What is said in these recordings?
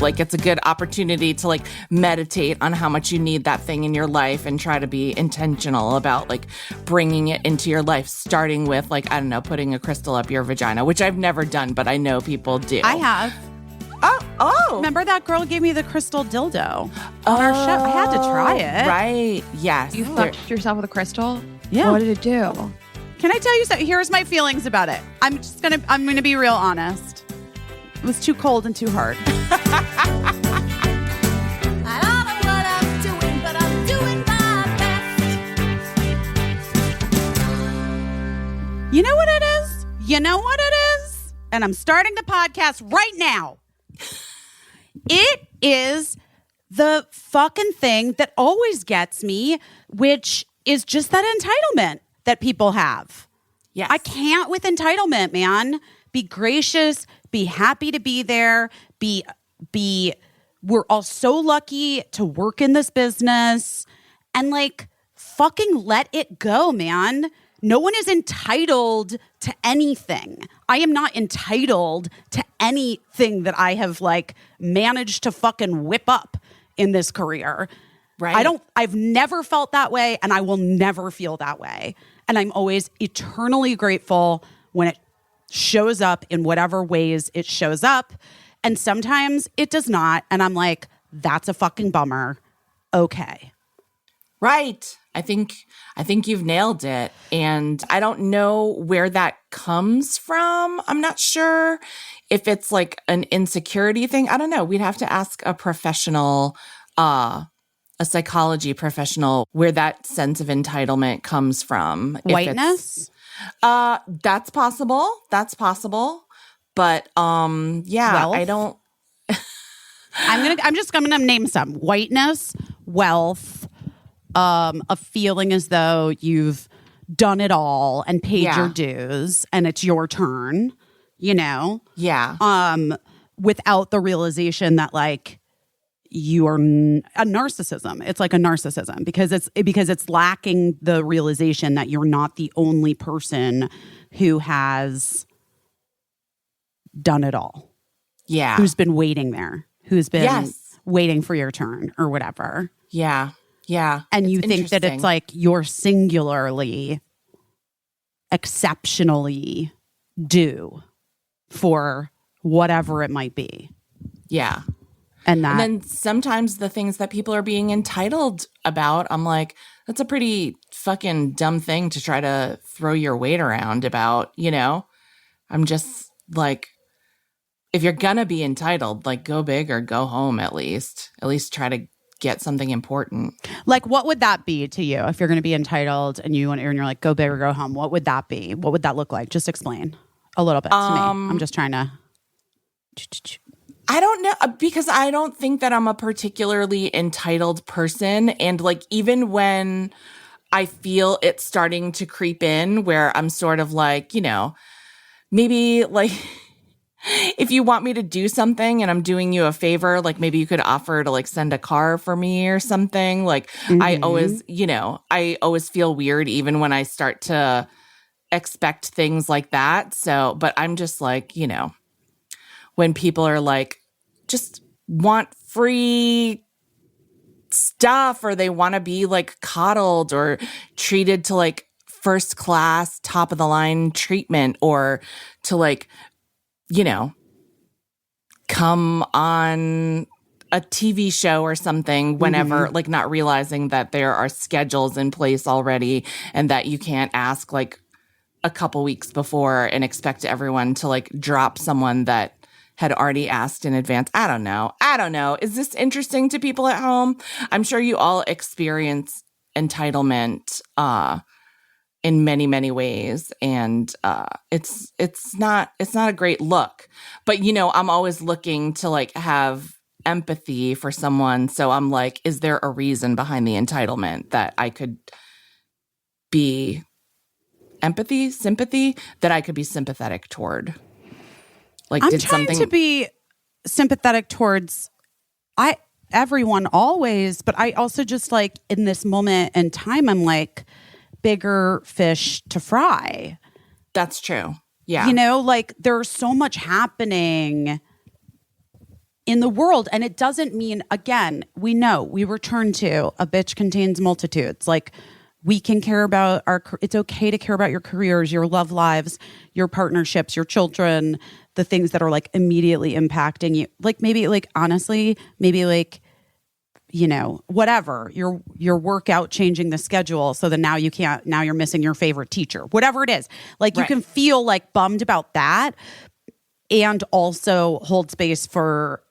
Like, it's a good opportunity to like meditate on how much you need that thing in your life and try to be intentional about like bringing it into your life, starting with like, I don't know, putting a crystal up your vagina, which I've never done, but I know people do. I have. Oh. Remember that girl gave me the crystal dildo on our show? I had to try it. Right. Yes. You fucked yourself with a crystal? Yeah. What did it do? Can I tell you something? Here's my feelings about it. I'm gonna be real honest. It was too cold and too hard. I don't know what I'm doing, but I'm doing my best. You know what it is? You know what it is? And I'm starting the podcast right now. It is the fucking thing that always gets me, which is just that entitlement that people have. Yes. I can't with entitlement, man. Be gracious, be happy to be there, we're all so lucky to work in this business, and like fucking let it go, man. No one is entitled to anything. I am not entitled to anything that I have like managed to fucking whip up in this career. Right. I've never felt that way, and I will never feel that way. And I'm always eternally grateful when it shows up in whatever ways it shows up. And sometimes it does not. And I'm like, that's a fucking bummer. Okay. Right. I think you've nailed it. And I don't know where that comes from. I'm not sure if it's like an insecurity thing. I don't know. We'd have to ask a professional, a psychology professional, where that sense of entitlement comes from. Whiteness? That's possible. That's possible. But yeah, Wealth? I don't. I'm just gonna name some. Whiteness, wealth, a feeling as though you've done it all and paid your dues and it's your turn, you know? Yeah. Without the realization that like you are a narcissism. It's like a narcissism because it's lacking the realization that you're not the only person who has done it all. Yeah. Who's been waiting there. Who's been Yes. waiting for your turn or whatever. Yeah. Yeah. And you It's think that it's interesting. like you're singularly, exceptionally due for whatever it might be. Yeah. And And then sometimes the things that people are being entitled about, I'm like, that's a pretty fucking dumb thing to try to throw your weight around about, you know? I'm just like, if you're gonna be entitled, like go big or go home at least. At least try to get something important. like, what would that be to you if you're going to be entitled and you're like, go big or go home? What would that be? What would that look like? Just explain a little bit to me. I'm just trying to. I don't know, because I don't think that I'm a particularly entitled person. And like, even when I feel it's starting to creep in where I'm sort of like, you know, maybe like if you want me to do something and I'm doing you a favor, like maybe you could offer to like send a car for me or something. Like I always, you know, I always feel weird even when I start to expect things like that. So, but I'm just like, you know, when people are like, just want free stuff or they want to be like coddled or treated to like first class, top of the line treatment or to like, you know, come on a TV show or something whenever, like not realizing that there are schedules in place already and that you can't ask like a couple weeks before and expect everyone to like drop someone that had already asked in advance. I don't know. Is this interesting to people at home? I'm sure you all experience entitlement in many, many ways. And it's not a great look. But, you know, I'm always looking to like have empathy for someone. So I'm like, is there a reason behind the entitlement that I could be sympathy, that I could be sympathetic toward? Like, I'm trying to be sympathetic towards everyone always, but I also just like in this moment in time, I'm like bigger fish to fry. That's true. Yeah. You know, like there's so much happening in the world. And it doesn't mean, again, we know, we return to a bitch contains multitudes. Like, we can care about it's okay to care about your careers, your love lives, your partnerships, your children, the things that are like immediately impacting you. Like, maybe like, honestly, maybe like, you know, whatever, your workout changing the schedule so that now you're missing your favorite teacher, whatever it is. Like, you can feel like bummed about that and also hold space for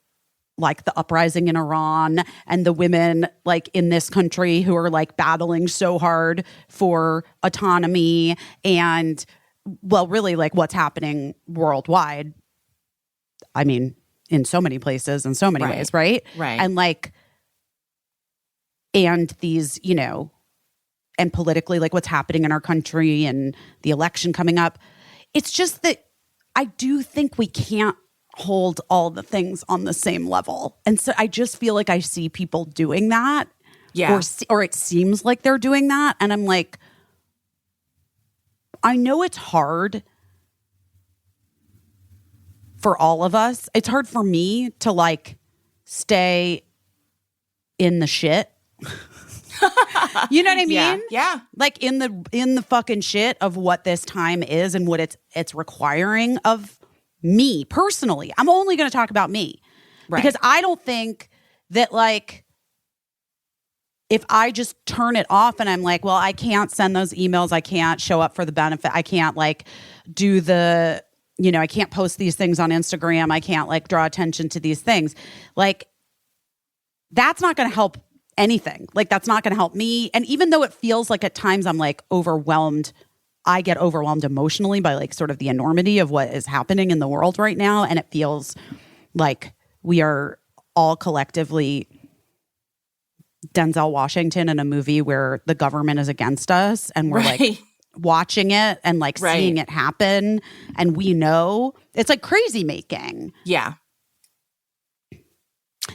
like the uprising in Iran and the women like in this country who are like battling so hard for autonomy and, well, really like what's happening worldwide. I mean, in so many places, in so many ways, right? Right. And like, and these, you know, and politically, like what's happening in our country and the election coming up. It's just that I do think we can't hold all the things on the same level. And so I just feel like I see people doing that. Yeah. Or it seems like they're doing that. And I'm like, I know it's hard for all of us. It's hard for me to like stay in the shit. You know what I mean? Yeah. Like in the fucking shit of what this time is and what it's requiring of me personally. I'm only going to talk about me. Right. Because I don't think that like if I just turn it off and I'm like, well, I can't send those emails, I can't show up for the benefit, I can't like do the, you know, I can't post these things on Instagram, I can't like draw attention to these things. Like, that's not going to help anything. Like, that's not going to help me. And even though it feels like at times I'm like overwhelmed, I get overwhelmed emotionally by like sort of the enormity of what is happening in the world right now. And it feels like we are all collectively Denzel Washington in a movie where the government is against us and we're like watching it and like seeing it happen. And we know it's like crazy making. Yeah.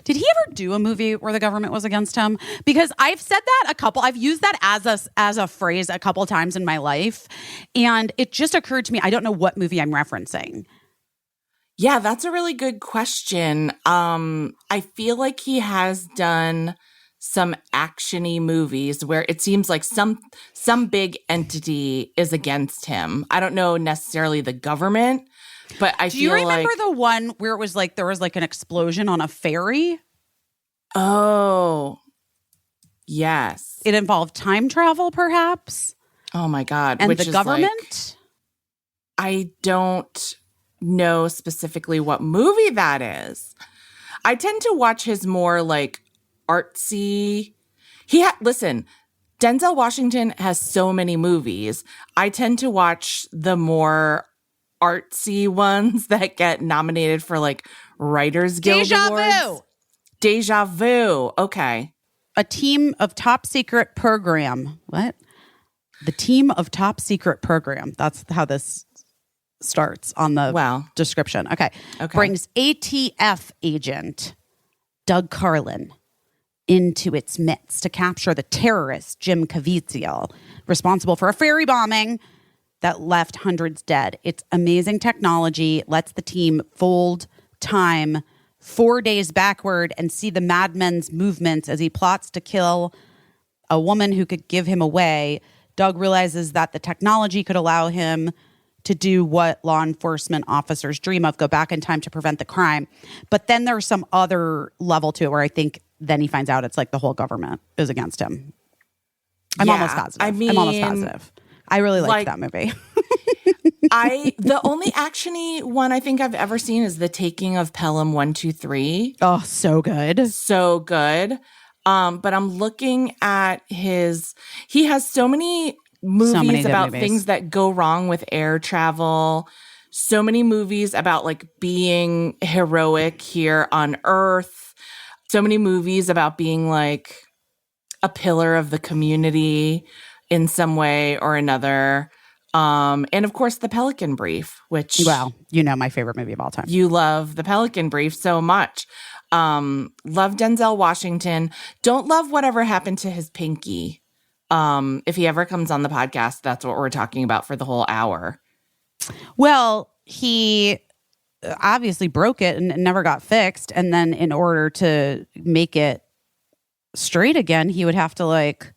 Did he ever do a movie where the government was against him? Because I've said that I've used that as a phrase a couple times in my life. And it just occurred to me, I don't know what movie I'm referencing. Yeah, that's a really good question. I feel like he has done some action-y movies where it seems like some big entity is against him. I don't know necessarily the government, but I feel like... Do you remember the one where it was like there was like an explosion on a ferry? Oh, yes. It involved time travel, perhaps? Oh my God. And which the is government? Like, I don't know specifically what movie that is. I tend to watch his more like artsy... Listen, Denzel Washington has so many movies. I tend to watch the more artsy ones that get nominated for like Writers Guild Awards. Deja Vu. Okay. A team of top secret program. What? The team of top secret program. That's how this starts on the description. Okay. Brings ATF agent Doug Carlin into its midst to capture the terrorist Jim Caviezel, responsible for a ferry bombing that left hundreds dead. It's amazing technology, lets the team fold time 4 days backward and see the madman's movements as he plots to kill a woman who could give him away. Doug realizes that the technology could allow him to do what law enforcement officers dream of, go back in time to prevent the crime. But then there's some other level to it where I think then he finds out it's like the whole government is against him. I'm almost positive. I'm almost positive. I really liked that movie. The only action-y one I think I've ever seen is The Taking of Pelham 123. Oh, so good. So good. But I'm looking at he has so many movies about things that go wrong with air travel. So many movies about like being heroic here on Earth. So many movies about being like a pillar of the community in some way or another. And of course, The Pelican Brief, which... Well, you know my favorite movie of all time. You love The Pelican Brief so much. Love Denzel Washington. Don't love whatever happened to his pinky. If he ever comes on the podcast, that's what we're talking about for the whole hour. Well, he obviously broke it and it never got fixed. And then in order to make it straight again, he would have to like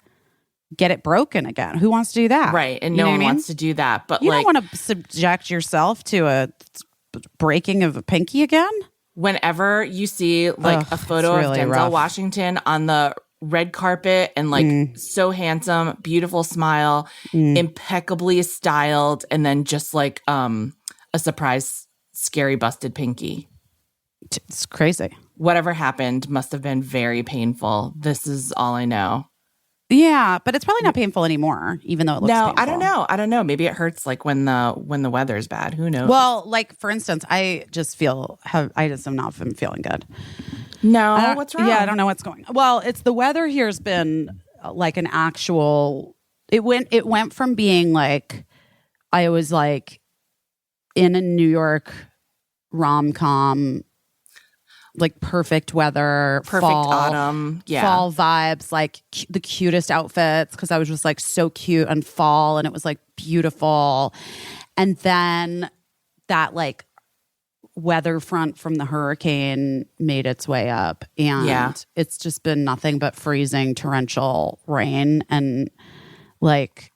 get it broken again. Who wants to do that? Right. And You no know one what I mean? wants to do that. But You like, don't want to subject yourself to a breaking of a pinky again. whenever you see like Ugh, a photo it's of really Denzel rough. Washington on the red carpet and like so handsome, beautiful smile, impeccably styled, and then just like a surprise scary busted pinky. It's crazy. Whatever happened must have been very painful. This is all I know. Yeah, but it's probably not painful anymore, even though it looks No, painful. I don't know. Maybe it hurts like when the weather's bad. Who knows? Well, like for instance, I just have not been feeling good. No, what's wrong? Yeah, I don't know what's going on. Well, it's the weather here has been like an actual. It went from being like I was like in a New York rom-com, like perfect weather, Perfect fall, autumn. Yeah. fall vibes, like the cutest outfits because I was just like so cute and fall, and it was like beautiful. And then that like weather front from the hurricane made its way up, and it's just been nothing but freezing torrential rain and like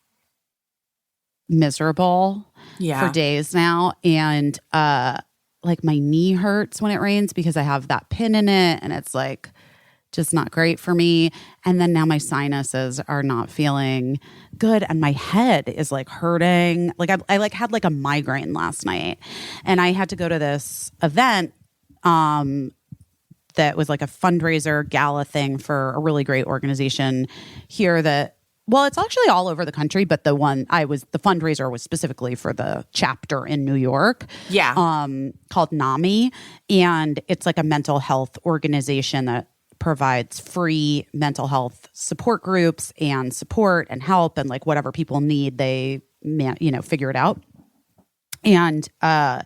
miserable for days now. And like my knee hurts when it rains because I have that pin in it, and it's like just not great for me. And then now my sinuses are not feeling good, and my head is like hurting. Like I like had like a migraine last night, and I had to go to this event that was like a fundraiser gala thing for a really great organization here that, well, it's actually all over the country, but the fundraiser was specifically for the chapter in New York. Yeah. Called NAMI. And it's like a mental health organization that provides free mental health support groups and support and help, and like whatever people need, they, figure it out. And so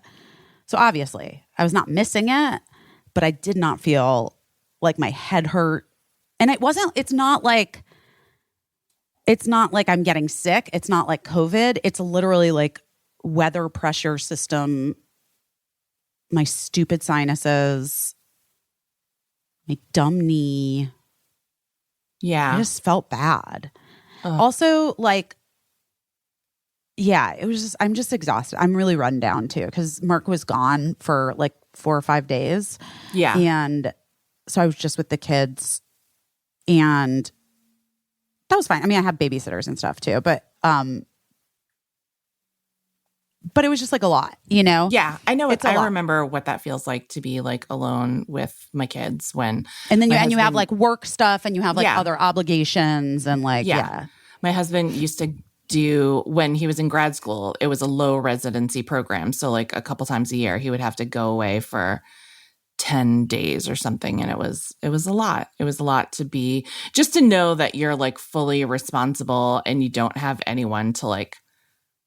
obviously I was not missing it, but I did not feel like my head hurt. And it's not like I'm getting sick. It's not like COVID. It's literally like weather pressure system, my stupid sinuses, my dumb knee. Yeah. I just felt bad. Also, like, yeah, it was just, I'm just exhausted. I'm really run down too because Mark was gone for like 4 or 5 days. Yeah. And so I was just with the kids, and that was fine. I mean, I have babysitters and stuff too, but it was just like a lot, Yeah, I know. It's a I lot. remember what that feels like to be like alone with my kids when. And then my you have husband- like work stuff, and you have like Yeah. other obligations, and like yeah. My husband used to do, when he was in grad school, it was a low residency program. So like a couple times a year, he would have to go away for 10 days or something. And it was a lot. It was a lot to be, just to know that you're like fully responsible and you don't have anyone to like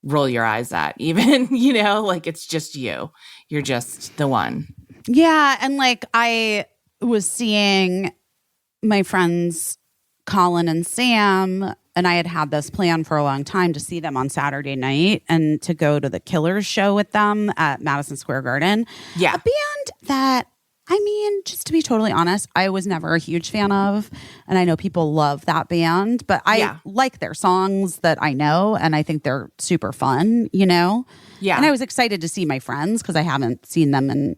roll your eyes at even, like it's just you. You're just the one. Yeah, and like I was seeing my friends Colin and Sam, and I had this plan for a long time to see them on Saturday night and to go to the Killers show with them at Madison Square Garden. Yeah. A band that, I mean, just to be totally honest, I was never a huge fan of. And I know people love that band, but I like their songs that I know, and I think they're super fun, Yeah. And I was excited to see my friends because I haven't seen them in,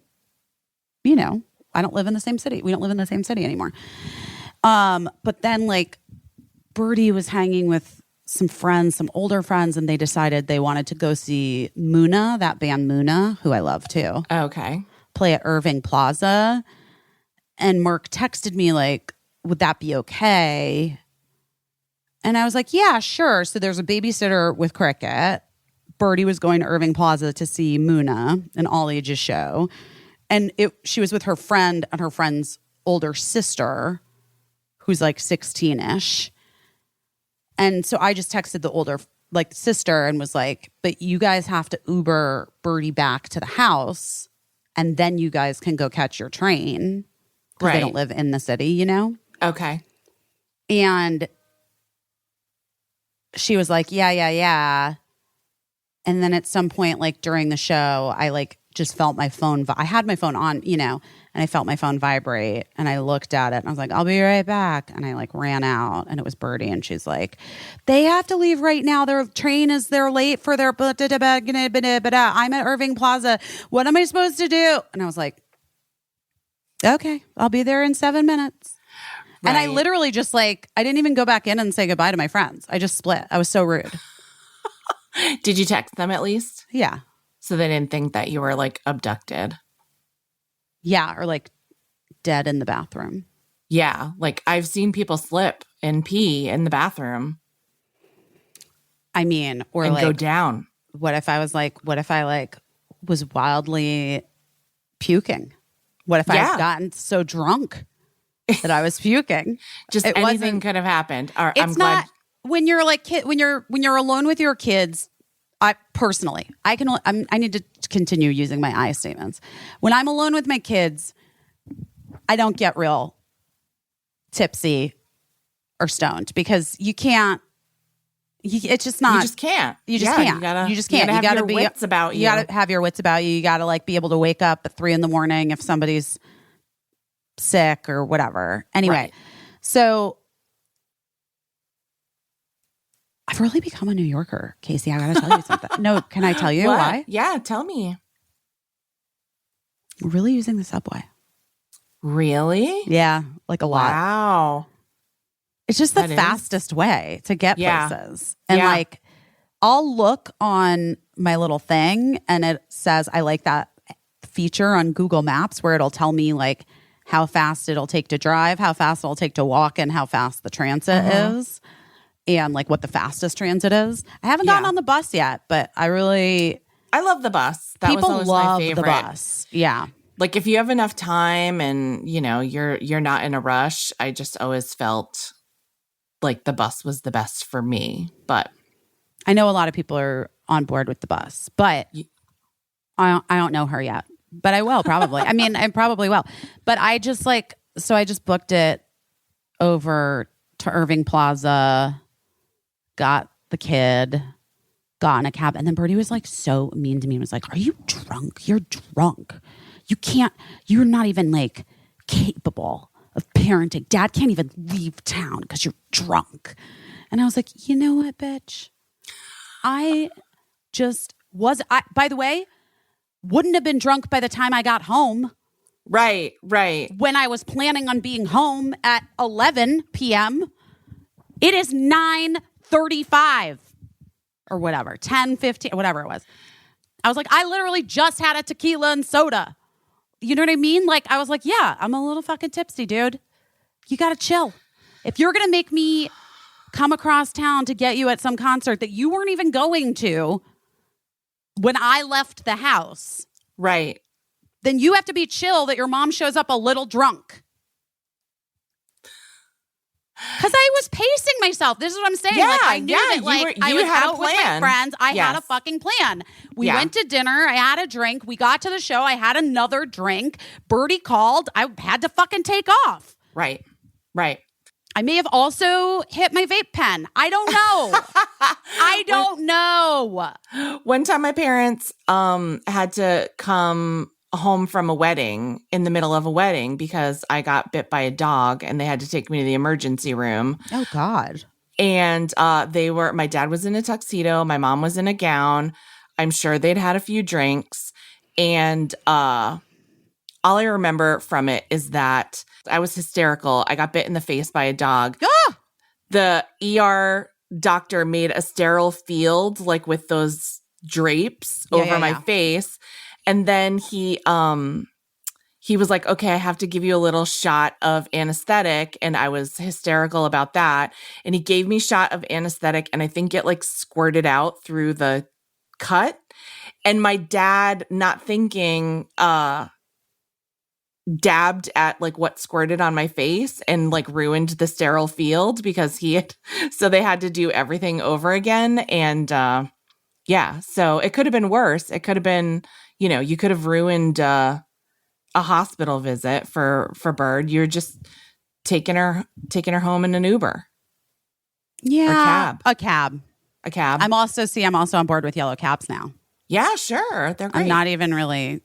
I don't live in the same city. We don't live in the same city anymore. But then like Birdie was hanging with some friends, some older friends, and they decided they wanted to go see Muna, that band Muna, who I love too. Okay. Play at Irving Plaza. And Mark texted me like, would that be okay? And I was like, yeah, sure. So there's a babysitter with Cricket. Birdie was going to Irving Plaza to see Muna, an all ages show. And she was with her friend and her friend's older sister, who's like 16-ish. And so I just texted the older like sister and was like, but you guys have to Uber Birdie back to the house, and then you guys can go catch your train because they don't live in the city, Okay. And she was like, yeah. And then at some point, like during the show, I like just felt my phone. I had my phone on, and I felt my phone vibrate, and I looked at it, and I was like, I'll be right back. And I like ran out, and it was Birdie, and she's like, they have to leave right now. Their train they're late for their, I'm at Irving Plaza. What am I supposed to do? And I was like, okay, I'll be there in 7 minutes. Right. And I literally just I didn't even go back in and say goodbye to my friends. I just split. I was so rude. Did you text them at least? Yeah. So they didn't think that you were abducted? Yeah, or dead in the bathroom. Yeah, I've seen people slip and pee in the bathroom. I mean, or and go down. What if I was was wildly puking? What if I had gotten so drunk that I was puking? Just anything could have happened. I'm glad. When you're when you're alone with your kids, I need to continue using my I statements. When I'm alone with my kids, I don't get real tipsy or stoned because you can't. It's just not. You just can't. You just can't. You just can't. You gotta have your wits about you. You gotta have your wits about you. You gotta be able to wake up at 3 a.m. if somebody's sick or whatever. Anyway, right. So I've really become a New Yorker, Caissie. I gotta tell you something. No, can I tell you why? Yeah, tell me. I'm really using the subway. Really? Yeah, a lot. Wow. It's just the fastest way to get places. And I'll look on my little thing and it says, I like that feature on Google Maps where it'll tell me how fast it'll take to drive, how fast it'll take to walk, and how fast the transit is. And what the fastest transit is. I haven't gotten on the bus yet, but I love the bus. People was always love my favorite. the bus. Yeah. If you have enough time and you're not in a rush, I just always felt the bus was the best for me. But I know a lot of people are on board with the bus, but I don't know her yet. But I will probably. I mean, I probably will. But I just so I just booked it over to Irving Plaza, got the kid, got in a cab, and then Birdie was so mean to me and was like, are you drunk? You're drunk. You're not even capable of parenting. Dad can't even leave town because you're drunk. And I was like, you know what, bitch? I just by the way, wouldn't have been drunk by the time I got home. Right. When I was planning on being home at 11 p.m., it is 9:35 or whatever, 10:15, whatever it was. I was I literally just had a tequila and soda. You know what I mean? I was yeah, I'm a little fucking tipsy, dude. You got to chill. If you're going to make me come across town to get you at some concert that you weren't even going to when I left the house. Right. Then you have to be chill that your mom shows up a little drunk. Because I was pacing myself. This is what I'm saying. Yeah, I knew that I was out with my friends. I had a fucking plan. We went to dinner. I had a drink. We got to the show. I had another drink. Birdie called. I had to fucking take off. Right. I may have also hit my vape pen. I don't know. I don't know. One time my parents had to come home from a wedding in the middle of a wedding because I got bit by a dog and they had to take me to the emergency room. Oh, God. And my dad was in a tuxedo. My mom was in a gown. I'm sure they'd had a few drinks. And all I remember from it is that I was hysterical. I got bit in the face by a dog. Ah! The ER doctor made a sterile field with those drapes over my face. And then he was like, okay, I have to give you a little shot of anesthetic. And I was hysterical about that. And he gave me a shot of anesthetic. And I think it squirted out through the cut. And my dad, not thinking, dabbed at what squirted on my face and ruined the sterile field because so they had to do everything over again. And so it could have been worse. It could have been, you could have ruined a hospital visit for Bird. You're just taking her home in an Uber. Yeah. Or cab. A cab. I'm also on board with yellow cabs now. Yeah, sure. They're great. I'm not even really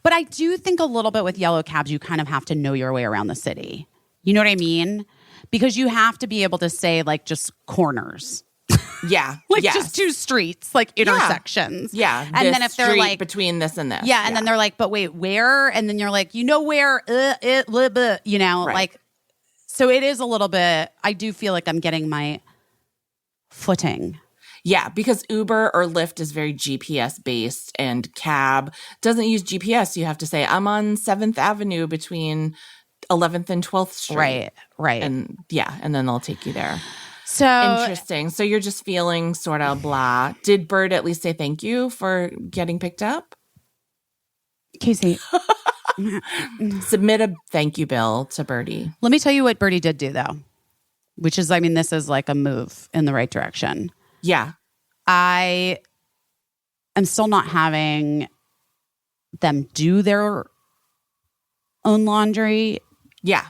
But I do think a little bit with yellow cabs, you kind of have to know your way around the city. You know what I mean? Because you have to be able to say like just corners. Yeah. Like yes. just two streets, like intersections. Yeah. And then if they're street like between this and this. yeah, and then they're like, but wait, where? And then you're like, you know where, blah, blah, you know, Right. like, so it is a little bit, I do feel like I'm getting my footing. Yeah, because Uber or Lyft is very GPS based and cab doesn't use GPS. You have to say, I'm on 7th Avenue between 11th and 12th Street. Right. And and then they'll take you there. So Interesting. So you're just feeling sort of blah. Did Bird at least say thank you for getting picked up? Caissie, Submit a thank you bill to Birdie. let me tell you what Birdie did do though, which is, I mean, this is like a move in the right direction. Yeah. I am still not having them do their own laundry. Yeah.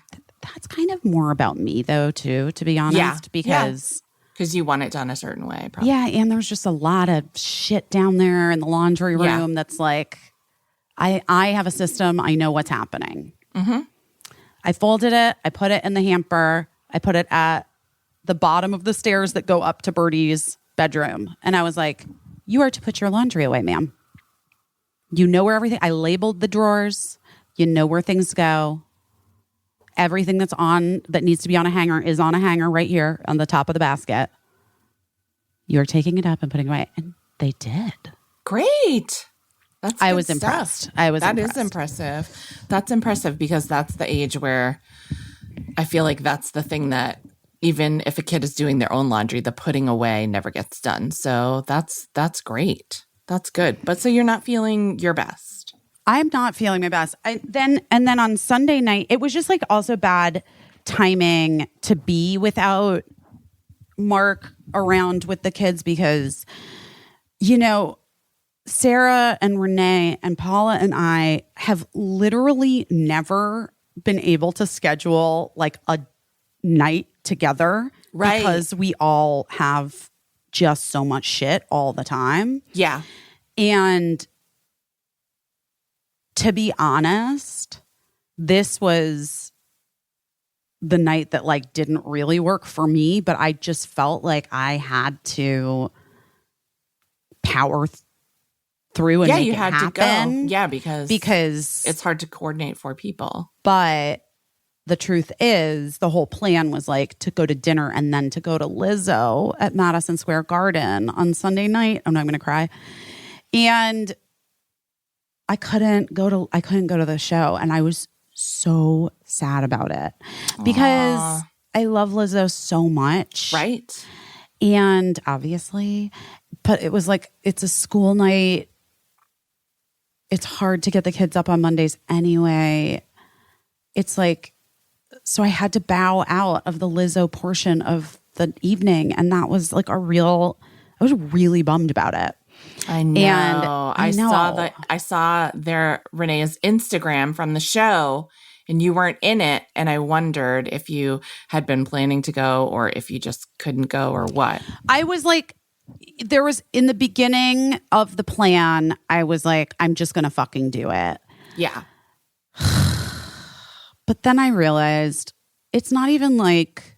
That's kind of more about me though, too, to be honest, Yeah. because Because you want it done a certain way, probably. yeah, and there's just a lot of shit down there in the laundry room Yeah. that's like, I have a system. I know what's happening. Mm-hmm. I folded it. I put it in the hamper. I put it at the bottom of the stairs that go up to Birdie's bedroom. And I was like, you are to put your laundry away, ma'am. You know where everything, I labeled the drawers. You know where things go. Everything that's on, that needs to be on a hanger is on a hanger right here on the top of the basket. You're taking it up and putting it away. And they did. Great. That's I good was stuff. impressed. I was That impressed. is impressive. That's impressive because that's the age where I feel like that's the thing that even if a kid is doing their own laundry, the putting away never gets done. So that's great. That's good. But so you're not feeling your best. I'm not feeling my best. Then on Sunday night, it was just like also bad timing to be without Mark around with the kids because, you know, Sarah and Renee and Paula and I have literally never been able to schedule like a night together. Right. Because we all have just so much shit all the time. Yeah. And to be honest, this was the night that like didn't really work for me, but I just felt like I had to power through and Yeah, make you it had happen. to go. Yeah, because it's hard to coordinate 4 people. But the truth is, the whole plan was like to go to dinner and then to go to Lizzo at Madison Square Garden on Sunday night. I'm not going to cry. And I couldn't go to the show, and I was so sad about it because Aww. I love Lizzo so much. Right. And obviously, but it was like, it's a school night. It's hard to get the kids up on Mondays anyway. It's like, so I had to bow out of the Lizzo portion of the evening. And that was like I was really bummed about it. I know. And I saw their Renee's Instagram from the show and you weren't in it. And I wondered if you had been planning to go or if you just couldn't go or what. I was like, there was in the beginning of the plan, I was like, I'm just going to fucking do it. Yeah. But then I realized it's not even like,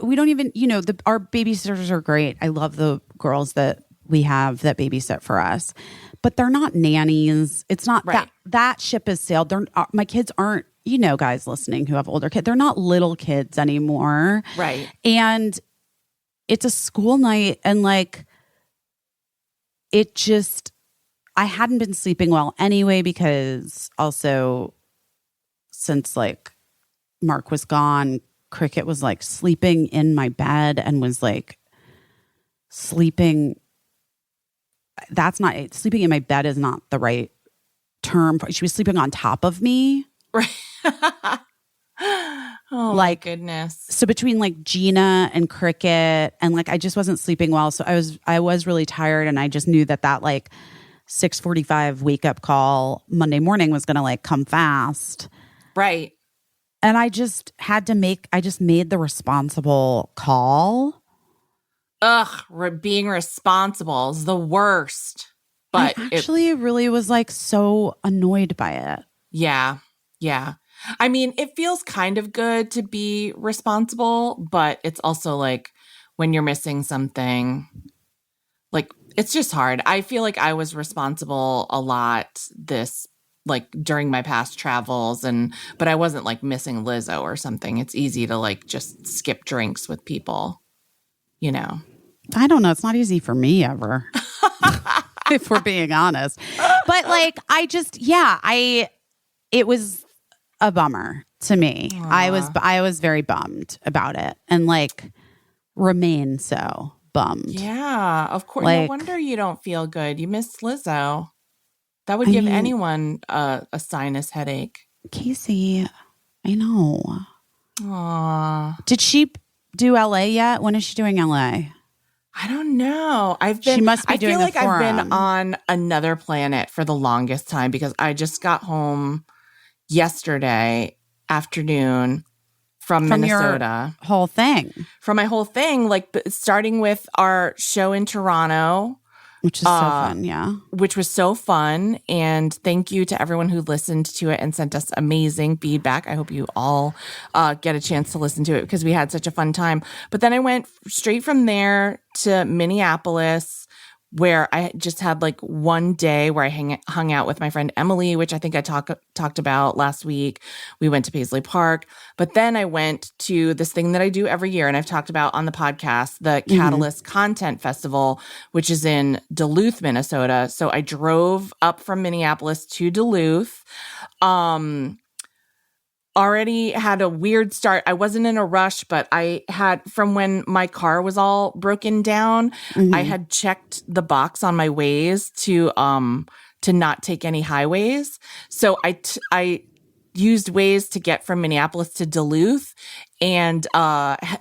we don't even, you know, our babysitters are great. I love the girls that we have that babysit for us, but they're not nannies. It's not right. that ship has sailed. My kids aren't, you know, guys listening who have older kids, they're not little kids anymore. Right. And it's a school night and like, it just, I hadn't been sleeping well anyway, because also since like Mark was gone, Cricket was like sleeping in my bed and was like sleeping. That's not it. Sleeping in my bed is not the right term. She was sleeping on top of me. Right. Oh, like, my goodness. So between like Gina and Cricket and like, I just wasn't sleeping well. So I was really tired, and I just knew that like 6:45 wake up call Monday morning was going to like come fast. Right. And I just made the responsible call. Ugh, being responsible is the worst. But I actually really was like so annoyed by it. Yeah. I mean, it feels kind of good to be responsible, but it's also like when you're missing something, like it's just hard. I feel like I was responsible a lot like during my past travels but I wasn't like missing Lizzo or something. It's easy to like just skip drinks with people, you know. I don't know. It's not easy for me ever, if we're being honest. But like, it was a bummer to me. Aww. I was very bummed about it and like remain so bummed. Yeah, of course. No Like- wonder you don't feel good. You missed Lizzo. That would give anyone a sinus headache. Caissie, I know. Aww. Did she do LA yet? When is she doing LA? I don't know. She must be doing feel the like I've been forum. on another planet for the longest time because I just got home yesterday afternoon from Minnesota. Your whole thing. From my whole thing, like starting with our show in Toronto, Which is so fun, yeah. which was so fun. And thank you to everyone who listened to it and sent us amazing feedback. I hope you all get a chance to listen to it because we had such a fun time. But then I went straight from there to Minneapolis, where I just had like one day where I hung out with my friend Emily, which I think I talked about last week. We went to Paisley Park, but then I went to this thing that I do every year, and I've talked about on the podcast, the Catalyst Content Festival, which is in Duluth, Minnesota. So I drove up from Minneapolis to Duluth. Already had a weird start. I wasn't in a rush, but I had, from when my car was all broken down, I had checked the box on my Waze to not take any highways. So I used Waze to get from Minneapolis to Duluth and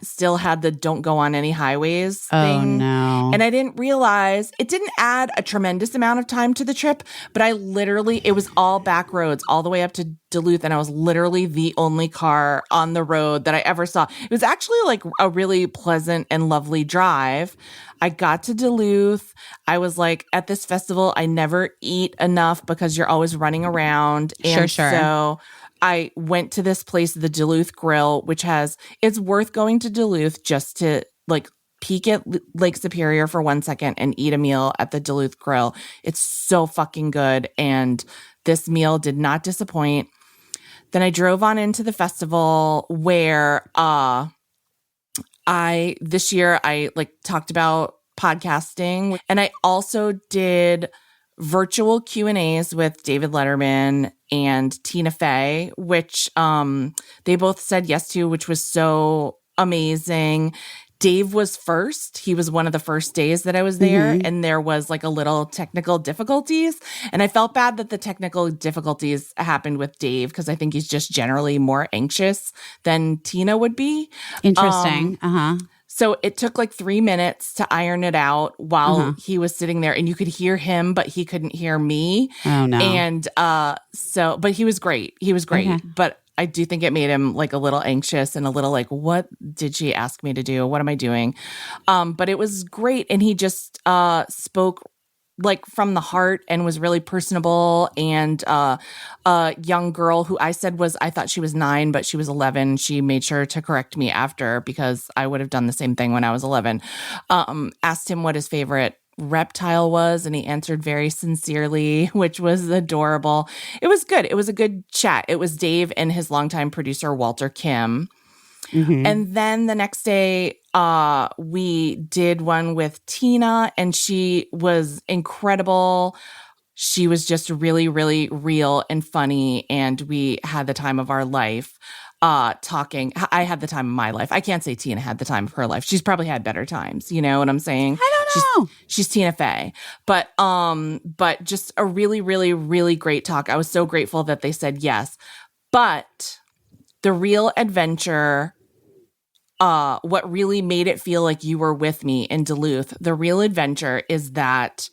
still had the don't go on any highways thing. Oh, no. And I didn't realize it didn't add a tremendous amount of time to the trip, but it was all back roads all the way up to Duluth. And I was literally the only car on the road that I ever saw. It was actually like a really pleasant and lovely drive. I got to Duluth. I was like, at this festival, I never eat enough because you're always running around. And Sure. so I went to this place, the Duluth Grill, which it's worth going to Duluth just to like peek at Lake Superior for 1 second and eat a meal at the Duluth Grill. It's so fucking good. And this meal did not disappoint. Then I drove on into the festival where this year I like talked about podcasting, and I also did virtual Q&As with David Letterman and Tina Fey, which they both said yes to, which was so amazing. Dave was first. He was one of the first days that I was there, and there was like a little technical difficulties. And I felt bad that the technical difficulties happened with Dave because I think he's just generally more anxious than Tina would be. Interesting. So it took like 3 minutes to iron it out while he was sitting there, and you could hear him, but he couldn't hear me. Oh, no. And but he was great. He was great. Okay. But I do think it made him like a little anxious and a little like, what did she ask me to do? What am I doing? But it was great. And he just spoke like from the heart and was really personable. And a young girl who I thought she was 9, but she was 11. She made sure to correct me after because I would have done the same thing when I was 11. Asked him what his favorite reptile was, and he answered very sincerely, which was adorable. It was good. It was a good chat. It was Dave and his longtime producer, Walter Kim. And then the next day, we did one with Tina, and she was incredible. She was just really, really real and funny, and we had the time of our life talking. I had the time of my life. I can't say Tina had the time of her life. She's probably had better times. You know what I'm saying? I don't know. She's Tina Fey. But just a really, really, really great talk. I was so grateful that they said yes. But the real adventure, what really made it feel like you were with me in Duluth, the real adventure is that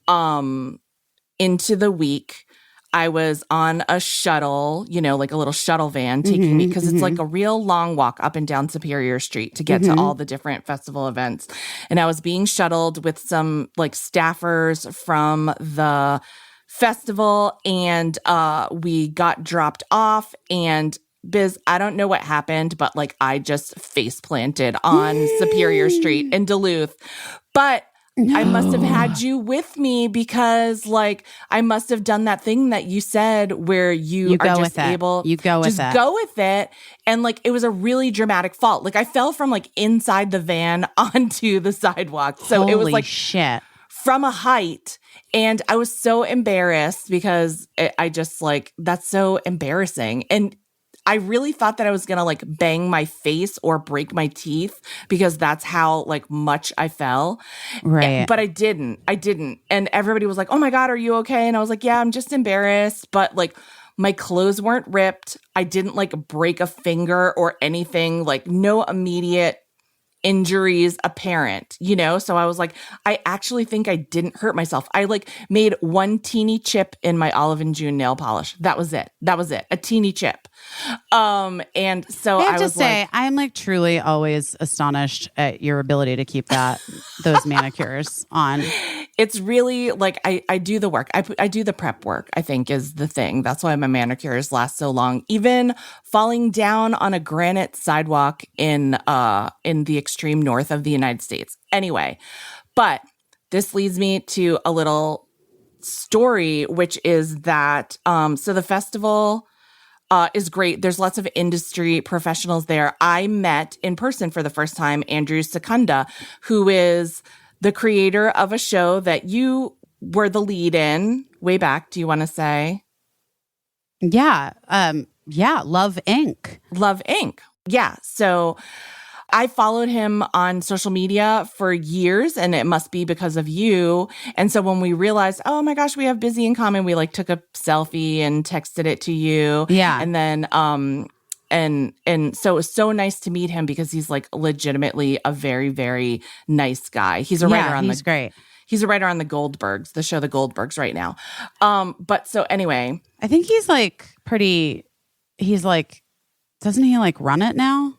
into the week, I was on a shuttle, like a little shuttle van taking me, because it's like a real long walk up and down Superior Street to get to all the different festival events. And I was being shuttled with some like staffers from the festival, and we got dropped off. And Biz, I don't know what happened, but like I just face planted on Superior Street in Duluth. But I must have had you with me, because like I must have done that thing that you said where you are just able you go with just it. go with it. And like it was a really dramatic fall. Like I fell from like inside the van onto the sidewalk. So Holy it was like shit. from a height. And I was so embarrassed, because I just like, that's so embarrassing. And I really thought that I was going to like bang my face or break my teeth, because that's how like much I fell. Right. But I didn't. And everybody was like, "Oh my God, are you okay?" And I was like, "Yeah, I'm just embarrassed." But like my clothes weren't ripped. I didn't like break a finger or anything, like no immediate injuries apparent, So I was like, I actually think I didn't hurt myself. I like made one teeny chip in my Olive and June nail polish. That was it. A teeny chip. And so I have I to was say, like, I'm like truly always astonished at your ability to keep those manicures on. it's really like I do the work. I do the prep work, I think, is the thing. That's why my manicures last so long. Even falling down on a granite sidewalk in the extreme north of the United States. Anyway, but this leads me to a little story, which is that so the festival is great. There's lots of industry professionals there. I met in person for the first time Andrew Secunda, who is the creator of a show that you were the lead in way back. Do you want to say? Yeah. Love Inc. Love Inc. Yeah. So I followed him on social media for years, and it must be because of you. And so when we realized, oh my gosh, we have Busy in common, we like took a selfie and texted it to you. Yeah. And then and so it was so nice to meet him, because he's like legitimately a very, very nice guy. He's a writer on he's great. He's a writer on the Goldbergs, the show The Goldbergs right now. But so anyway, I think he's like doesn't he like run it now?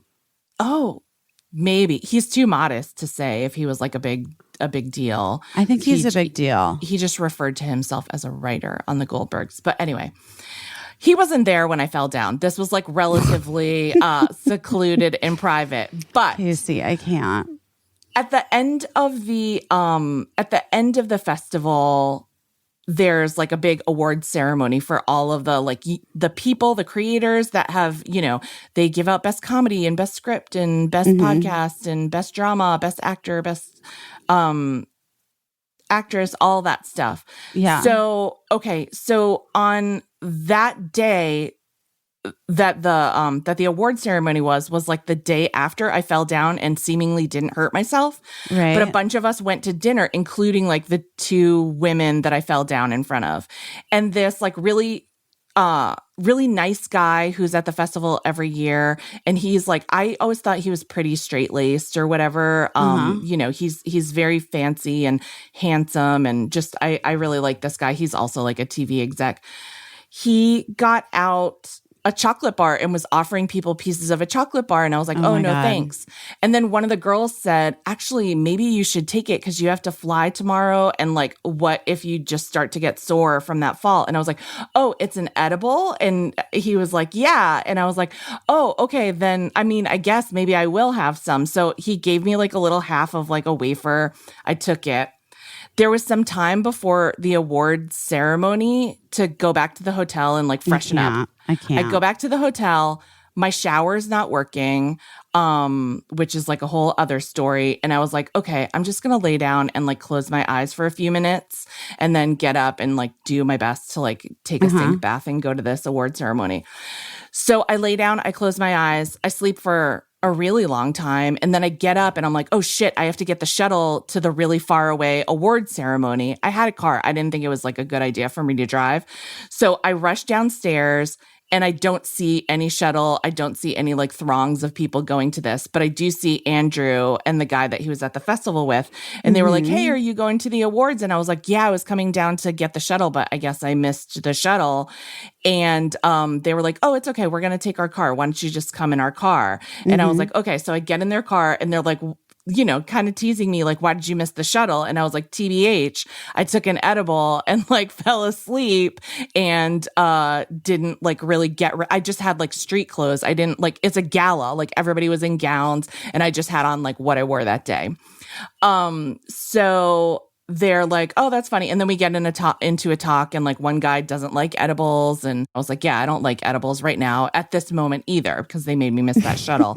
oh, maybe he's too modest to say if he was like a big deal. I think he's a big deal. He just referred to himself as a writer on the Goldbergs. But anyway, he wasn't there when I fell down. This was like relatively secluded and private. But Caissie, I can't. at the end of the festival, there's like a big award ceremony for all of the like the people, the creators that have, they give out best comedy and best script and best podcast and best drama, best actor, best actress, all that stuff. Yeah. So, okay. So on that day that the award ceremony was like the day after I fell down and seemingly didn't hurt myself. Right. But a bunch of us went to dinner, including like the two women that I fell down in front of. And this like really nice guy who's at the festival every year. And he's like, I always thought he was pretty straight-laced or whatever. He's very fancy and handsome, and just I really like this guy. He's also like a TV exec. He got out a chocolate bar and was offering people pieces of a chocolate bar. And I was like, oh no, God. thanks. And then one of the girls said, actually, maybe you should take it because you have to fly tomorrow. And like, what if you just start to get sore from that fall? And I was like, oh, it's an edible? And he was like, yeah. And I was like, oh, okay, then, I mean, I guess maybe I will have some. So he gave me like a little half of like a wafer. I took it. There was some time before the award ceremony to go back to the hotel and like freshen up. I can't. I go back to the hotel. My shower's not working, which is like a whole other story. And I was like, okay, I'm just going to lay down and like close my eyes for a few minutes and then get up and like do my best to like take a sink bath and go to this award ceremony. So I lay down, I close my eyes, I sleep for a really long time. And then I get up and I'm like, oh shit, I have to get the shuttle to the really far away award ceremony. I had a car. I didn't think it was like a good idea for me to drive. So I rushed downstairs And I don't see any shuttle. I don't see any like throngs of people going to this, but I do see Andrew and the guy that he was at the festival with. And they were like, hey, are you going to the awards? And I was like, yeah, I was coming down to get the shuttle, but I guess I missed the shuttle. And they were like, oh, it's okay. We're going to take our car. Why don't you just come in our car? And I was like, okay. So I get in their car and they're like, you know, kind of teasing me, like, why did you miss the shuttle? And I was like, TBH, I took an edible and like fell asleep and didn't like really I just had like street clothes. I didn't like, it's a gala, like everybody was in gowns and I just had on like what I wore that day. So they're like, oh, that's funny. And then we get into a talk and like one guy doesn't like edibles. And I was like, yeah, I don't like edibles right now at this moment either because they made me miss that shuttle.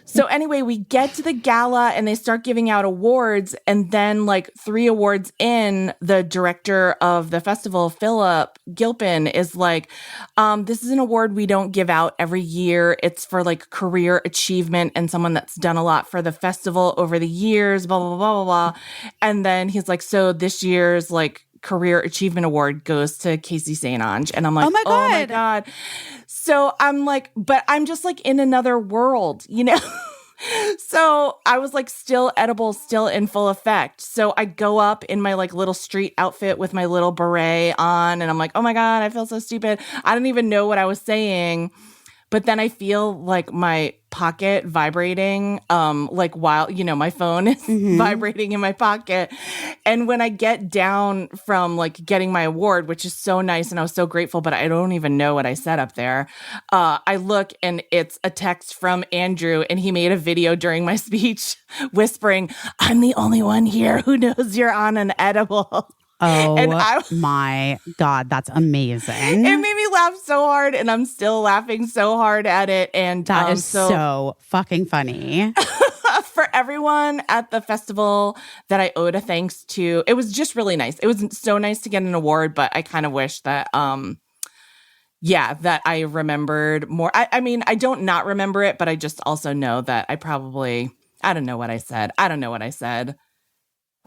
So anyway, we get to the gala and they start giving out awards. And then like 3 awards in, the director of the festival, Philip Gilpin, is like, this is an award we don't give out every year. It's for like career achievement and someone that's done a lot for the festival over the years, blah, blah, blah, blah, blah. And then he's like, so this year's like career achievement award goes to Caissie St. Ange. And I'm like, oh my God. So I'm like, but I'm just like in another world, you know? So I was like still edible, still in full effect. So I go up in my like little street outfit with my little beret on. And I'm like, oh my God, I feel so stupid. I don't even know what I was saying. But then I feel like my pocket vibrating, like while, you know, my phone is vibrating in my pocket. And when I get down from like getting my award, which is so nice and I was so grateful, but I don't even know what I said up there. I look and it's a text from Andrew and he made a video during my speech whispering, I'm the only one here who knows you're on an edible. Oh, and my God, that's amazing. It made me laugh so hard, and I'm still laughing so hard at it. And that is so fucking funny. For everyone at the festival that I owed a thanks to, it was just really nice. It was so nice to get an award, but I kind of wish that, that I remembered more. I mean, I don't not remember it, but I just also know that I don't know what I said.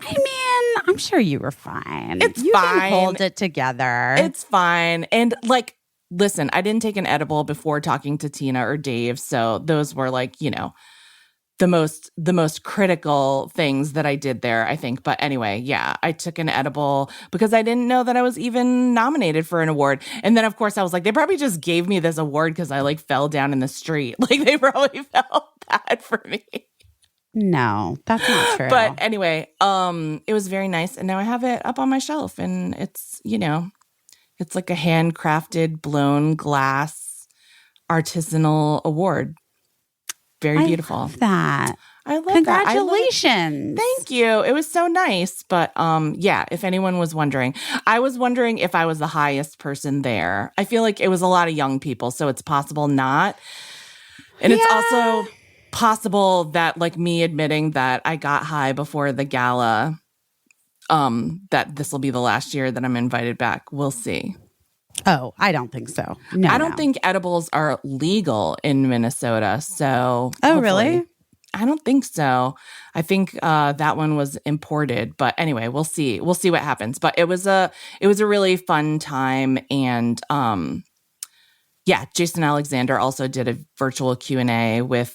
I mean, I'm sure you were fine. You can hold it together. It's fine. And like, listen, I didn't take an edible before talking to Tina or Dave. So those were like, you know, the most critical things that I did there, I think. But anyway, yeah, I took an edible because I didn't know that I was even nominated for an award. And then, of course, I was like, they probably just gave me this award because I like fell down in the street. Like they probably felt bad for me. No, that's not true. But anyway, it was very nice. And now I have it up on my shelf and it's, you know, it's like a handcrafted blown glass artisanal award. Very beautiful. I love that. I love Congratulations. that. Thank you. It was so nice. But yeah, if anyone was wondering, I was wondering if I was the highest person there. I feel like it was a lot of young people, so it's possible not. And it's also possible that like me admitting that I got high before the gala, that this will be the last year that I'm invited back. We'll see. Oh, I don't think so. No, I don't think edibles are legal in Minnesota. So really? I don't think so. I think that one was imported. But anyway, we'll see. We'll see what happens. But it was a really fun time. And Jason Alexander also did a virtual Q&A with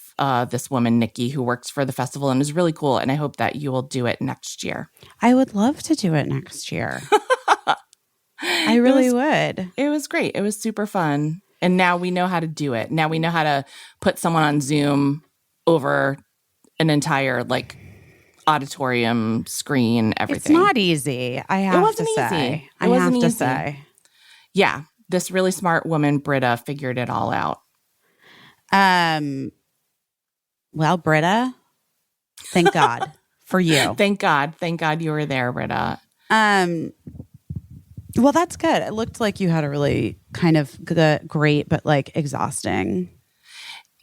this woman, Nikki, who works for the festival and is really cool. And I hope that you will do it next year. I would love to do it next year. I really would. It was great. It was super fun. And now we know how to do it. Now we know how to put someone on Zoom over an entire like auditorium screen, everything. It's not easy. I have to say. It wasn't easy. Yeah. This really smart woman, Britta, figured it all out. Well, Britta, thank God for you. Thank God you were there, Britta. Well, that's good. It looked like you had a really kind of great, but like exhausting.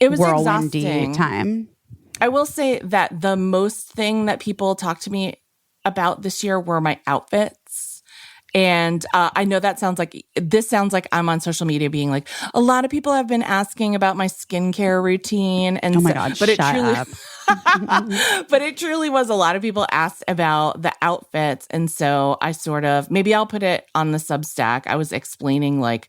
It was whirlwindy exhausting time. I will say that the most thing that people talked to me about this year were my outfits. And I know that sounds like I'm on social media being like, a lot of people have been asking about my skincare routine. And oh my God, but shut up. But it truly was. A lot of people asked about the outfits. And so I maybe I'll put it on the Substack. I was explaining like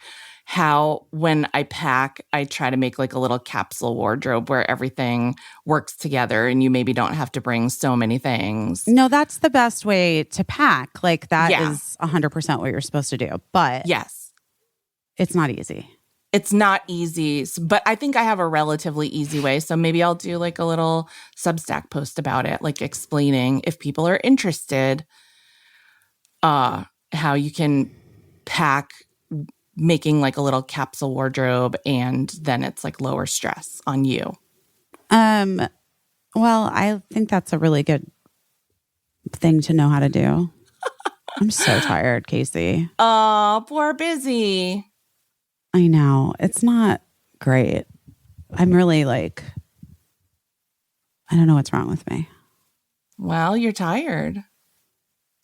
how when I pack, I try to make like a little capsule wardrobe where everything works together and you maybe don't have to bring so many things. No, that's the best way to pack. Like that Yeah. is 100% what you're supposed to do. But Yes. it's not easy. It's not easy, but I think I have a relatively easy way. So maybe I'll do like a little Substack post about it, like explaining if people are interested, how you can pack, making like a little capsule wardrobe, and then it's like lower stress on you. Well, I think that's a really good thing to know how to do. I'm so tired, Caissie. Oh, poor Busy. I know. It's not great. I'm really like, I don't know what's wrong with me. Well, you're tired.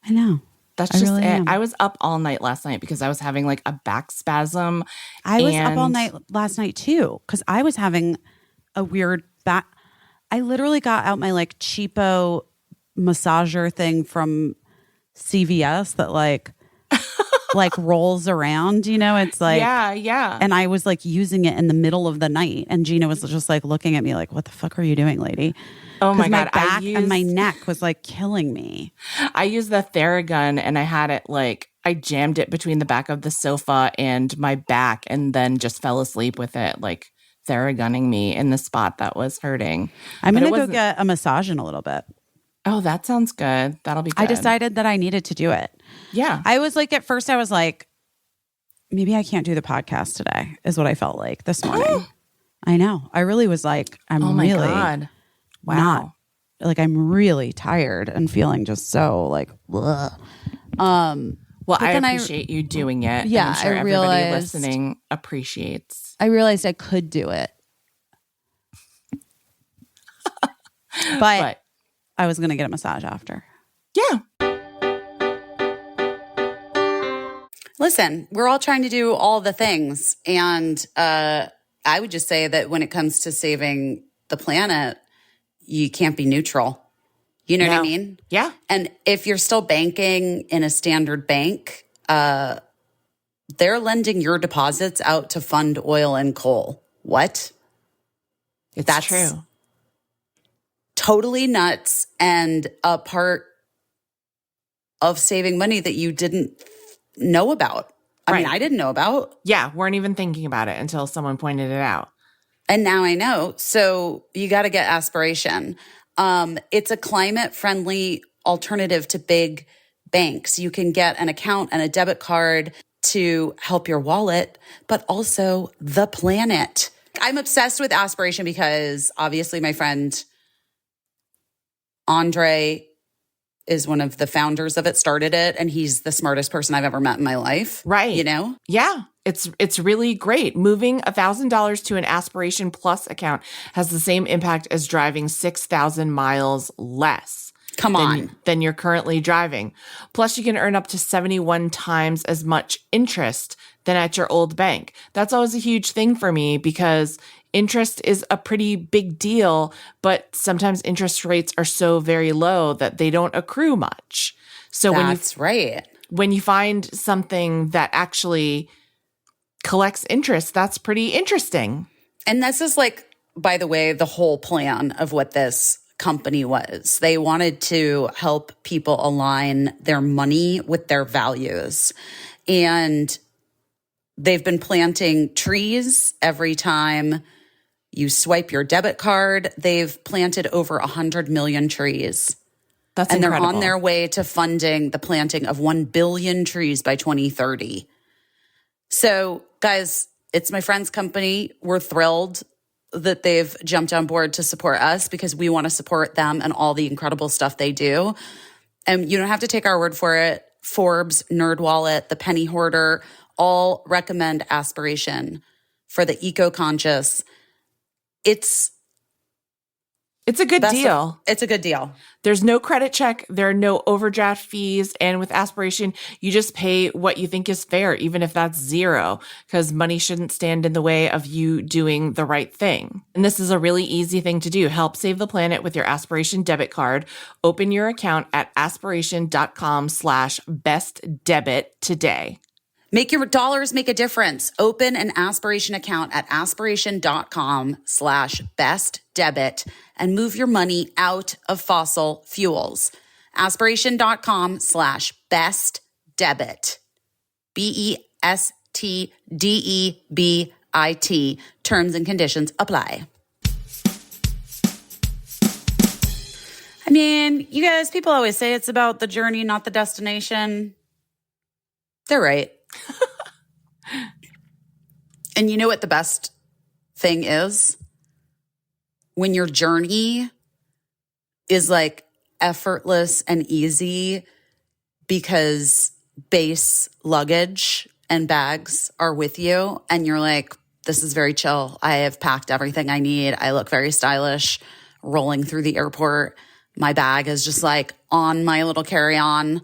I know. That's I just really it. am. I was up all night last night because I was having like a back spasm. I was up all and- night last night too because I was having a weird back. I literally got out my like cheapo massager thing from CVS that like rolls around, you know, it's like, yeah. and I was like using it in the middle of the night. And Gina was just like looking at me like, what the fuck are you doing, lady? Oh my 'Cause God. back and my neck was like killing me. I used the Theragun and I had it like, I jammed it between the back of the sofa and my back and then just fell asleep with it, like Theragunning me in the spot that was hurting. I'm But going it to go wasn't- get a massage in a little bit. Oh, that sounds good. That'll be good. I decided that I needed to do it. Yeah. I was like, at first I was like, maybe I can't do the podcast today is what I felt like this morning. I know. I really was like, Oh my God. Wow. not like, I'm really tired and feeling just so like, bleh. Well, But I then appreciate you doing it. and Yeah, I'm sure I everybody realized- listening appreciates. I realized I could do it. but I was going to get a massage after. Yeah. Listen, we're all trying to do all the things. And I would just say that when it comes to saving the planet, you can't be neutral. You know what I No. mean? Yeah. And if you're still banking in a standard bank, they're lending your deposits out to fund oil and coal. What? It's That's true. Totally nuts and a part of saving money that you didn't know about. I mean, Right. I didn't know about. Yeah. Weren't even thinking about it until someone pointed it out. And now I know. So you got to get aspiration. It's a climate friendly alternative to big banks. You can get an account and a debit card to help your wallet, but also the planet. I'm obsessed with aspiration because obviously my friend Andre is one of the founders of it, started it, and he's the smartest person I've ever met in my life. Right. You know? Yeah. It's really great. Moving $1,000 to an Aspiration Plus account has the same impact as driving 6,000 miles less. Come on. Than you're currently driving. Plus, you can earn up to 71 times as much interest than at your old bank. That's always a huge thing for me because interest is a pretty big deal, but sometimes interest rates are so very low that they don't accrue much. So That's right. when you find something that actually collects interest, that's pretty interesting. And this is like, by the way, the whole plan of what this company was. They wanted to help people align their money with their values. And they've been planting trees every time you swipe your debit card. They've planted over 100 million trees. That's And incredible. they're on their way to funding the planting of 1 billion trees by 2030. So, guys, it's my friend's company. We're thrilled that they've jumped on board to support us because we want to support them and all the incredible stuff they do. And you don't have to take our word for it. Forbes, NerdWallet, The Penny Hoarder all recommend aspiration for the eco-conscious. It's It's a good best of- deal. It's a good deal. There's no credit check. There are no overdraft fees. And with Aspiration, you just pay what you think is fair, even if that's zero, because money shouldn't stand in the way of you doing the right thing. And this is a really easy thing to do. Help save the planet with your Aspiration debit card. Open your account at aspiration.com/bestdebit today. Make your dollars make a difference. Open an aspiration account at aspiration.com/bestdebit and move your money out of fossil fuels. Aspiration.com/bestdebit. BESTDEBIT. Terms and conditions apply. I mean, you guys, people always say it's about the journey, not the destination. They're right. And you know what the best thing is? When your journey is like effortless and easy because base luggage and bags are with you and you're like, this is very chill. I have packed everything I need. I look very stylish rolling through the airport. My bag is just like on my little carry-on.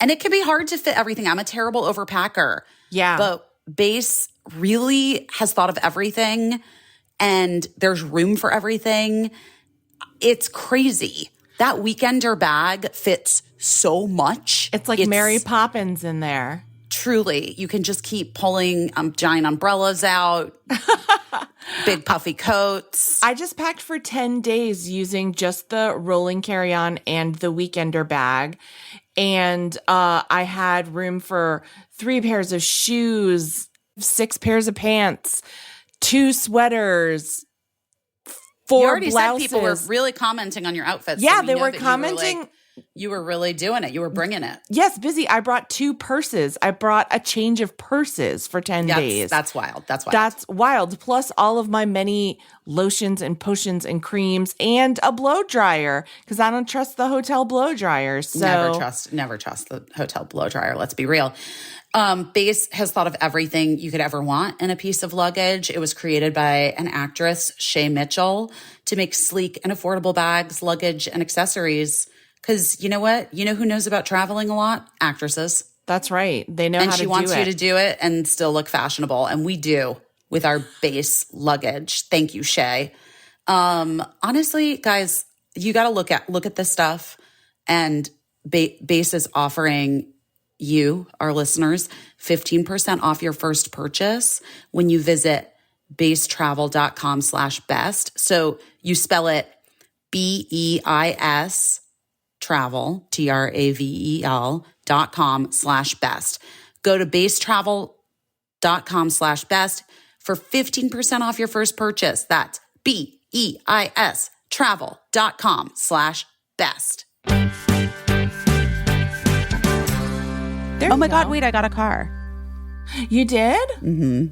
And it can be hard to fit everything. I'm a terrible overpacker. Yeah. But Base really has thought of everything and there's room for everything. It's crazy. That weekender bag fits so much. It's like Mary Poppins in there. Truly. You can just keep pulling giant umbrellas out, big puffy coats. I just packed for 10 days using just the rolling carry-on and the weekender bag. And I had room for 3 pairs of shoes, 6 pairs of pants, 2 sweaters, 4 You already blouses. said people were really commenting on your outfits. Yeah, so they know were that commenting. You were really doing it. You were bringing it. Yes, busy. I brought 2 purses. I brought a change of purses for 10 days. That's wild. That's wild. That's wild. Plus all of my many lotions and potions and creams and a blow dryer because I don't trust the hotel blow dryer. So Never trust the hotel blow dryer. Let's be real. Base has thought of everything you could ever want in a piece of luggage. It was created by an actress, Shay Mitchell, to make sleek and affordable bags, luggage, and accessories. Because you know what? You know who knows about traveling a lot? Actresses. That's right. They know And how to she do wants it. you to do it and still look fashionable. And we do with our Base luggage. Thank you, Shay. Honestly, guys, you got to look at this stuff. And Base is offering you, our listeners, 15% off your first purchase when you visit basetravel.com/best. So you spell it BEIS travel, TRAVEL.com/best. Go to basetravel.com/best for 15% off your first purchase. That's BEIS travel.com/best. Oh my God, wait, I got a car. You did? Mm-hmm.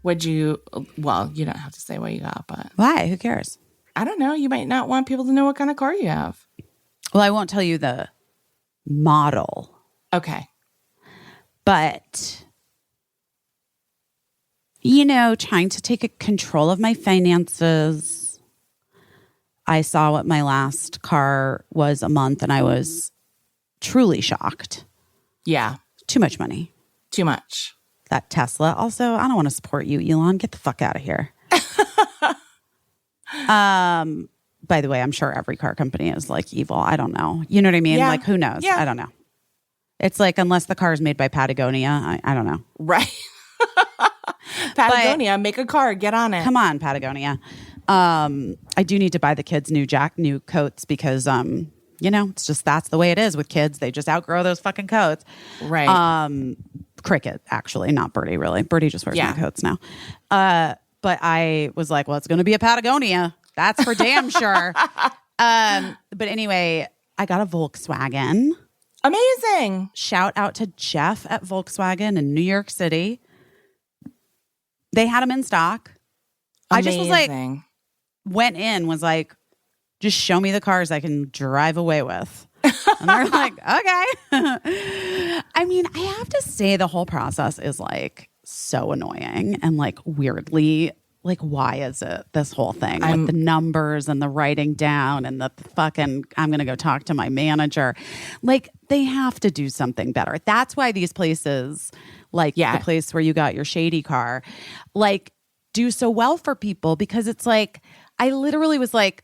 Would you? Well, you don't have to say what you got, but Why? Who cares? I don't know. You might not want people to know what kind of car you have. Well, I won't tell you the model, Okay. but, you know, trying to take control of my finances. I saw what my last car was a month and I was truly shocked. Yeah. Too much money. Too much. That Tesla. Also, I don't want to support you, Elon. Get the fuck out of here. By the way, I'm sure every car company is like evil. I don't know. You know what I mean? Yeah. Like, who knows? Yeah. I don't know. It's like, unless the car is made by Patagonia, I don't know. Right. Patagonia, make a car. Get on it. Come on, Patagonia. I do need to buy the kids new coats because, you know, it's just, that's the way it is with kids. They just outgrow those fucking coats. Right. Cricket, actually, not Birdie, really. Birdie just wears my coats now. But I was like, well, it's going to be a Patagonia. That's for damn sure. But anyway, I got a Volkswagen. Amazing. Shout out to Jeff at Volkswagen in New York City. They had them in stock. I just was like, went in, was like, just show me the cars I can drive away with. And they're like, okay. I mean, I have to say the whole process is like so annoying and like weirdly, like, why is it this whole thing with the numbers and the writing down and the fucking, I'm going to go talk to my manager. Like, they have to do something better. That's why these places, like the place where you got your shady car, like, do so well for people, because it's like, I literally was like,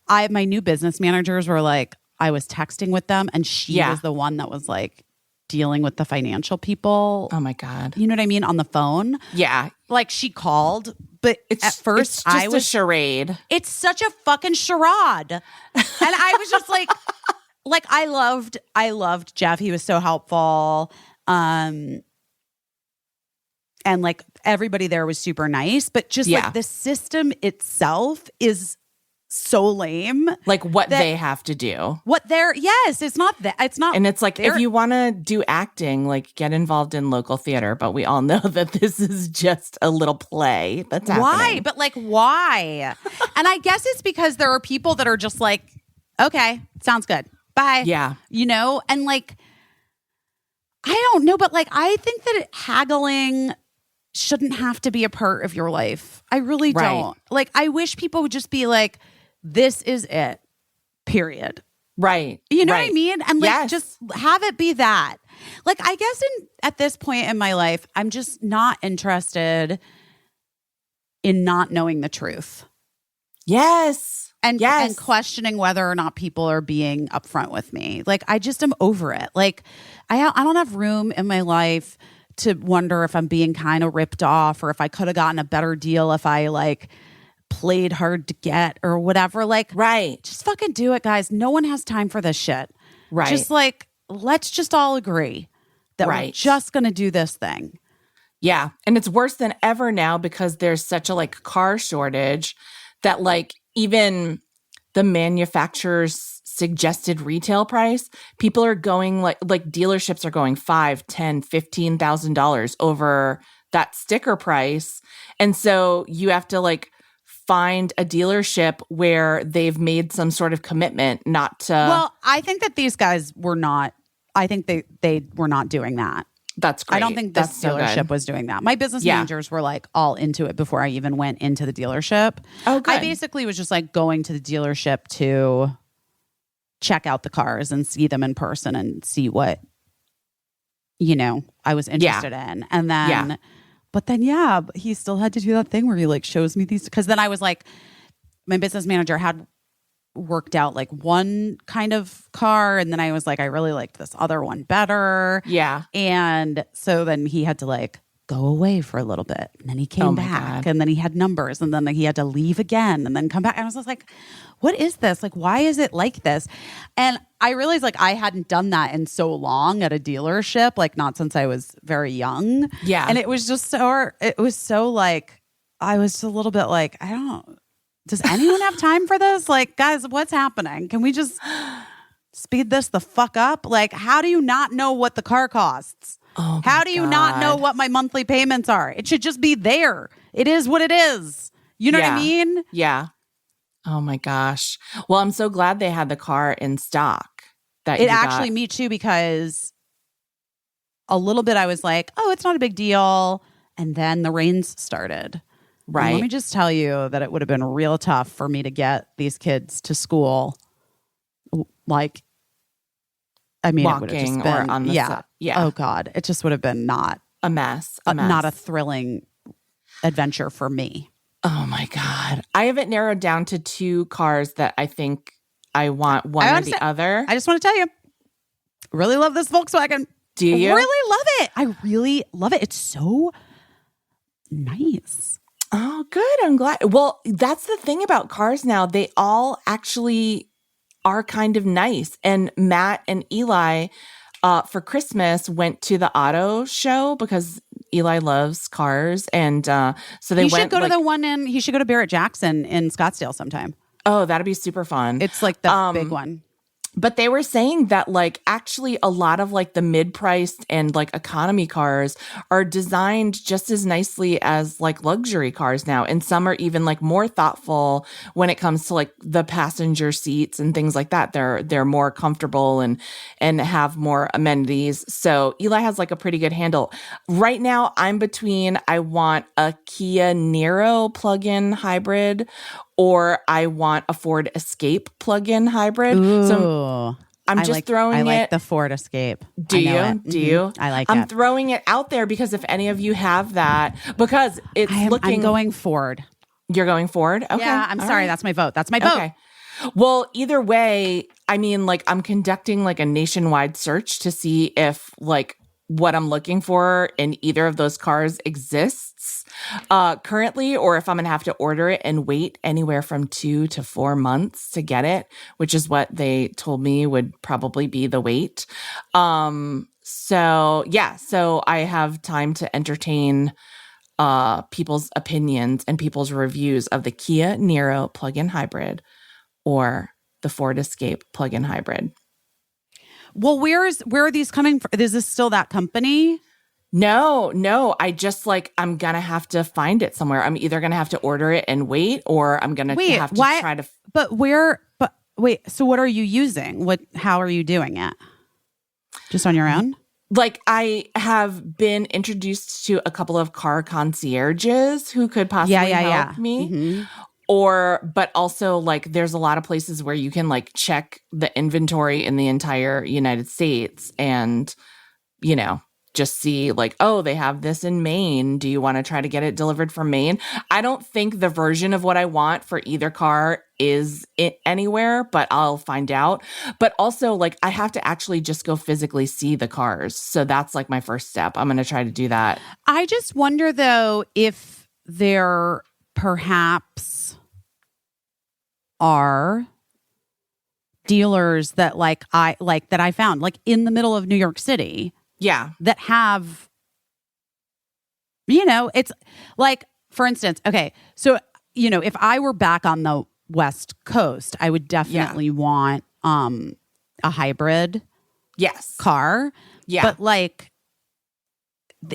my new business managers were like, I was texting with them and she was the one that was like, dealing with the financial people. Oh my God. You know what I mean? On the phone. Yeah. Like she called, but at first it's just I was a charade. It's such a fucking charade. And I was just like I loved Jeff. He was so helpful. And like everybody there was super nice, but just like the system itself is so lame. Like what they have to do. It's not that. It's not. And it's like, if you want to do acting, like get involved in local theater. But we all know that this is just a little play that's happening. Why? But like, why? And I guess it's because there are people that are just like, okay, sounds good. Bye. Yeah. You know? And like, I don't know, but like, I think that haggling shouldn't have to be a part of your life. I really don't. Like, I wish people would just be like, this is it, period. Right. You know what I mean? And like, just have it be that. Like, I guess at this point in my life, I'm just not interested in not knowing the truth. Yes. And questioning whether or not people are being upfront with me. Like, I just am over it. Like, I don't have room in my life to wonder if I'm being kind of ripped off or if I could have gotten a better deal if I like played hard to get or whatever. Like, just fucking do it, guys. No one has time for this shit. Right. Just like, let's just all agree that we're just going to do this thing. Yeah. And it's worse than ever now because there's such a like car shortage that like even the manufacturer's suggested retail price, people are going like dealerships are going $5,000, $10,000, $15,000 over that sticker price. And so you have to like find a dealership where they've made some sort of commitment not to. Well, I think that these guys were not, I think they were not doing that. That's great. I don't think this dealership was doing that. My business managers were like all into it before I even went into the dealership. Oh, good. I basically was just like going to the dealership to check out the cars and see them in person and see what, you know, I was interested in. And then, but then, he still had to do that thing where he like shows me these. Cause then I was like, my business manager had worked out like one kind of car. And then I was like, I really liked this other one better. Yeah. And so then he had to like go away for a little bit. And then he came back and then he had numbers and then he had to leave again and then come back. And I was just like, what is this? Like, why is it like this? And I realized like I hadn't done that in so long at a dealership, like not since I was very young. Yeah. And it was just so like, I was just a little bit like, does anyone have time for this? Like, guys, what's happening? Can we just speed this the fuck up? Like, how do you not know what the car costs? Oh, how do you not know what my monthly payments are? It should just be there. It is what it is. You know what I mean? Yeah. Oh my gosh. Well, I'm so glad they had the car in stock. Me too, because a little bit I was like, oh, it's not a big deal. And then the rains started. Right. And let me just tell you that it would have been real tough for me to get these kids to school. Like, I mean, it would have just been, or on the yeah. Oh God. It just would have been not a mess. Not a thrilling adventure for me. Oh my God. I have it narrowed down to two cars that I think I want, one or the other. I just want to tell you, really love this Volkswagen. Do you? Really love it. I really love it. It's so nice. Oh, good. I'm glad. Well, that's the thing about cars now. They all actually are kind of nice. And Matt and Eli for Christmas went to the auto show because Eli loves cars. And so they went. He should go to the one he should go to Barrett Jackson in Scottsdale sometime. Oh, that'd be super fun. It's like the big one. But they were saying that like actually a lot of like the mid-priced and like economy cars are designed just as nicely as like luxury cars now. And some are even like more thoughtful when it comes to like the passenger seats and things like that. They're more comfortable and have more amenities. So Eli has like a pretty good handle. Right now I'm between I want a Kia Niro plug-in hybrid or I want a Ford Escape plug-in hybrid. Ooh. So I'm just throwing it. I like the Ford Escape. Do you? Mm-hmm. Do you? I like it. I'm throwing it out there because if any of you have that, because it's looking. I'm going Ford. You're going Ford? Okay. Yeah, I'm sorry. Right. That's my vote. That's my vote. Okay. Well, either way, I mean, like I'm conducting like a nationwide search to see if like what I'm looking for in either of those cars exists currently, or if I'm going to have to order it and wait anywhere from 2 to 4 months to get it, which is what they told me would probably be the wait. So I have time to entertain people's opinions and people's reviews of the Kia Niro plug-in hybrid or the Ford Escape plug-in hybrid. Well, where are these coming from? Is this still that company? No. I just like, I'm going to have to find it somewhere. I'm either going to have to order it and wait, or I'm going to have to try to. But wait, so what are you using? How are you doing it? Just on your own? Like I have been introduced to a couple of car concierges who could possibly help me. Mm-hmm. But also like there's a lot of places where you can like check the inventory in the entire United States and, you know, just see like, oh, they have this in Maine. Do you want to try to get it delivered from Maine? I don't think the version of what I want for either car is anywhere, but I'll find out. But also like I have to actually just go physically see the cars. So that's like my first step. I'm going to try to do that. I just wonder though, if there perhaps are dealers that that I found like in the middle of New York City. Yeah. That have, you know, it's like, for instance, okay, so, you know, if I were back on the West Coast, I would definitely want a hybrid car. Yeah. But like,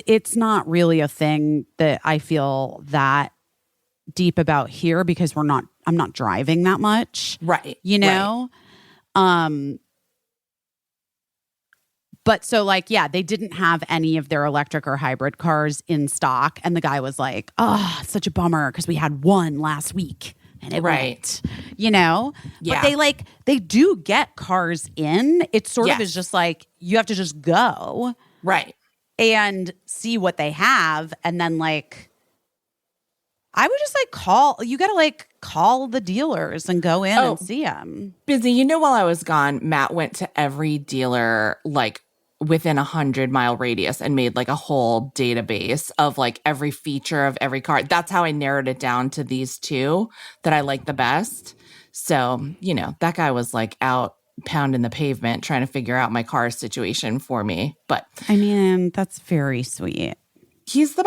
it's not really a thing that I feel that deep about here because I'm not driving that much. Right. You know? Right. But so like, yeah, they didn't have any of their electric or hybrid cars in stock. And the guy was like, oh, it's such a bummer because we had one last week and it went, you know? Yeah. But they do get cars in. It sort of is just like, you have to just go. Right. And see what they have. And then like, I would just like you got to like call the dealers and go in and see them. Busy. You know, while I was gone, Matt went to every dealer like within 100-mile radius and made like a whole database of like every feature of every car. That's how I narrowed it down to these two that I like the best. So, you know, that guy was like out pounding the pavement trying to figure out my car situation for me. But I mean, that's very sweet. He's the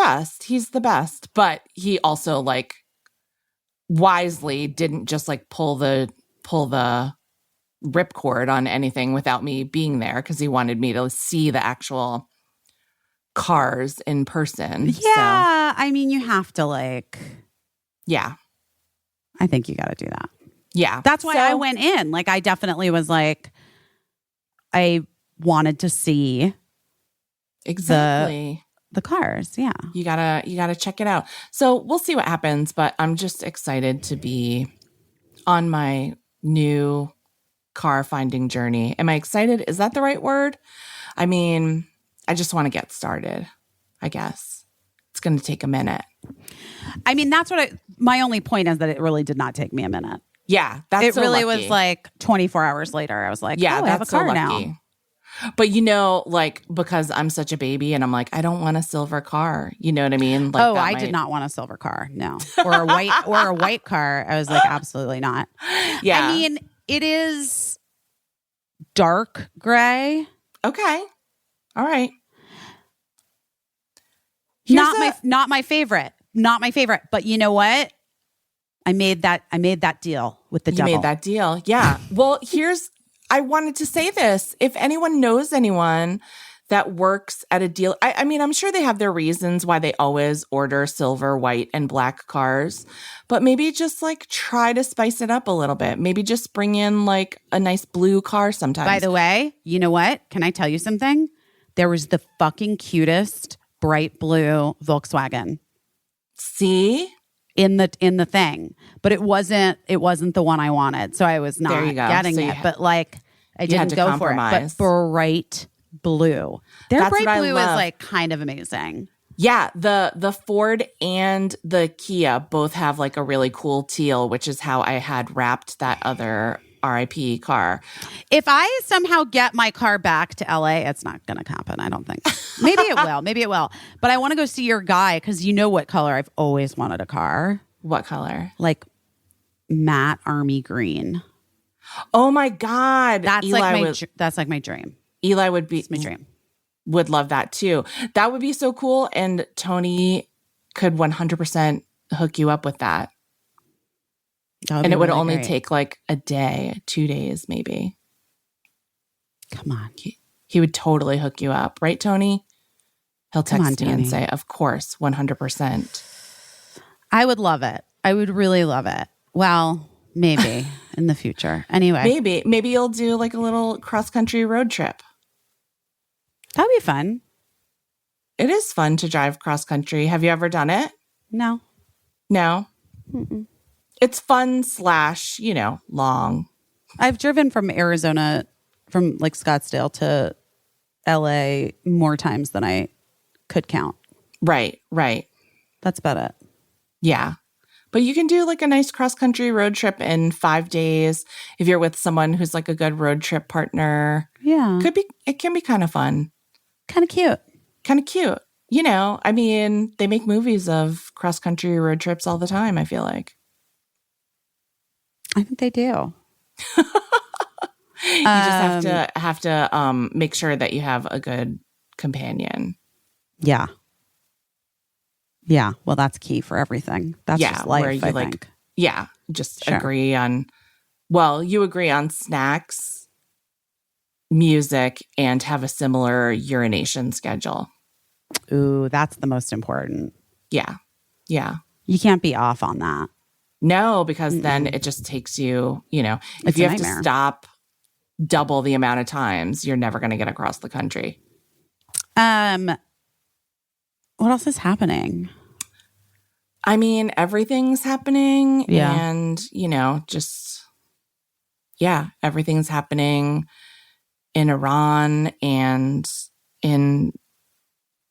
best. But he also like wisely didn't just like pull the ripcord on anything without me being there because he wanted me to see the actual cars in person. Yeah. So. I mean, you have to like. Yeah. I think you got to do that. Yeah. That's why I went in. Like, I definitely was like, I wanted to see. Exactly. The cars, yeah. You gotta check it out. So we'll see what happens, but I'm just excited to be on my new car finding journey. Am I excited? Is that the right word? I mean, I just want to get started, I guess. It's going to take a minute. I mean, that's what my only point is that it really did not take me a minute. Yeah, that's it so really lucky. Was like 24 hours later. I was like, yeah, I have a car now. But you know, like, because I'm such a baby and I'm like, I don't want a silver car. You know what I mean? Like, I did not want a silver car. No. Or a white car. I was like, absolutely not. Yeah. I mean, it is dark gray. Okay. All right. Not my favorite. Not my favorite. But you know what? I made that deal with the devil. You made that deal. Yeah. Well, I wanted to say this. If anyone knows anyone that works at a deal, I mean, I'm sure they have their reasons why they always order silver, white, and black cars, but maybe just like try to spice it up a little bit. Maybe just bring in like a nice blue car sometimes. By the way, you know what? Can I tell you something? There was the fucking cutest bright blue Volkswagen. See? In the thing, but it wasn't the one I wanted, so I was not getting it. But like, I didn't go for it. But bright blue, their bright blue is like kind of amazing. Yeah, the Ford and the Kia both have like a really cool teal, which is how I had wrapped that other RIP car. If I somehow get my car back to LA, it's not going to happen, I don't think. Maybe it will. Maybe it will. But I want to go see your guy because you know what color I've always wanted a car. What color? Like matte army green. Oh my God. That's like my dream. Eli would be It's my dream. Would love that too. That would be so cool. And Tony could 100% hook you up with that. And it would really only great. take like a day, 2 days, maybe. Come on. He would totally hook you up. Right, Tony? He'll Come text on, me and Tony. say, of course, 100%. I would love it. I would really love it. Well, maybe in the future. Anyway. Maybe you'll do like a little cross-country road trip. That'd be fun. It is fun to drive cross-country. Have you ever done it? No. No? Mm-mm. It's fun / long. I've driven from Arizona, from like Scottsdale to LA more times than I could count. Right. That's about it. Yeah. But you can do like a nice cross-country road trip in 5 days if you're with someone who's like a good road trip partner. Yeah. It can be kind of fun. Kind of cute. Kind of cute. I mean, they make movies of cross-country road trips all the time, I feel like. I think they do. You just have to make sure that you have a good companion. Yeah. Yeah. Well, that's key for everything. That's just life, where you I like, think. yeah, just Sure. agree on, you agree on snacks, music, and have a similar urination schedule. Ooh, that's the most important. Yeah. Yeah. You can't be off on that. No, because then it just takes you, if It's you a have nightmare. to stop double the amount of times, you're never going to get across the country. What else is happening? I mean, everything's happening. Yeah. And, everything's happening in Iran and in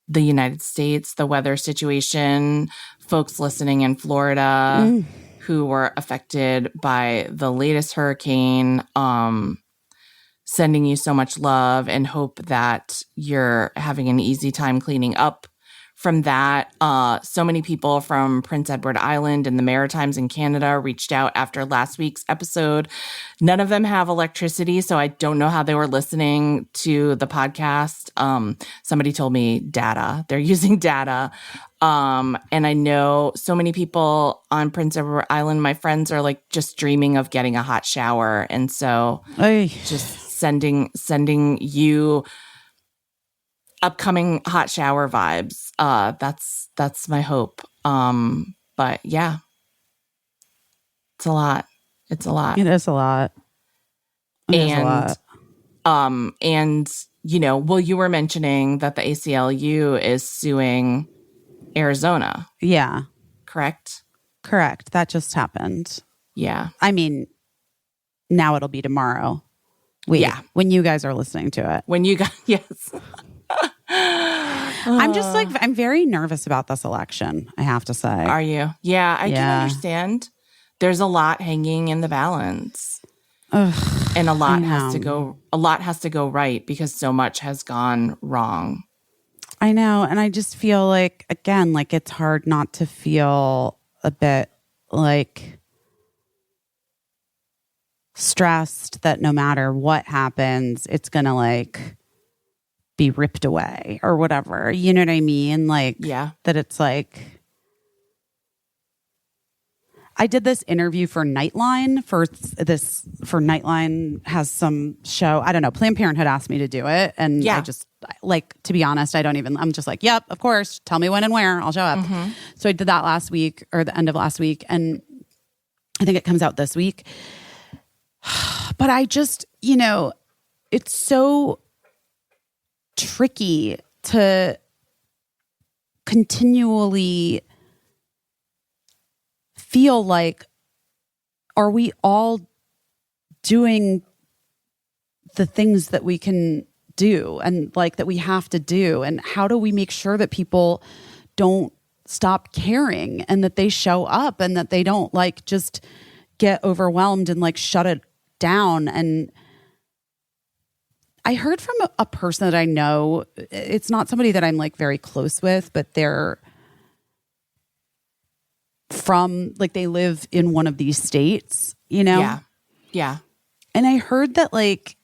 the United States, the weather situation, folks listening in Florida who were affected by the latest hurricane, sending you so much love and hope that you're having an easy time cleaning up from that. So many people from Prince Edward Island and the Maritimes in Canada reached out after last week's episode. None of them have electricity, so I don't know how they were listening to the podcast. Somebody told me data. They're using data. And I know so many people on Prince Edward Island, my friends, are like just dreaming of getting a hot shower. And so just sending you upcoming hot shower vibes. That's my hope. But yeah, it's a lot. It is a lot. It is a lot. And you were mentioning that the ACLU is suing Arizona. Yeah. Correct? Correct. That just happened. Yeah. I mean, now it'll be tomorrow. When you guys are listening to it. When you got, yes. I'm very nervous about this election, I have to say. Are you? Yeah, I can understand. There's a lot hanging in the balance. Ugh, and a lot has to go right because so much has gone wrong. I know. And I just feel like, again, like it's hard not to feel a bit like stressed that no matter what happens, it's going to like be ripped away or whatever. You know what I mean? Like, that it's like, I did this interview for Nightline for Nightline has some show. I don't know. Planned Parenthood asked me to do it. And I just like, to be honest, I'm just like, yep, of course. Tell me when and where I'll show up. Mm-hmm. So I did that last week or the end of last week. And I think it comes out this week. But I just, it's so tricky to continually feel like, are we all doing the things that we can do and like that we have to do? And how do we make sure that people don't stop caring and that they show up and that they don't like just get overwhelmed and like shut it down. And I heard from a person that I know, it's not somebody that I'm like very close with, but they're from like they live in one of these states, you know? Yeah. Yeah. And I heard that like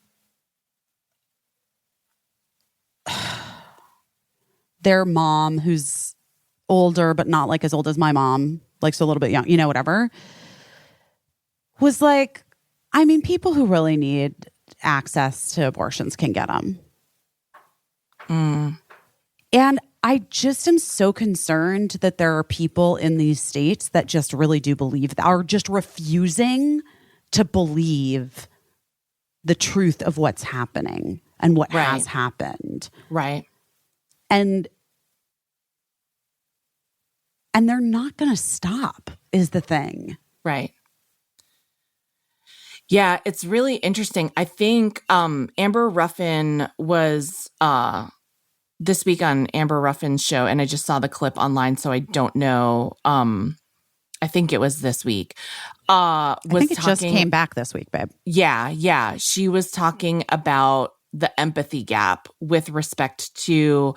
their mom, who's older, but not like as old as my mom, like so a little bit young, you know, whatever, was like, I mean, people who really need access to abortions can get them. And I just am so concerned that there are people in these states that just really do believe that, are just refusing to believe the truth of what's happening and what has happened. Right. And they're not going to stop is the thing. Right. Yeah, it's really interesting. I think Amber Ruffin was this week on Amber Ruffin's show, and I just saw the clip online, so I don't know. I think it was this week. I think it just came back this week, babe. Yeah. She was talking about the empathy gap with respect to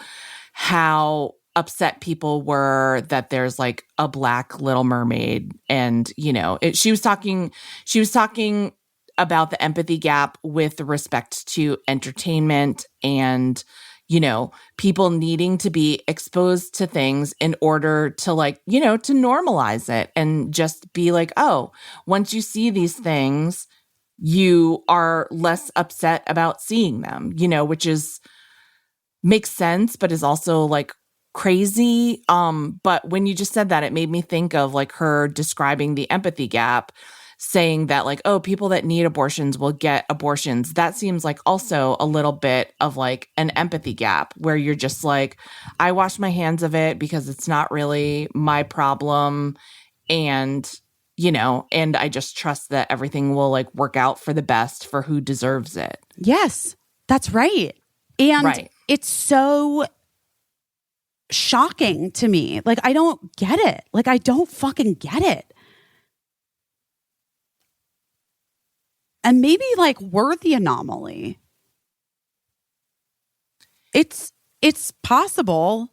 how upset people were that there's like a black Little Mermaid, and you know, she was talking about the empathy gap with respect to entertainment and, you know, people needing to be exposed to things in order to like, you know, to normalize it and just be like, oh, once you see these things, you are less upset about seeing them, you know, which is makes sense, but is also like crazy. But when you just said that, it made me think of like her describing the empathy gap, saying that like, oh, people that need abortions will get abortions. That seems like also a little bit of like an empathy gap where you're just like, I wash my hands of it because it's not really my problem. And, you know, and I just trust that everything will like work out for the best for who deserves it. Yes, that's right. And it's so shocking to me. Like, I don't get it. Like, I don't fucking get it. And maybe like we're the anomaly. It's possible.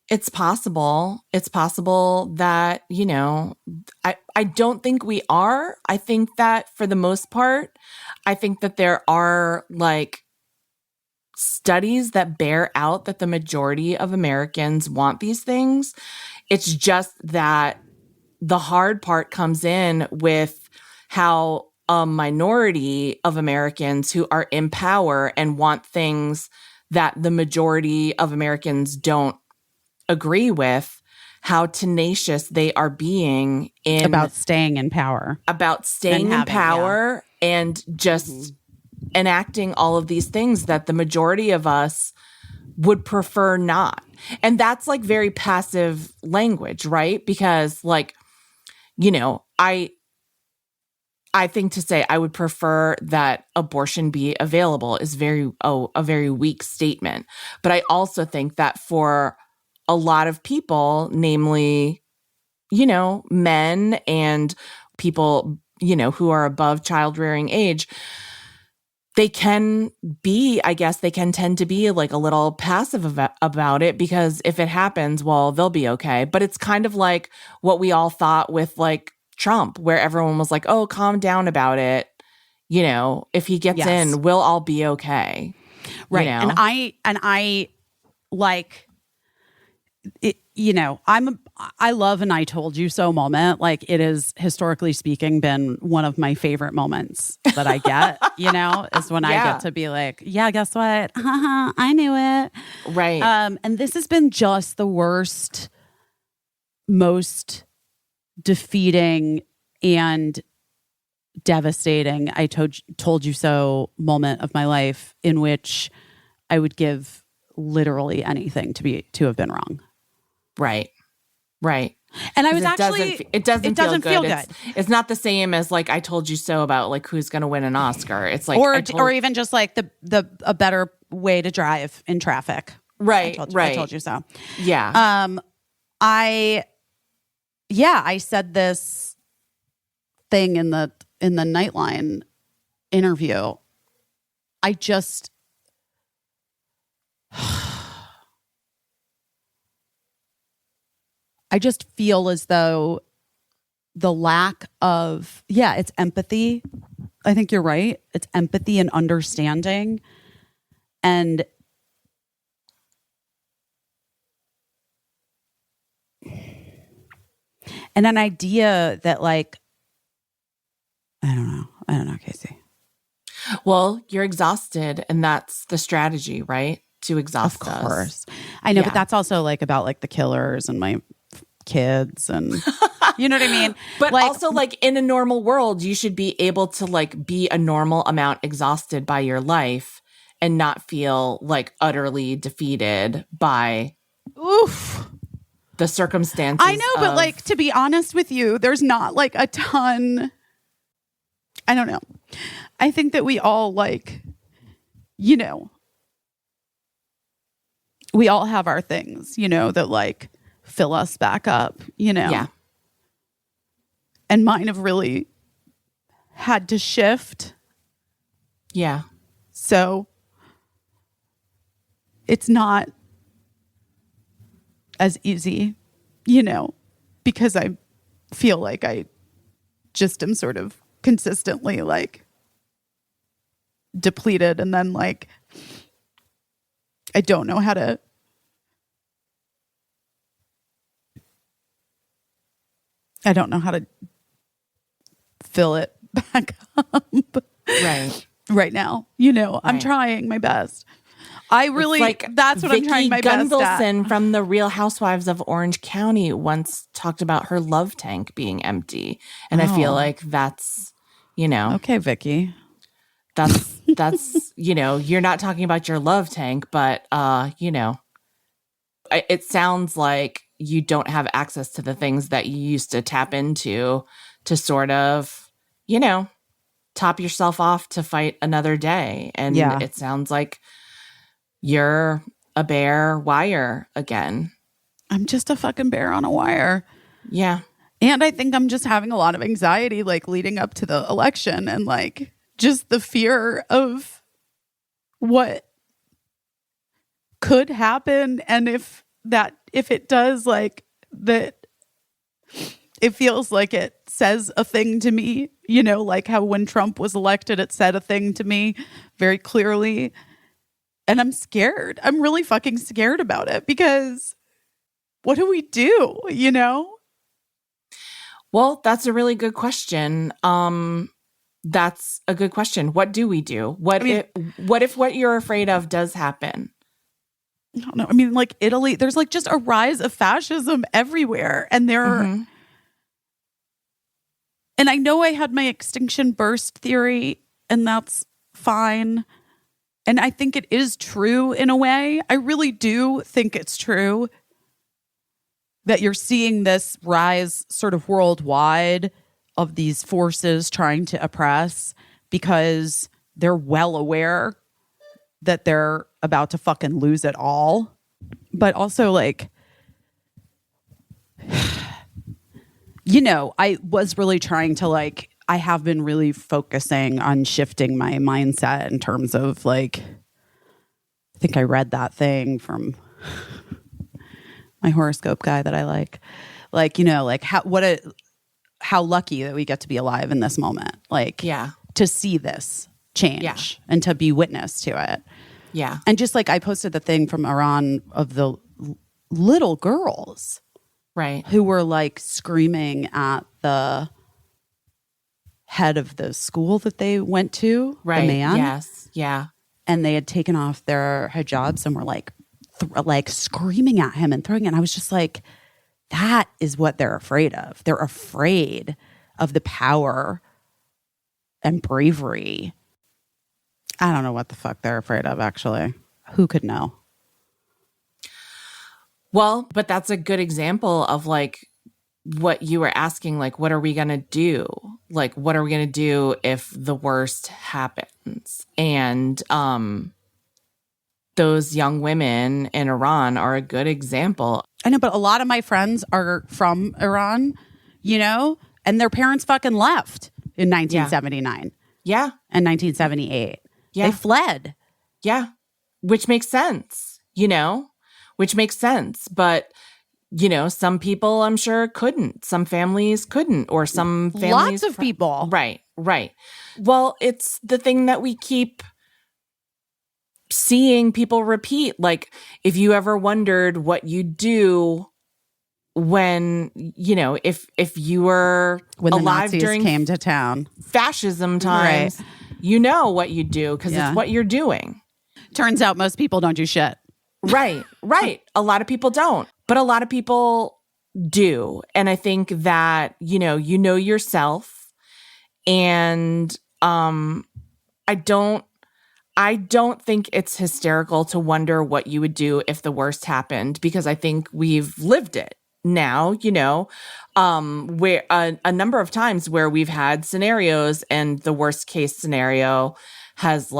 It's possible. It's possible that, you know, I don't think we are. I think that for the most part, I think that there are like studies that bear out that the majority of Americans want these things. It's just that the hard part comes in with how a minority of Americans who are in power and want things that the majority of Americans don't agree with, how tenacious they are being in about staying in power, and just enacting all of these things that the majority of us would prefer not. And that's like very passive language, right? Because like, you know, I think to say I would prefer that abortion be available is a very weak statement. But I also think that for a lot of people, namely, you know, men and people, you know, who are above child rearing age, they can tend to be like a little passive about it because if it happens, well, they'll be okay. But it's kind of like what we all thought with like Trump, where everyone was like, oh, calm down about it. You know, if he gets in, we'll all be okay. Right. You know? And I like it, you know, I love an I told you so moment. Like it is historically speaking been one of my favorite moments that I get, you know, is when I get to be like, yeah, guess what? I knew it. Right. And this has been just the worst, most defeating and devastating I told you so moment of my life in which I would give literally anything to have been wrong. Right. And I was it doesn't feel good. It's not the same as like I told you so about like who's going to win an Oscar. It's like or even just like a better way to drive in traffic. Right. I told you so. Yeah. I said this thing in the Nightline interview. I just feel as though the lack of, it's empathy. I think you're right. It's empathy and understanding and an idea that like, I don't know, Caissie. Well, you're exhausted, and that's the strategy, right? To exhaust Of us. course. I know, Yeah. but that's also like about like the killers and my kids and you know what I mean? But like, also, like, in a normal world, you should be able to like be a normal amount exhausted by your life and not feel like utterly defeated by oof. the circumstances. I know, but like to be honest with you, there's not like a ton. I don't know. I think that we all like, you know, we all have our things, you know, that like fill us back up, you know. Yeah. And mine have really had to shift. Yeah. So it's not as easy, you know, because I feel like I just am sort of consistently like depleted, and then like I don't know how to fill it back up right now. You know, I'm Right. trying my best. I really, Like that's what I'm trying my best at. Gunvalson from the Real Housewives of Orange County once talked about her love tank being empty. And I feel like that's, you know, Okay, Vicky. that's, you know, you're not talking about your love tank, but, you know, it sounds like you don't have access to the things that you used to tap into to sort of, you know, top yourself off to fight another day. And Yeah. it sounds like you're a bare wire again. I'm just a fucking bear on a wire. Yeah. And I think I'm just having a lot of anxiety, like leading up to the election, and like just the fear of what could happen. And if it does, like that, it feels like it says a thing to me, you know, like how when Trump was elected, it said a thing to me very clearly. And I'm scared. I'm really fucking scared about it, because what do we do, you know? Well, that's a really good question. That's a good question. What do we do? What if what you're afraid of does happen? I don't know. I mean, like Italy, there's like just a rise of fascism everywhere. And and I know I had my extinction burst theory, and that's fine. And I think it is true in a way. I really do think it's true that you're seeing this rise sort of worldwide of these forces trying to oppress, because they're well aware that they're about to fucking lose it all. But also, like, you know, I was really trying to like, I have been really focusing on shifting my mindset in terms of like, I think I read that thing from my horoscope guy that I like, you know, like how lucky that we get to be alive in this moment. Like, Yeah. to see this change and to be witness to it. Yeah. And just like I posted the thing from Iran of the little girls Right. who were like screaming at the head of the school that they went to, Right. the man. Yes. Yeah. And they had taken off their hijabs and were like, like screaming at him and throwing it. And I was just like, that is what they're afraid of. They're afraid of the power and bravery. I don't know what the fuck they're afraid of, actually. Who could know? Well, but that's a good example of like what you were asking, like, what are we going to do? Like, what are we going to do if the worst happens? And those young women in Iran are a good example. I know, but a lot of my friends are from Iran, and their parents fucking left in 1979 Yeah. and 1978. Yeah. They fled. Yeah. Which makes sense, which makes sense. But, some people I'm sure couldn't. Some families couldn't, or some families. Lots of people. Right. Well, it's the thing that we keep seeing people repeat. Like, if you ever wondered what you'd do when, if you were When the alive Nazis during came to town. fascism times, you know what you do because Yeah. it's what you're doing. Turns out most people don't do shit. Right. A lot of people don't, but a lot of people do. And I think that, you know yourself, and I don't think it's hysterical to wonder what you would do if the worst happened, because I think we've lived it now, where a number of times where we've had scenarios and the worst case scenario has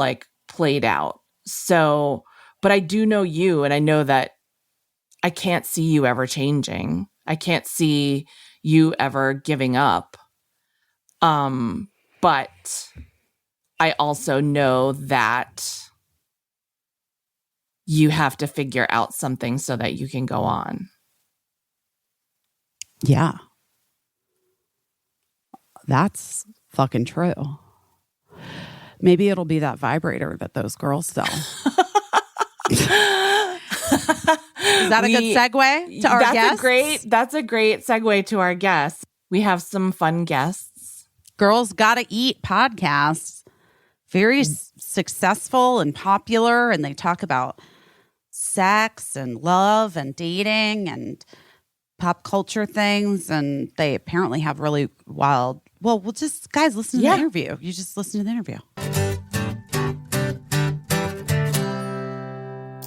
played out. So, but I do know you, and I know that I can't see you ever changing. I can't see you ever giving up. But I also know that you have to figure out something so that you can go on. Yeah. That's fucking true. Maybe it'll be that vibrator that those girls sell. Is that a good segue to our guests? That's a great segue to our guests. We have some fun guests. Girls Gotta Eat podcasts. Very successful and popular, and they talk about sex and love and dating and pop culture things, and they apparently have really wild... Well, we'll just... Guys, listen to the interview. You just listen to the interview.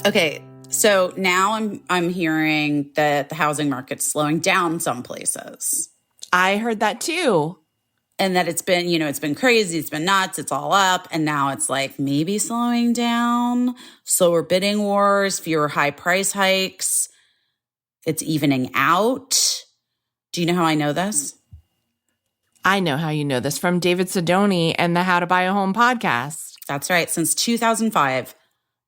Okay, so now I'm hearing that the housing market's slowing down some places. I heard that too. And that it's been, it's been crazy, it's been nuts, it's all up. And now it's maybe slowing down, slower bidding wars, fewer high price hikes. It's evening out. Do you know how I know this? I know how you know this from David Sidoni and the How to Buy a Home podcast. That's right. Since 2005,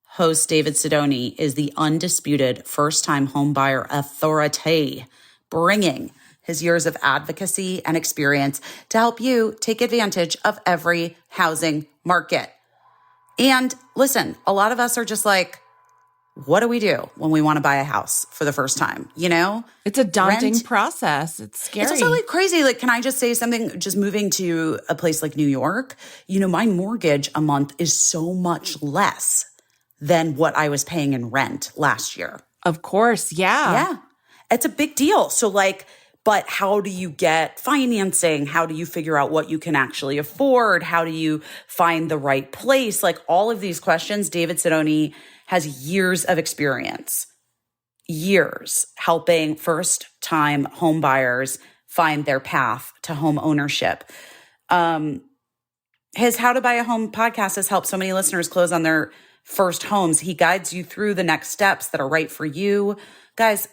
host David Sidoni is the undisputed first-time homebuyer authority, bringing his years of advocacy and experience to help you take advantage of every housing market. And listen, a lot of us are just what do we do when we want to buy a house for the first time? It's a daunting process. It's scary. It's also crazy. Can I just say something? Just moving to a place like New York, my mortgage a month is so much less than what I was paying in rent last year. Of course. Yeah. Yeah. It's a big deal. So but how do you get financing? How do you figure out what you can actually afford? How do you find the right place? All of these questions, David Sidoni has years of experience, years helping first-time home buyers find their path to home ownership. His How to Buy a Home podcast has helped so many listeners close on their first homes. He guides you through the next steps that are right for you. Guys,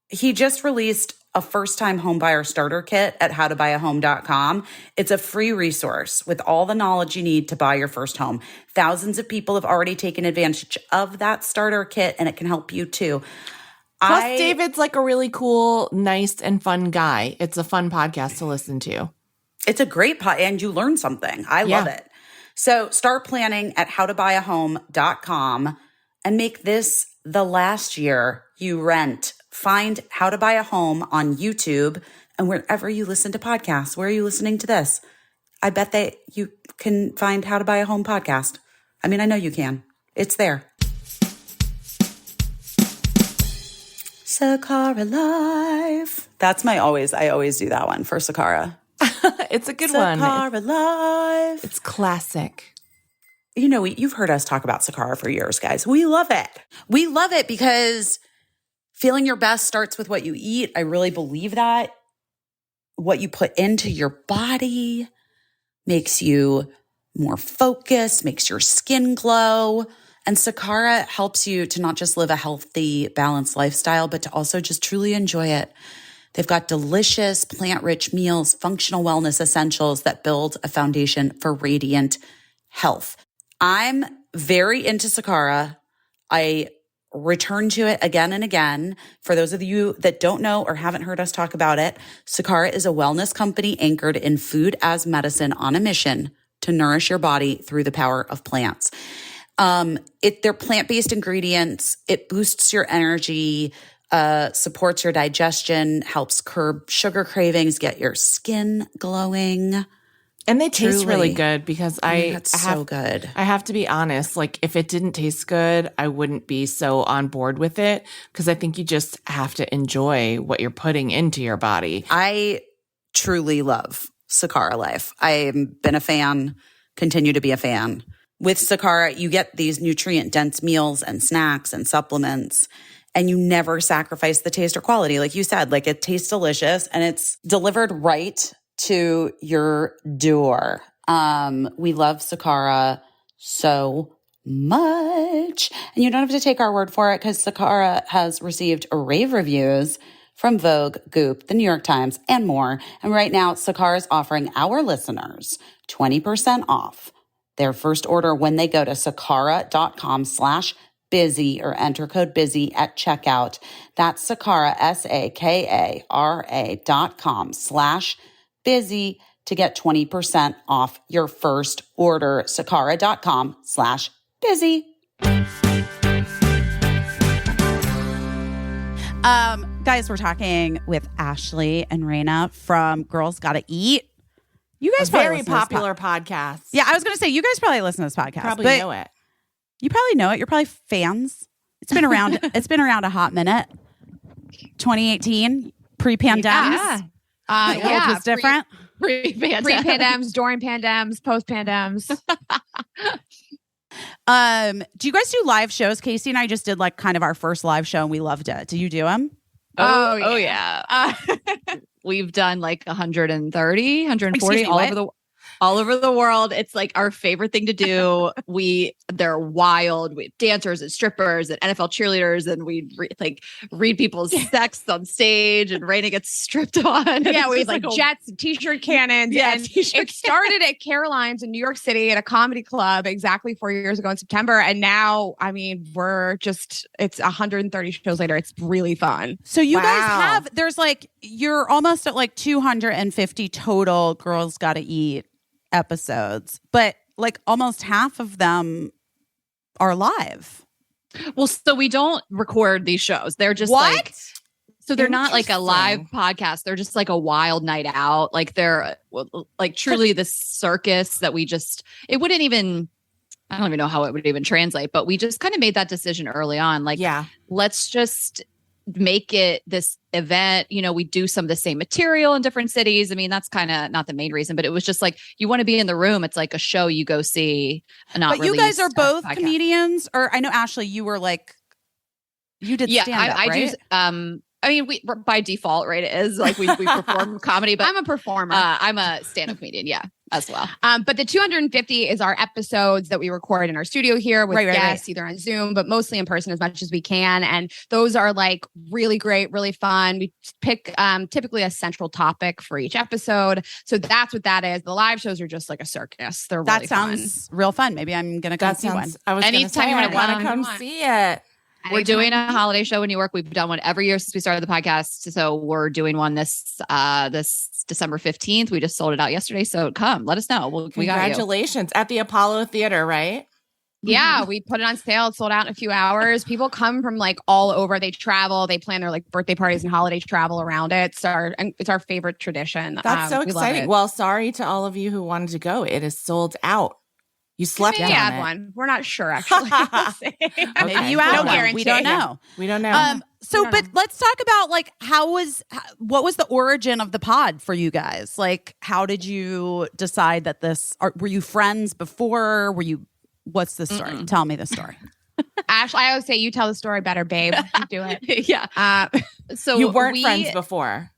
he just released a first-time homebuyer starter kit at howtobuyahome.com. It's a free resource with all the knowledge you need to buy your first home. Thousands of people have already taken advantage of that starter kit, and it can help you too. Plus, David's a really cool, nice, and fun guy. It's a fun podcast to listen to. It's a great and you learn something. I love it. So start planning at howtobuyahome.com and make this the last year you rent. Find How to Buy a Home on YouTube and wherever you listen to podcasts. Where are you listening to this? I bet that you can find How to Buy a Home podcast. I mean, I know you can. It's there. Sakara Live. That's I always do that one for Sakara. It's a good one. Sakara Live. It's classic. You've heard us talk about Sakara for years, guys. We love it. We love it because feeling your best starts with what you eat. I really believe that. What you put into your body makes you more focused, makes your skin glow. And Sakara helps you to not just live a healthy, balanced lifestyle, but to also just truly enjoy it. They've got delicious, plant-rich meals, functional wellness essentials that build a foundation for radiant health. I'm very into Sakara. I return to it again and again. For those of you that don't know or haven't heard us talk about it, Sakara is a wellness company anchored in food as medicine on a mission to nourish your body through the power of plants. They're plant-based ingredients. It boosts your energy, supports your digestion, helps curb sugar cravings, get your skin glowing. And they taste Truly. really good because That's so good. I have to be honest. Like, if it didn't taste good, I wouldn't be so on board with it because I think you just have to enjoy what you're putting into your body. I truly love Sakara Life. I've been a fan, continue to be a fan. With Sakara, you get these nutrient-dense meals and snacks and supplements, and you never sacrifice the taste or quality. Like you said, like it tastes delicious and it's delivered right to your door. We love Sakara so much. And you don't have to take our word for it because Sakara has received rave reviews from Vogue, Goop, the New York Times, and more. And right now, Sakara is offering our listeners 20% off their first order when they go to sakara.com/busy or enter code busy at checkout. That's Sakara, SAKARA.com/busy to get 20% off your first order. Sakara.com/busy. Guys, we're talking with Ashley and Rayna from Girls Gotta Eat. You guys A probably very listen to this popular podcast. Yeah, I was going to say, you guys probably listen to this podcast. Probably but know it. You probably know it. You're probably fans. It's been around. It's been around a hot minute. 2018, pre-pandemic. Yeah. The world was different. Pre-pandems, during pandems, post-pandems. Do you guys do live shows? Caissie and I just did like kind of our first live show and we loved it. Do you do them? Oh yeah. We've done like 130, 140 all over the world. It's like our favorite thing to do. They're wild. We have dancers and strippers and NFL cheerleaders, and we read people's sex on stage, and Rayna gets stripped on. Yeah, we had like jets, and t-shirt cannons. Yeah, and it started at Caroline's in New York City at a comedy club exactly 4 years ago in September. And now, I mean, it's 130 shows later. It's really fun. So you guys you're almost at like 250 total Girls Gotta Eat episodes, but like almost half of them are live. Well, so we don't record these shows. They're just so they're not like a live podcast. They're just like a wild night out. Like they're like truly the circus that it wouldn't even, I don't even know how it would even translate, but we just kind of made that decision early on. Like, let's just make it this event. You know, we do some of the same material in different cities. I mean, that's kind of not the main reason, but it was just like, you want to be in the room. It's like a show you go see. But you guys are both comedians, or I know Ashley, you were like, you did stand up, I right? do. I mean, we by default, right? It is like we perform comedy, but I'm a performer. I'm a stand-up comedian, as well. But the 250 is our episodes that we record in our studio here with guests, either on Zoom, but mostly in person as much as we can. And those are like really great, really fun. We pick typically a central topic for each episode. So that's what that is. The live shows are just like a circus. They're really sounds real fun. Maybe I'm going to come see one. I was anytime you want to come see it. We're doing a holiday show in New York. We've done one every year since we started the podcast. So we're doing one this December 15th. We just sold it out yesterday. So come, let us know. We got you. Congratulations. At the Apollo Theater, right? Yeah, we put it on sale. It sold out in a few hours. People come from like all over. They travel. They plan their like birthday parties and holiday travel around it. It's our favorite tradition. That's so exciting. Well, sorry to all of you who wanted to go. It is sold out. You slept on it. One. We're not sure, actually. Maybe you had one. We don't know. We don't know. But let's talk about like what was the origin of the pod for you guys? Like, how did you decide that were you friends before? What's the story? Tell me the story. Ashley, I always say you tell the story better, babe. You do it. Yeah. So you weren't friends before.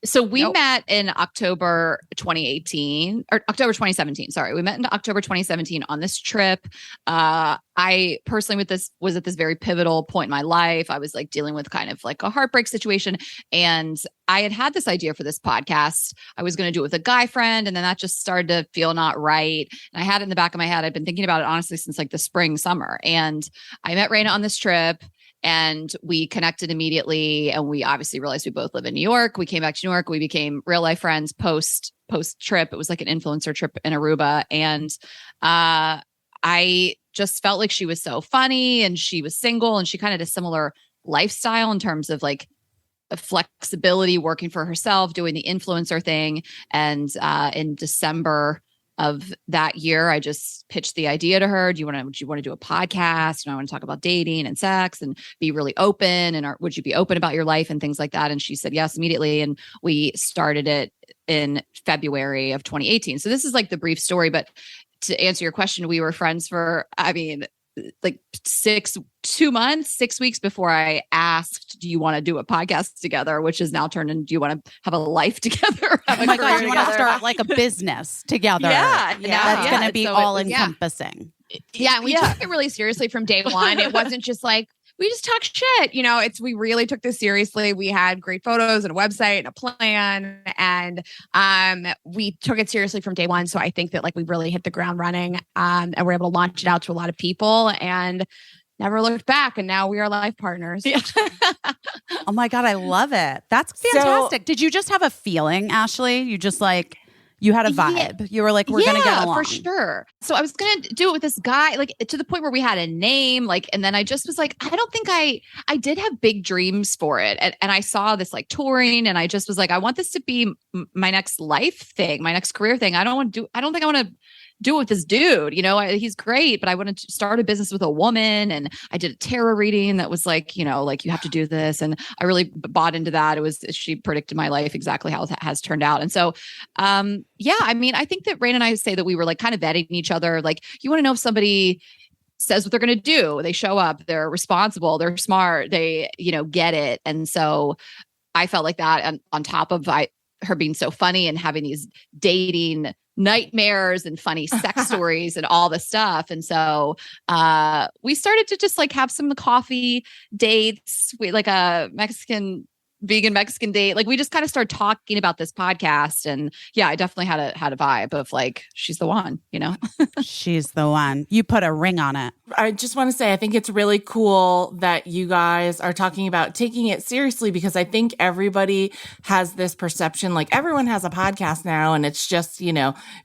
So we met in October 2018 or October 2017. Sorry. We met in October 2017 on this trip. I personally was at this very pivotal point in my life. I was like dealing with kind of like a heartbreak situation. And I had this idea for this podcast. I was going to do it with a guy friend. And then that just started to feel not right. And I had it in the back of my head. I'd been thinking about it honestly since like the spring, summer. And I met Rayna on this trip. And we connected immediately, and we obviously realized we both live in New York. We came back to New York. We became real life friends post trip. It was like an influencer trip in Aruba, and I just felt like she was so funny, and she was single, and she kind of had a similar lifestyle in terms of like flexibility, working for herself, doing the influencer thing. And in December of that year, I just pitched the idea to her. Do you want to do a podcast? And I want to talk about dating and sex and be really open. And would you be open about your life and things like that? And she said yes immediately. And we started it in February of 2018. So this is like the brief story, but to answer your question, we were friends for, like 6 weeks before I asked, do you want to do a podcast together? Which is now turned into, do you want to have a life together? Oh my God, you want to start like a business together? Yeah. That's going to be all encompassing. Yeah. And we took it really seriously from day one. It wasn't just like, we just talk shit. We really took this seriously. We had great photos and a website and a plan, and we took it seriously from day one. So I think that like we really hit the ground running, and we're able to launch it out to a lot of people and never looked back. And now we are life partners. Yeah. Oh my God, I love it. That's fantastic. Did you just have a feeling, Ashley? You just like... You had a vibe. Yeah. You were like, we're going to get along. For sure. So I was going to do it with this guy, like to the point where we had a name, like, and then I just was like, I don't think I did have big dreams for it. And I saw this like touring, and I just was like, I want this to be my next life thing, my next career thing. I don't think I want to do it with this dude. He's great, but I wanted to start a business with a woman. And I did a tarot reading that was like, like you have to do this. And I really bought into that. She predicted my life exactly how it has turned out. And so, I think that Rayna and I say that we were like kind of vetting each other. Like, you want to know if somebody says what they're going to do, they show up, they're responsible, they're smart, they, get it. And so I felt like that. And on top of her being so funny and having these dating nightmares and funny sex stories and all this stuff. And so we started to just like have some coffee dates. We like a vegan Mexican date. Like we just kind of started talking about this podcast. And yeah, I definitely had a vibe of like, she's the one, She's the one. You put a ring on it. I just want to say, I think it's really cool that you guys are talking about taking it seriously, because I think everybody has this perception, like everyone has a podcast now and it's just,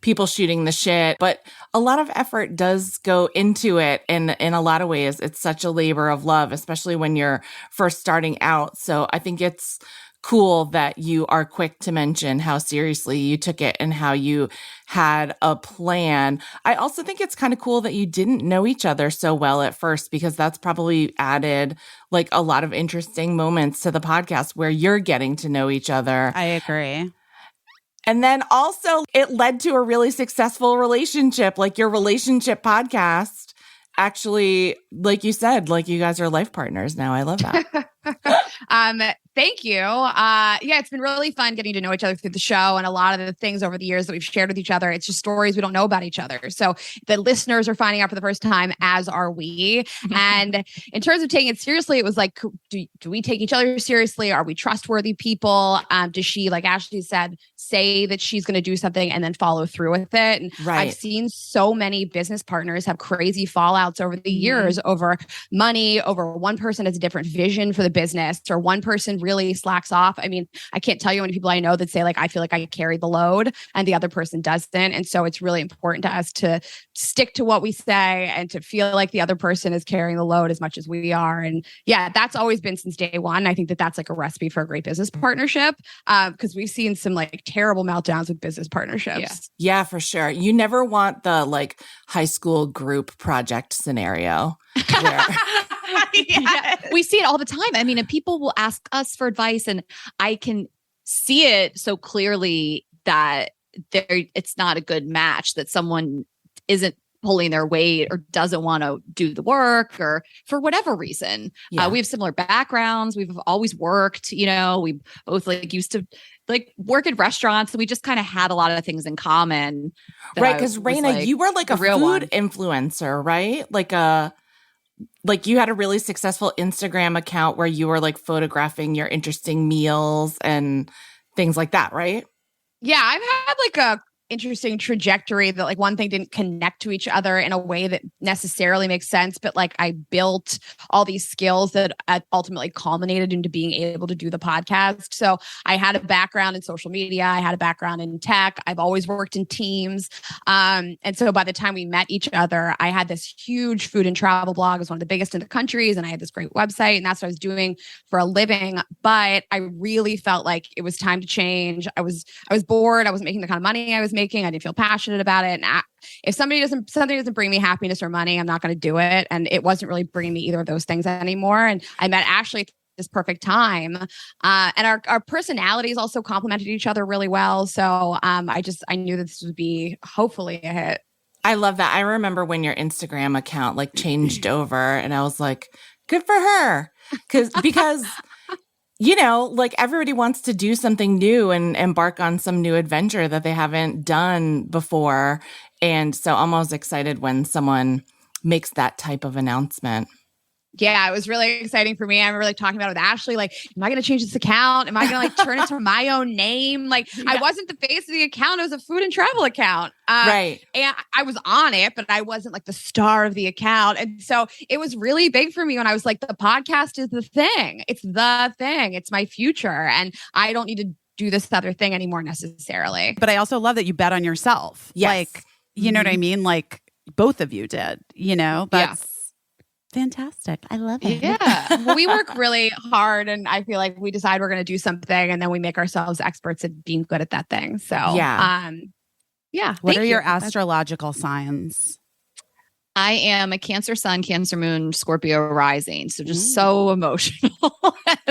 people shooting the shit, but a lot of effort does go into it. And in a lot of ways, it's such a labor of love, especially when you're first starting out. So I think it's cool that you are quick to mention how seriously you took it and how you had a plan. I also think it's kind of cool that you didn't know each other so well at first, because that's probably added like a lot of interesting moments to the podcast where you're getting to know each other. I agree. And then also it led to a really successful relationship, like your relationship podcast. Actually, like you said, like you guys are life partners now. I love that. Thank you. It's been really fun getting to know each other through the show, and a lot of the things over the years that we've shared with each other. It's just stories we don't know about each other. So the listeners are finding out for the first time, as are we. And in terms of taking it seriously, it was like, do we take each other seriously? Are we trustworthy people? Does she, like Ashley said, say that she's going to do something and then follow through with it? And right. I've seen so many business partners have crazy fallouts over the years over money, over one person has a different vision for the business, or one person really slacks off. I mean, I can't tell you how many people I know that say like, I feel like I carry the load and the other person doesn't. And so it's really important to us to stick to what we say and to feel like the other person is carrying the load as much as we are. And yeah, that's always been since day one. I think that that's like a recipe for a great business partnership, because we've seen some like terrible meltdowns with business partnerships. Yeah, for sure. You never want the like high school group project scenario. Where Yeah, we see it all the time. I mean, and people will ask us for advice, and I can see it so clearly that it's not a good match, that someone isn't pulling their weight or doesn't want to do the work or for whatever reason. Yeah. We have similar backgrounds. We've always worked, you know, we both like used to like work in restaurants. And we just kind of had a lot of things in common. Right. Because Rayna, you were like a real food one. influencer, right? Like you had a really successful Instagram account where you were like photographing your interesting meals and things like that, right? Yeah, I've had like a interesting trajectory that like one thing didn't connect to each other in a way that necessarily makes sense, but like I built all these skills that ultimately culminated into being able to do the podcast. So I had a background in social media, I had a background in tech, I've always worked in teams, and so by the time we met each other, I had this huge food and travel blog. It was one of the biggest in the countries, and I had this great website, and that's what I was doing for a living. But I really felt like it was time to change. I was bored. I wasn't making the kind of money I was making. I didn't feel passionate about it. And if something doesn't bring me happiness or money, I'm not going to do it. And it wasn't really bringing me either of those things anymore. And I met Ashley at this perfect time. And our personalities also complemented each other really well. So I knew that this would be hopefully a hit. I love that. I remember when your Instagram account like changed over and I was like, good for her. Because you know, like everybody wants to do something new and embark on some new adventure that they haven't done before. And so I'm always excited when someone makes that type of announcement. Yeah, it was really exciting for me. I remember like talking about it with Ashley, like, am I going to change this account? Am I going to like turn it to my own name? Like I wasn't the face of the account. It was a food and travel account. Right. And I was on it, but I wasn't like the star of the account. And so it was really big for me when I was like, the podcast is the thing. It's the thing. It's my future. And I don't need to do this other thing anymore necessarily. But I also love that you bet on yourself. Yes. Like, you know what I mean? Like both of you did, you know, that's fantastic. I love it. Yeah. Well, we work really hard and I feel like we decide we're going to do something and then we make ourselves experts at being good at that thing. So, yeah. What are your astrological signs? I am a Cancer Sun, Cancer Moon, Scorpio rising. So just so emotional.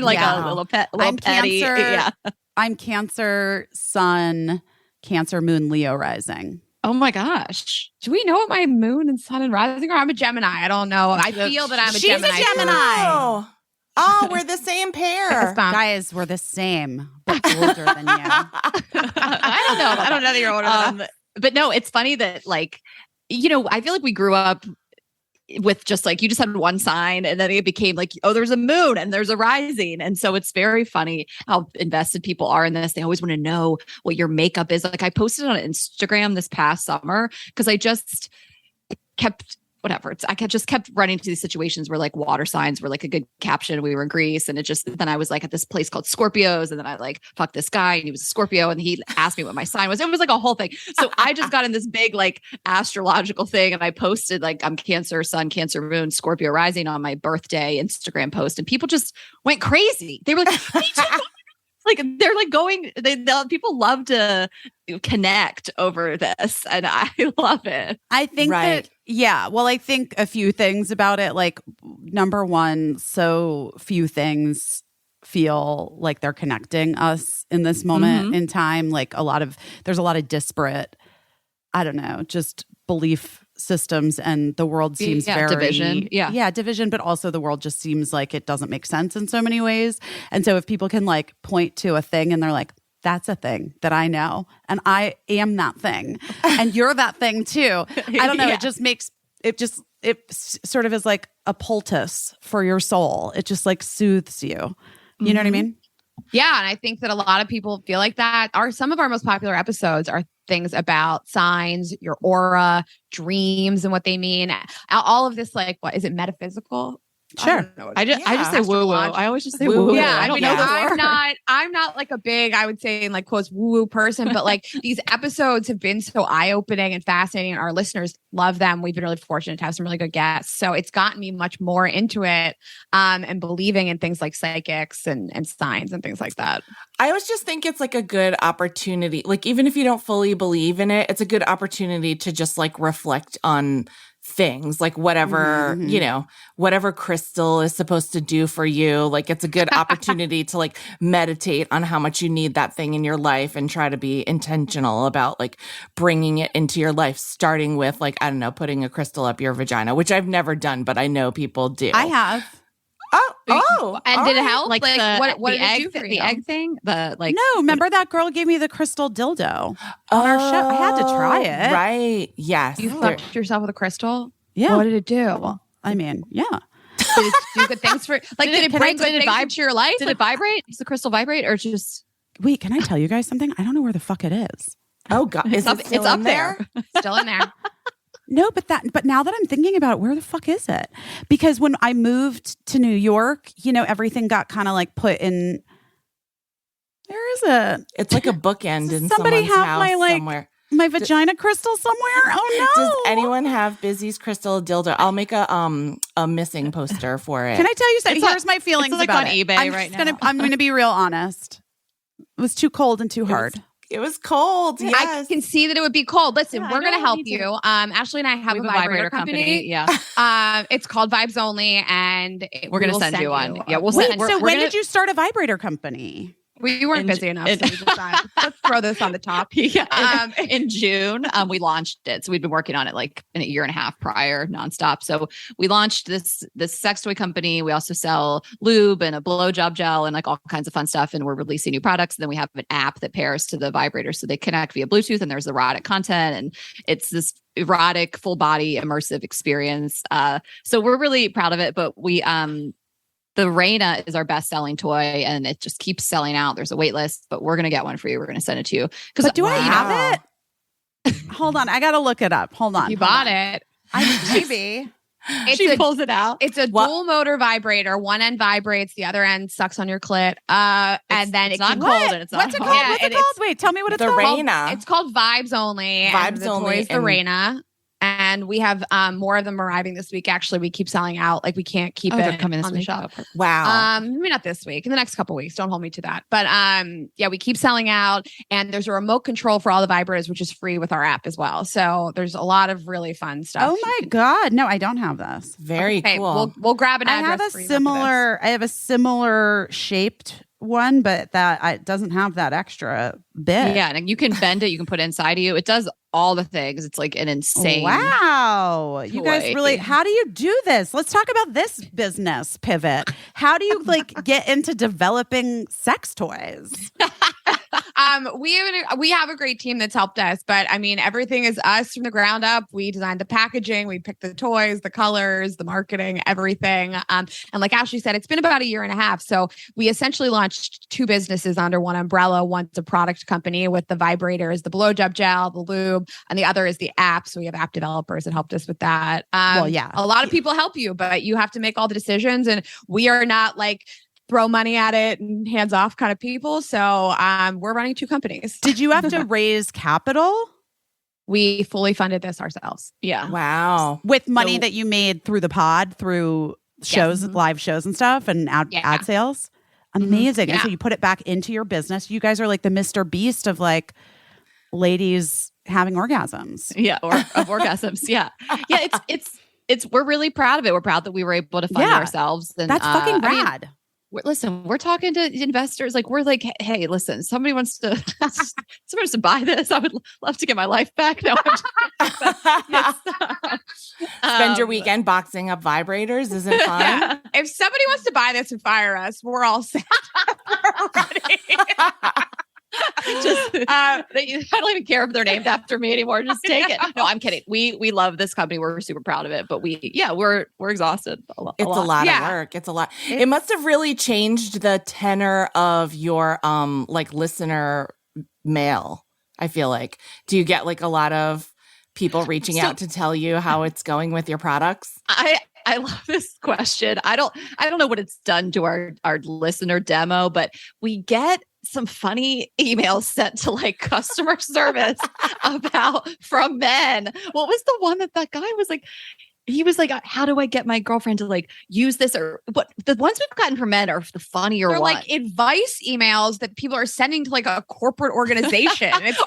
Like a little petty. Cancer. Yeah. I'm Cancer Sun, Cancer Moon, Leo rising. Oh my gosh. Do we know what my moon and sun and rising are? I'm a Gemini. I don't know. I feel that I'm a Gemini. She's a Gemini. Oh, we're the same pair. Guys, we're the same, but older than you. I don't know that you're older than us. But no, it's funny that like, you know, I feel like we grew up with just like, you just had one sign and then it became like, oh, there's a moon and there's a rising. And so it's very funny how invested people are in this. They always want to know what your makeup is. Like I posted on Instagram this past summer because I just kept just kept running into these situations where like water signs were like a good caption. We were in Greece and then I was like at this place called Scorpios and then I like fucked this guy and he was a Scorpio and he asked me what my sign was. It was like a whole thing. So I just got in this big like astrological thing and I posted like I'm Cancer Sun, Cancer Moon, Scorpio rising on my birthday Instagram post and people just went crazy. They were like, me too. Like they're like people love to connect over this and I love it. I think that, well, I think a few things about it. Like number one, so few things feel like they're connecting us in this moment in time. Like there's a lot of disparate, I don't know, just belief systems and the world seems very division. Division, but also the world just seems like it doesn't make sense in so many ways. And so if people can like point to a thing and they're like, that's a thing that I know and I am that thing and you're that thing too. I don't know. It just makes it sort of is like a poultice for your soul. It just like soothes you. You know what I mean? Yeah. And I think that a lot of people feel like that. Some of our most popular episodes are things about signs, your aura, dreams, and what they mean. All of this, like, what is it, metaphysical? Sure. I just say woo woo. I always just say woo woo. Yeah, I don't know. I'm not like a big, I would say in like quotes, woo woo person, but like these episodes have been so eye opening and fascinating. And our listeners love them. We've been really fortunate to have some really good guests. So it's gotten me much more into it and believing in things like psychics and signs and things like that. I always just think it's like a good opportunity. Like even if you don't fully believe in it, it's a good opportunity to just like reflect on things, like whatever, you know, whatever crystal is supposed to do for you. Like it's a good opportunity to like meditate on how much you need that thing in your life and try to be intentional about like bringing it into your life, starting with like, I don't know, putting a crystal up your vagina, which I've never done, but I know people do. I have. And did it help? Like what the did egg, it do for the you? egg thing? The like No, remember that girl gave me the crystal dildo on our show? I had to try it. Right. Yes. You fucked yourself with a crystal? Yeah. What did it do? I mean, yeah. Did it do good things for like? Did it bring good things into your life? Did it vibrate? Does the crystal vibrate or just? Wait, can I tell you guys something? I don't know where the fuck it is. Oh God, It's up there. Still in there. No, but now that I'm thinking about it, where the fuck is it? Because when I moved to New York, you know, everything got kind of like put in. Where is it? It's like a bookend in Somebody someone's have house my like somewhere. my vagina crystal somewhere? Oh no! Does anyone have Busy's crystal dildo? I'll make a missing poster for it. Can I tell you something? It's Here's my feelings it's like about on it. eBay right now. I'm going to be real honest. It was too cold and too hard. It was cold. Yes. I can see that it would be cold. Listen, Yeah, we're I going to know, help me too. you. Ashley and I have We a vibrator company. Yeah, It's called Vibes Only, and we're gonna send you one. Yeah, we'll Wait, send. so we're when gonna- did you start a vibrator company? we weren't busy enough, so we decided, let's throw this on the top. Yeah, in June, we launched it. So we'd been working on it like in a year and a half prior, nonstop. So we launched this sex toy company. We also sell lube and a blowjob gel and like all kinds of fun stuff. And we're releasing new products. And then we have an app that pairs to the vibrator, so they connect via Bluetooth. And there's erotic content, and it's this erotic, full body, immersive experience. So we're really proud of it. But we the Rayna is our best-selling toy, and it just keeps selling out. There's a wait list, but we're going to get one for you. We're going to send it to you. But do I have it? Hold on, I got to look it up. Hold on. You bought it. Maybe. She pulls it out. It's a dual motor vibrator. One end vibrates, the other end sucks on your clit. And then it's it not can cold and it's not What's it hot. called? Yeah, What's it and called? Wait, tell me what it's The called. Rayna. It's called Vibes Only. Vibes and the Only, toy is the and- Rayna. And we have more of them arriving this week. Actually, we keep selling out. Like we can't keep They're it coming this on the week. shelf. Wow. Maybe not this week. In the next couple weeks. Don't hold me to that. But yeah, we keep selling out. And there's a remote control for all the vibrators, which is free with our app as well. So there's a lot of really fun stuff. Oh my God. No, I don't have this. Very Okay, cool. we'll grab an I address. have for you after this. I have a similar shaped one, but it doesn't have that extra bit. Yeah, and you can bend it. You can put it inside of you. It does all the things. It's like an insane. Wow. You guys toy. really, how do you do this? Let's talk about this business pivot. How do you like get into developing sex toys? We have a great team that's helped us, but I mean, everything is us from the ground up. We designed the packaging, we picked the toys, the colors, the marketing, everything. And like Ashley said, it's been about a year and a half. So we essentially launched two businesses under one umbrella. One's a product company with the vibrators, the blowjob gel, the lube, and the other is the app. So we have app developers that helped us with that. Well, yeah. A lot of people help you, but you have to make all the decisions. And we are not like throw money at it and hands off kind of people. So we're running two companies. Did you have to raise capital We fully funded this ourselves. Yeah. Wow. with money So- that you made through the pod, through shows, live shows and stuff and ad sales? Amazing. And Yeah. so you put it back into your business. You guys are like the Mr. Beast of like ladies having orgasms. Yeah, or of orgasms. Yeah. Yeah, it's we're really proud of it. We're proud that we were able to fund it Yeah. ourselves. And That's fucking I mean, rad. we're talking to investors. Like we're like, hey, listen, somebody wants to buy this. I would love to get my life back. No, Spend your weekend boxing up vibrators. Isn't fun? Yeah. If somebody wants to buy this and fire us, we're all set. We're ready. Just I don't even care if they're named after me anymore. Just take it. No, I'm kidding. We love this company. We're super proud of it, but we're exhausted. It's a lot of work. It's a lot. It must have really changed the tenor of your like listener mail. I feel like. Do you get like a lot of people reaching out to tell you how it's going with your products? I love this question. I don't know what it's done to our listener demo, but we get some funny emails sent to like customer service from men. What was the one that guy was like? He was like, how do I get my girlfriend to like use this? Or what the ones we've gotten from men are the funnier They're ones. like advice emails that people are sending to like a corporate organization. It's,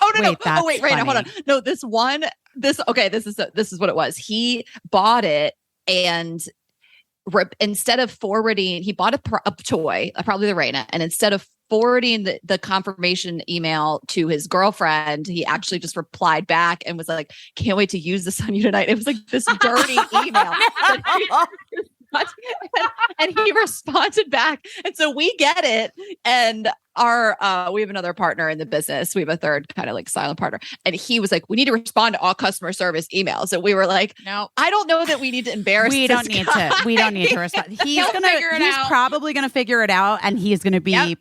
Wait, Raina, hold on. No, this one, this is what it was. He bought it and instead of forwarding, he bought a toy, probably the Rayna, and instead of forwarding the confirmation email to his girlfriend, he actually just replied back and was like, "Can't wait to use this on you tonight." It was like this dirty email. And he responded back. And so we get it. And we have another partner in the business. We have a third kind of like silent partner. And he was like, "We need to respond to all customer service emails." And we were like, "No, I don't know that we need to embarrass We don't need to respond. He's probably gonna figure it out, and he's gonna be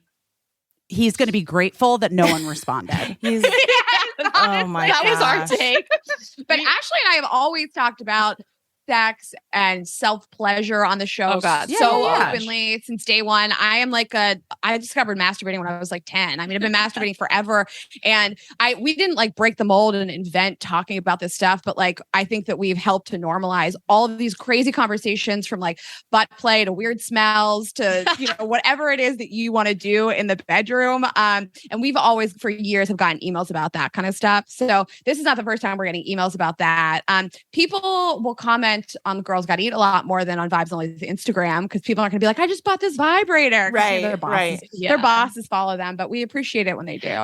grateful that no one responded. Oh my god. That was our take. But Ashley and I have always talked about sex and self-pleasure on the show openly since day one. I discovered masturbating when I was like 10. I mean, I've been masturbating forever. And we didn't like break the mold and invent talking about this stuff, but like I think that we've helped to normalize all of these crazy conversations, from like butt play to weird smells to, whatever it is that you want to do in the bedroom. And we've always for years have gotten emails about that kind of stuff. So this is not the first time we're getting emails about that. People will comment on the Girls Gotta Eat a lot more than on Vibes Only Instagram, because people aren't going to be like, "I just bought this vibrator." Right, their bosses follow them, but we appreciate it when they do.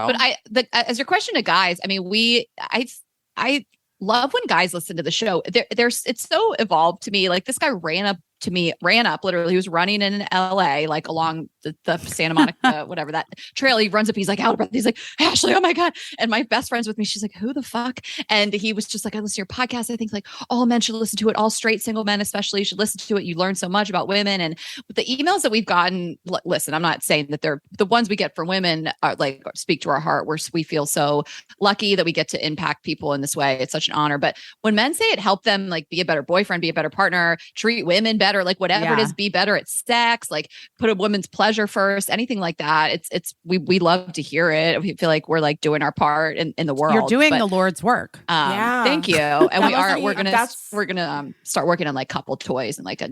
But as your question to guys, I mean, I love when guys listen to the show. It's so evolved to me. Like this guy ran up literally. He was running in LA, like along the Santa Monica, whatever that trail. He runs up, he's like out of breath. He's like, "Ashley, oh my God." And my best friend's with me. She's like, "Who the fuck?" And he was just like, "I listen to your podcast. I think like all men should listen to it. All straight single men, especially, should listen to it. You learn so much about women." And with the emails that we've gotten, listen, I'm not saying that they're the ones we get from women are like speak to our heart. We feel so lucky that we get to impact people in this way. It's such an honor. But when men say it helped them like be a better boyfriend, be a better partner, treat women better, like whatever it is, be better at sex, like put a woman's pleasure first, anything like that. We love to hear it. We feel like we're like doing our part in the world. You're doing the Lord's work. Thank you. And we're gonna start working on like couple toys and like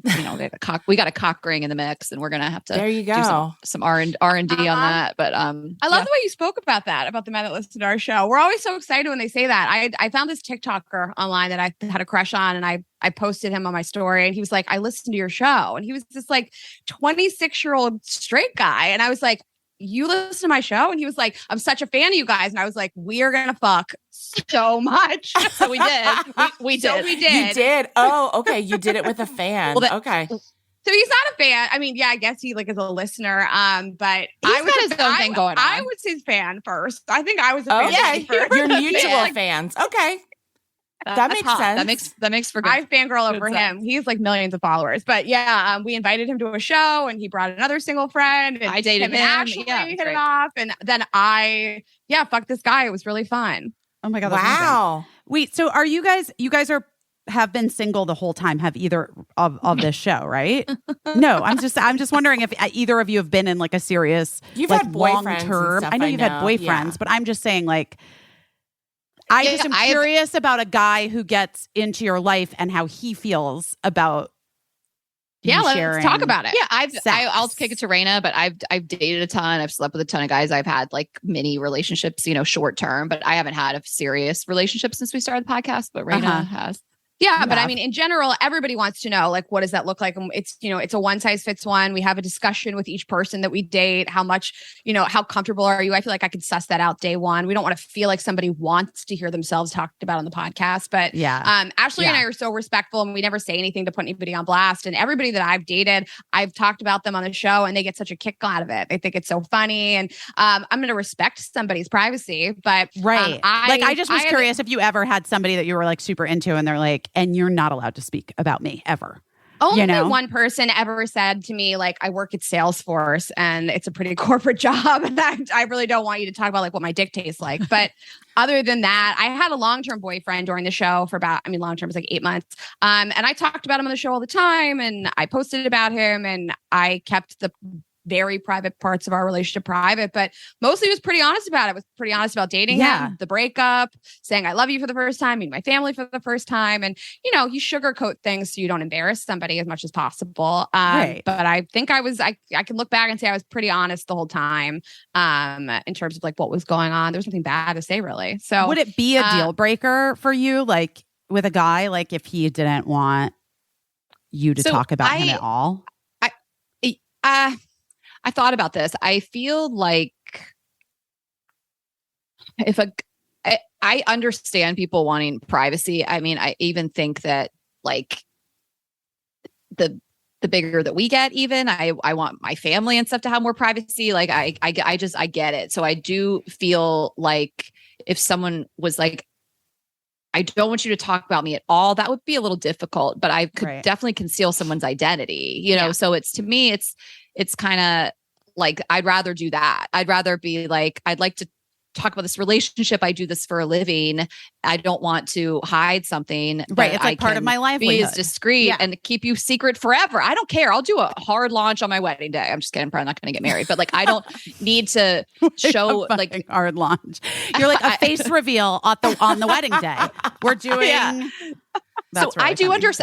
we got a cock ring in the mix, and we're gonna have to do some R&D on that. But I love the way you spoke about that, about the men that listen to our show. We're always so excited when they say that. I found this TikToker online that I had a crush on, and I posted him on my story, and he was like, "I listened to your show." And he was this like 26-year-old straight guy. And I was like, "You listen to my show?" And he was like, "I'm such a fan of you guys." And I was like, "We are going to fuck so much." So we did. We did. You did. Oh, okay. You did it with a fan. Okay. So he's not a fan. I mean, yeah, I guess he like is a listener. But he's got his own thing going on. I was his fan first. I think I was a fan. Yeah, you're mutual fans. Okay. That makes sense. That makes for good. I fangirl over him. He's like millions of followers. But yeah, we invited him to a show, and he brought another single friend. And I dated him. Ashley hit it off, and then fucked this guy. It was really fun. Oh my God! Wow. Wait, so are you guys? You guys have been single the whole time? Have either of this show, right? No, I'm just wondering if either of you have been in like a serious, you've like had boyfriends long term. I know you've had boyfriends, but I'm just saying like. I'm curious about a guy who gets into your life and how he feels about. Yeah, let's talk about it. Yeah, I'll kick it to Rayna, but I've dated a ton. I've slept with a ton of guys. I've had like mini relationships, short term, but I haven't had a serious relationship since we started the podcast. But Rayna has. Yeah, but I mean, in general, everybody wants to know, like, what does that look like? And it's a one size fits one. We have a discussion with each person that we date. How much, how comfortable are you? I feel like I could suss that out day one. We don't want to feel like somebody wants to hear themselves talked about on the podcast. But Ashley and I are so respectful, and we never say anything to put anybody on blast. And everybody that I've dated, I've talked about them on the show, and they get such a kick out of it. They think it's so funny. And I'm going to respect somebody's privacy. But I just was curious if you ever had somebody that you were like super into, and they're like, "And you're not allowed to speak about me ever." Only one person ever said to me, like, "I work at Salesforce and it's a pretty corporate job. And I really don't want you to talk about like what my dick tastes like." But other than that, I had a long-term boyfriend during the show for long-term was like 8 months. And I talked about him on the show all the time, and I posted about him, and I kept the very private parts of our relationship private, but mostly was pretty honest about it. Was pretty honest about dating him, the breakup, saying I love you for the first time, meeting my family for the first time. And, you know, you sugarcoat things so you don't embarrass somebody as much as possible. But I think I can look back and say I was pretty honest the whole time in terms of like what was going on. There was nothing bad to say really. So would it be a deal breaker for you, like with a guy, like if he didn't want you to talk about him at all? I thought about this. I feel like I understand people wanting privacy. I mean, I even think that like the bigger that we get, even I want my family and stuff to have more privacy. Like I get it. So I do feel like if someone was like, I don't want you to talk about me at all, that would be a little difficult, but I could definitely conceal someone's identity, you know? So it's, to me, it's kind of like, I'd rather do that. I'd rather be like, I'd like to talk about this relationship. I do this for a living. I don't want to hide something. Right. It's like part of my livelihood. Be as discreet and keep you secret forever. I don't care. I'll do a hard launch on my wedding day. I'm just kidding. I'm probably not going to get married, but like, I don't need to show like hard launch. You're like a face reveal on the wedding day. We're doing. That's so really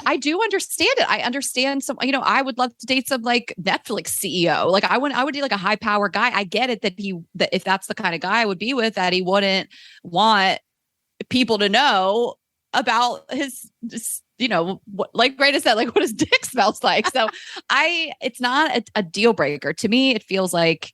I do understand it. I understand some, you know, I would love to date some like Netflix CEO. Like I would date like a high power guy. I get it that if that's the kind of guy I would be with, that he wouldn't want people to know about his, you know, like Rayna said, like what his dick smells like. So it's not a deal breaker. To me, it feels like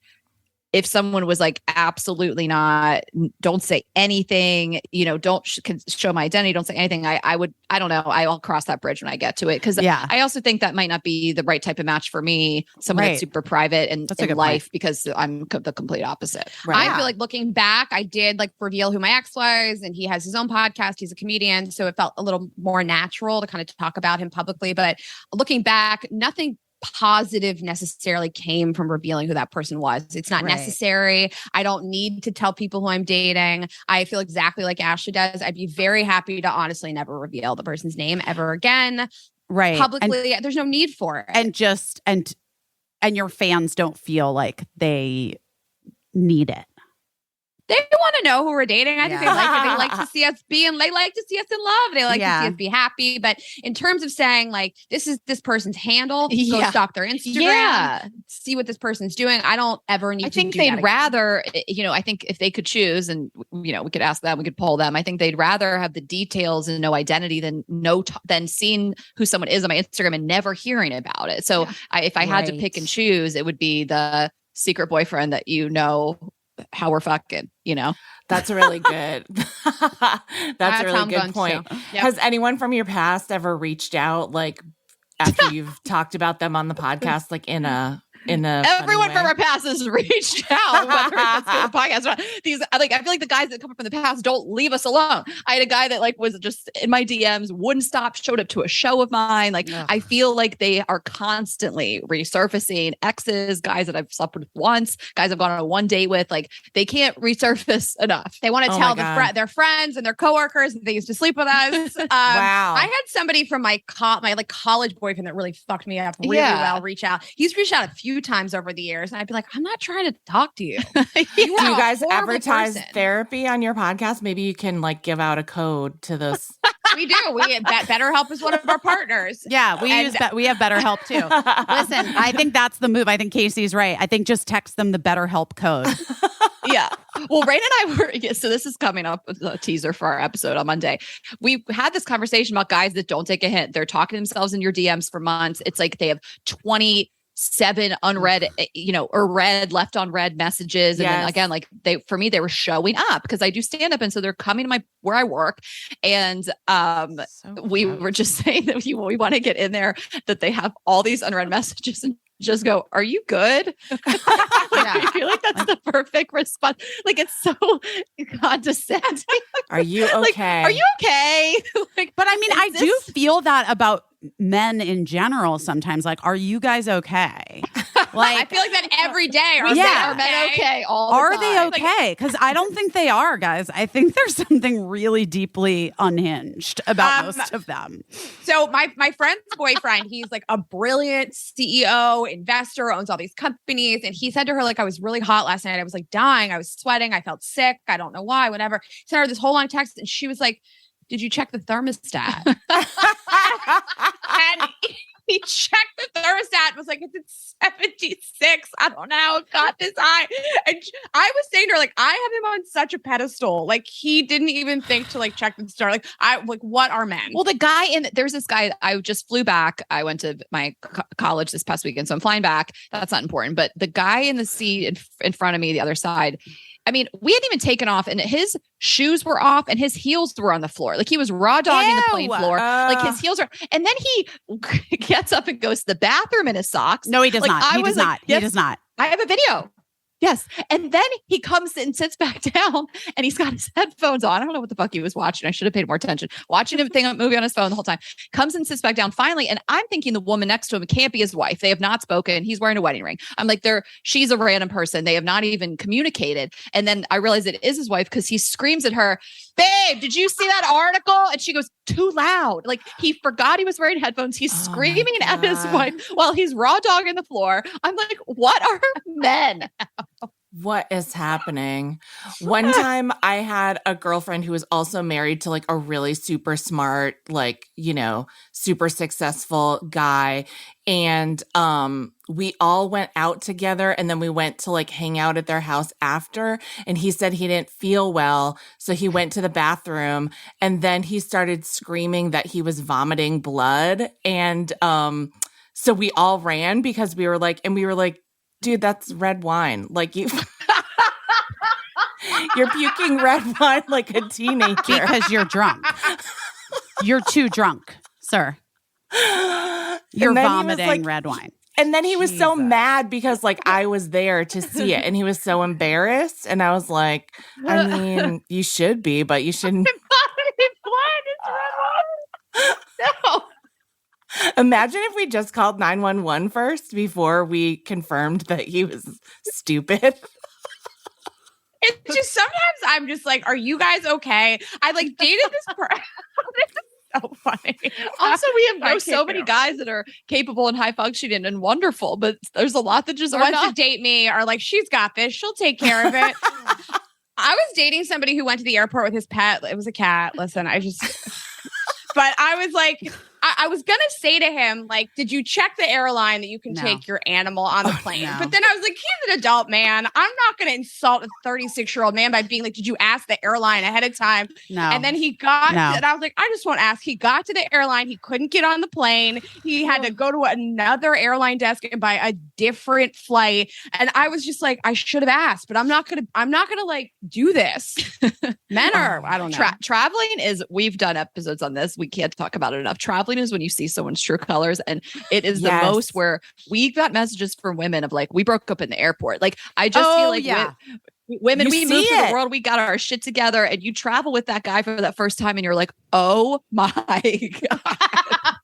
if someone was like, absolutely not, don't say anything, you know, don't show my identity, don't say anything. I don't know. I'll cross that bridge when I get to it. Cause I also think that might not be the right type of match for me. Someone that's super private and in life point. Because I'm the complete opposite. Right. I feel like looking back, I did like reveal who my ex was, and he has his own podcast. He's a comedian. So it felt a little more natural to kind of talk about him publicly. But looking back, nothing positive necessarily came from revealing who that person was. It's not necessary. I don't need to tell people who I'm dating. I feel exactly like Ashley does. I'd be very happy to honestly never reveal the person's name ever again. Right. Publicly. There's no need for it. And your fans don't feel like they need it. They want to know who we're dating. I think they like it. They like to see us they like to see us in love. They like to see us be happy. But in terms of saying like, this is this person's handle, go stalk their Instagram, see what this person's doing. I don't ever need to do that. I think they'd rather, you know, I think if they could choose and, you know, we could ask them, we could poll them. I think they'd rather have the details and no identity than seeing who someone is on my Instagram and never hearing about it. So if I had to pick and choose, it would be the secret boyfriend that, you know, how we're fucking, you know. That's really good. That's a really good point. Yep. Has anyone from your past ever reached out like after you've talked about them on the podcast, like in a everyone from our past has reached out, whether it's the podcast or not. I feel like the guys that come up from the past don't leave us alone. I had a guy that like was just in my DMs, wouldn't stop, showed up to a show of mine. Like I feel like they are constantly resurfacing exes, guys that I've slept with once, guys I've gone on a one date with. Like they can't resurface enough. They want to tell their friends and their coworkers that they used to sleep with us. Wow. I had somebody from my college boyfriend that really fucked me up really well reach out. He's reached out a few times over the years, and I'd be like, I'm not trying to talk to you. Do you guys advertise therapy on your podcast? Maybe you can like give out a code to those. We do. BetterHelp is one of our partners. Yeah, we have BetterHelp too. Listen, I think that's the move. I think Caissie's right. I think just text them the BetterHelp code. Yeah. Well, Rayna and I were, so this is coming up with a teaser for our episode on Monday. We had this conversation about guys that don't take a hint. They're talking to themselves in your DMs for months. It's like they have 27 unread, you know, or left on read messages. And then again, like for me, they were showing up because I do stand up. And so they're coming to where I work. And we were just saying that we want to get in there, that they have all these unread messages and just go, are you good? I feel like that's the perfect response. Like it's so condescending. Are you okay? Like, are you okay? Like, but I mean, I do feel that about men in general sometimes. Like, are you guys okay? I feel like that every day. Are men okay? All the are time. they okay? Because I don't think they are, guys. I think there's something really deeply unhinged about most of them. So my friend's boyfriend, he's like a brilliant CEO, investor, owns all these companies. And he said to her, like, I was really hot last night. I was like dying. I was sweating. I felt sick. I don't know why, whatever. He sent her this whole long text and she was like, did you check the thermostat? And he checked the thermostat, was like, it's at 76. I don't know how it got this high. And I was saying to her, like, I have him on such a pedestal. Like, he didn't even think to like check the star. Like, what are men? Well, the guy there's this guy, I just flew back. I went to my college this past weekend, so I'm flying back. That's not important. But the guy in the seat in front of me, the other side, I mean, we hadn't even taken off and his shoes were off and his heels were on the floor. Like he was raw dogging the plane floor. Like his heels are, and then he gets up and goes to the bathroom in his socks. No, he does not. He does not. He does not. I have a video. Yes. And then he comes and sits back down and he's got his headphones on. I don't know what the fuck he was watching. I should have paid more attention. Watching a movie on his phone the whole time. Comes and sits back down finally. And I'm thinking the woman next to him can't be his wife. They have not spoken. He's wearing a wedding ring. I'm like, she's a random person. They have not even communicated. And then I realize it is his wife because he screams at her, babe, did you see that article? And she goes, too loud. Like he forgot he was wearing headphones. He's screaming at his wife while he's raw dogging the floor. I'm like, what are men? What is happening? One time I had a girlfriend who was also married to like a really super smart, like, you know, super successful guy. And we all went out together and then we went to like hang out at their house after. And he said he didn't feel well. So he went to the bathroom and then he started screaming that he was vomiting blood. And so we all ran because we were like, dude, that's red wine. Like you're puking red wine like a teenager. Because you're drunk. You're too drunk, sir. You're vomiting like, red wine. And then he was so mad because like I was there to see it and he was so embarrassed. And I was like, I mean, you should be, but you shouldn't. Vomiting blood is red wine. No. Imagine if we just called 911 first before we confirmed that he was stupid. It's just sometimes I'm just like, are you guys okay? I like dated this person. This is so funny. Also, we have so many guys that are capable and high functioning and wonderful, but there's a lot that just are not. Wants to date me are like, she's got this. She'll take care of it. I was dating somebody who went to the airport with his pet. It was a cat. Listen, but I was like, I was going to say to him, like, did you check the airline that you can take your animal on the plane? No. But then I was like, he's an adult man. I'm not going to insult a 36-year-old man by being like, did you ask the airline ahead of time? No. And then and I was like, I just won't ask. He got to the airline. He couldn't get on the plane. He had to go to another airline desk and buy a different flight. And I was just like, I should have asked, but I'm not going to like do this. Men are, I don't know. Traveling is, we've done episodes on this. We can't talk about it enough. Traveling is when you see someone's true colors, and it is the most where we got messages from women of like, we broke up in the airport. Like I just feel like women, we moved through the world, we got our shit together, and you travel with that guy for that first time and you're like, oh my God.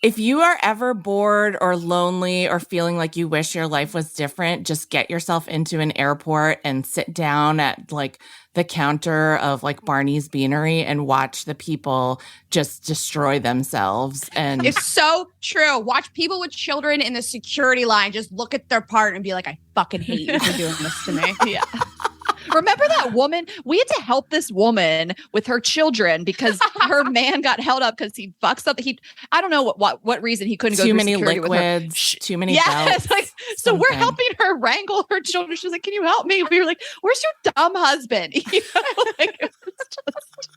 If you are ever bored or lonely or feeling like you wish your life was different, just get yourself into an airport and sit down at like the counter of like Barney's Beanery and watch the people just destroy themselves. And it's so true. Watch people with children in the security line just look at their part and be like, I fucking hate you for doing this to me. Yeah. Remember that woman? We had to help this woman with her children because her man got held up because he fucks up. I don't know what reason he couldn't go too through many security liquids, with her. too many belts. Like, so we're helping her wrangle her children. She was like, "Can you help me?" We were like, "Where's your dumb husband?" You know, like, it was just...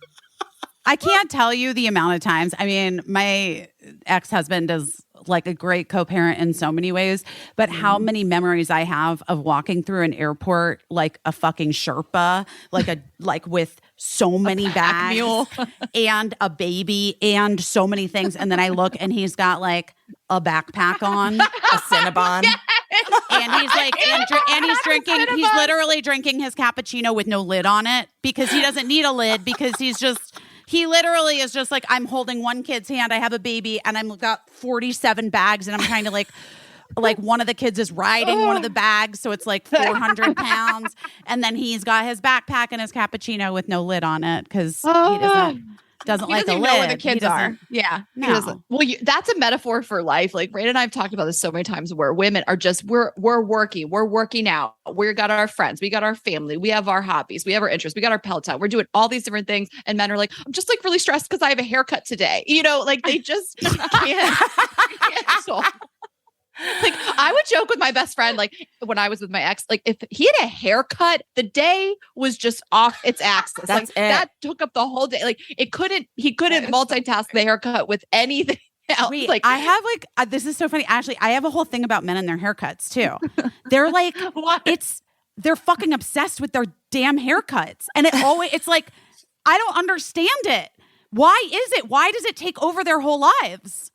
I can't tell you the amount of times. I mean, my ex-husband is like a great co-parent in so many ways, but how many memories I have of walking through an airport like a fucking Sherpa, like with so many bags mule. And a baby and so many things, and then I look and he's got like a backpack on, a Cinnabon. and he's like, and he's drinking. He's literally drinking his cappuccino with no lid on it because he doesn't need a lid because he literally is just like, I'm holding one kid's hand. I have a baby and I've got 47 bags and I'm trying to like, like one of the kids is riding one of the bags, so it's like 400 pounds, and then he's got his backpack and his cappuccino with no lid on it because he doesn't like a even lid. know where the kids are. Yeah. No. Well, that's a metaphor for life. Like Rayna and I have talked about this so many times where women are just, we're working out. We got our friends. We got our family. We have our hobbies. We have our interests. We got our Peloton. We're doing all these different things. And men are like, I'm just like really stressed because I have a haircut today. You know, like they just can't. So, like I would joke with my best friend, like when I was with my ex, like if he had a haircut, the day was just off its axis. That's like that took up the whole day. Like he couldn't multitask the haircut with anything else. Wait, Like I have like this is so funny. Actually, I have a whole thing about men and their haircuts too. They're like, they're fucking obsessed with their damn haircuts, and it's like I don't understand it. Why is it? Why does it take over their whole lives?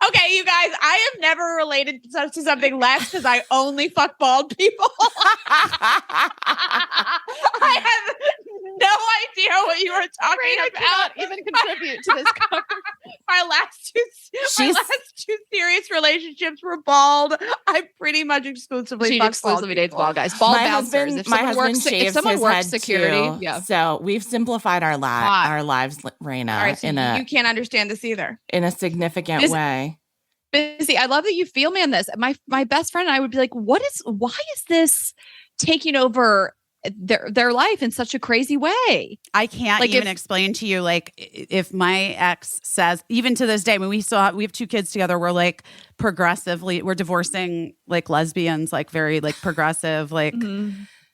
Okay, you guys, I have never related to something less because I only fuck bald people. I have no idea what you were talking about. even contribute to this conversation. My last two serious relationships were bald. I pretty much exclusively She fuck exclusively bald dates people. bald guys. Bald my bouncers. husband If shaves someone his works head security, too. yeah. So we've simplified our lives, Rayna, All right, so you can't understand this either. in a significant way. Busy. I love that you feel me on this. My best friend and I would be like, why is this taking over their life in such a crazy way? I can't Like even explain to you, like, if my ex says, even to this day, when we have 2 kids together, we're like we're divorcing like lesbians, like very like progressive, like,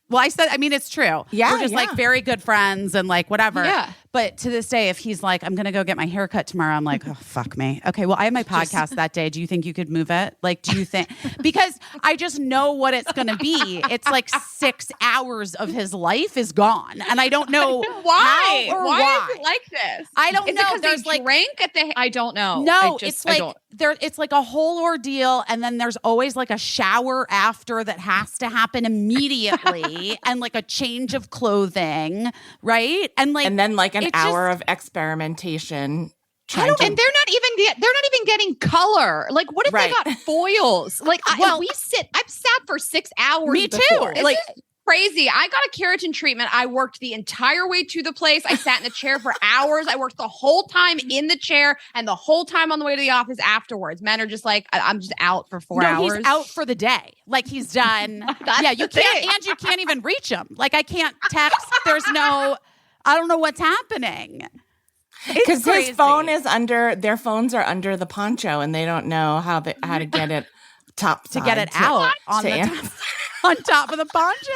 well, I mean, it's true. Yeah, we're just like very good friends and like whatever. Yeah. But to this day, if he's like, I'm going to go get my hair cut tomorrow, I'm like, oh, fuck me. Okay, well, I have my podcast that day. Do you think you could move it? Like, do you think? Because I just know what it's going to be. It's like 6 hours of his life is gone. And I don't know Why? how or Why is it like this? I don't Is know. it 'cause There's they like drank at the. I don't know. no, I it's I like don't. it's like a whole ordeal, and then there's always like a shower after that has to happen immediately, and like a change of clothing, right? And then like an it hour just- of experimentation. And they're not even getting color. Like, what if Right. they got foils? Like, Well- I've sat for 6 hours. Me too. before. Like crazy. I got a keratin treatment. I worked the entire way to the place. I sat in the chair for hours. I worked the whole time in the chair and the whole time on the way to the office afterwards. Men are just like, I'm just out for 4 hours. He's out for the day. Like he's done. Yeah, you can't, and you can't even reach him. Like I can't text. I don't know what's happening. Because crazy. his phone is their phones are under the poncho, and they don't know how to get it top To get it out on top of the poncho.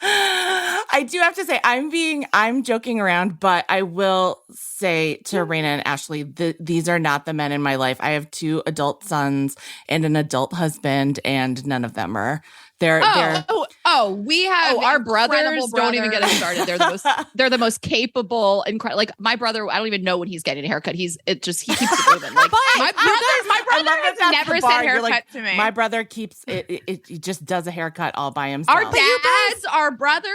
I do have to say, I'm joking around, but I will say to Rayna and Ashley, these are not the men in my life. I have 2 adult sons and an adult husband, and none of them are. we have our brothers. incredible Don't even get us brothers. started. They're the most capable, incredible. Like my brother, I don't even know when he's getting a haircut. He keeps it moving. Like My brother has never said haircut to me. My brother keeps it. He just does a haircut all by himself. Our dads, our brothers,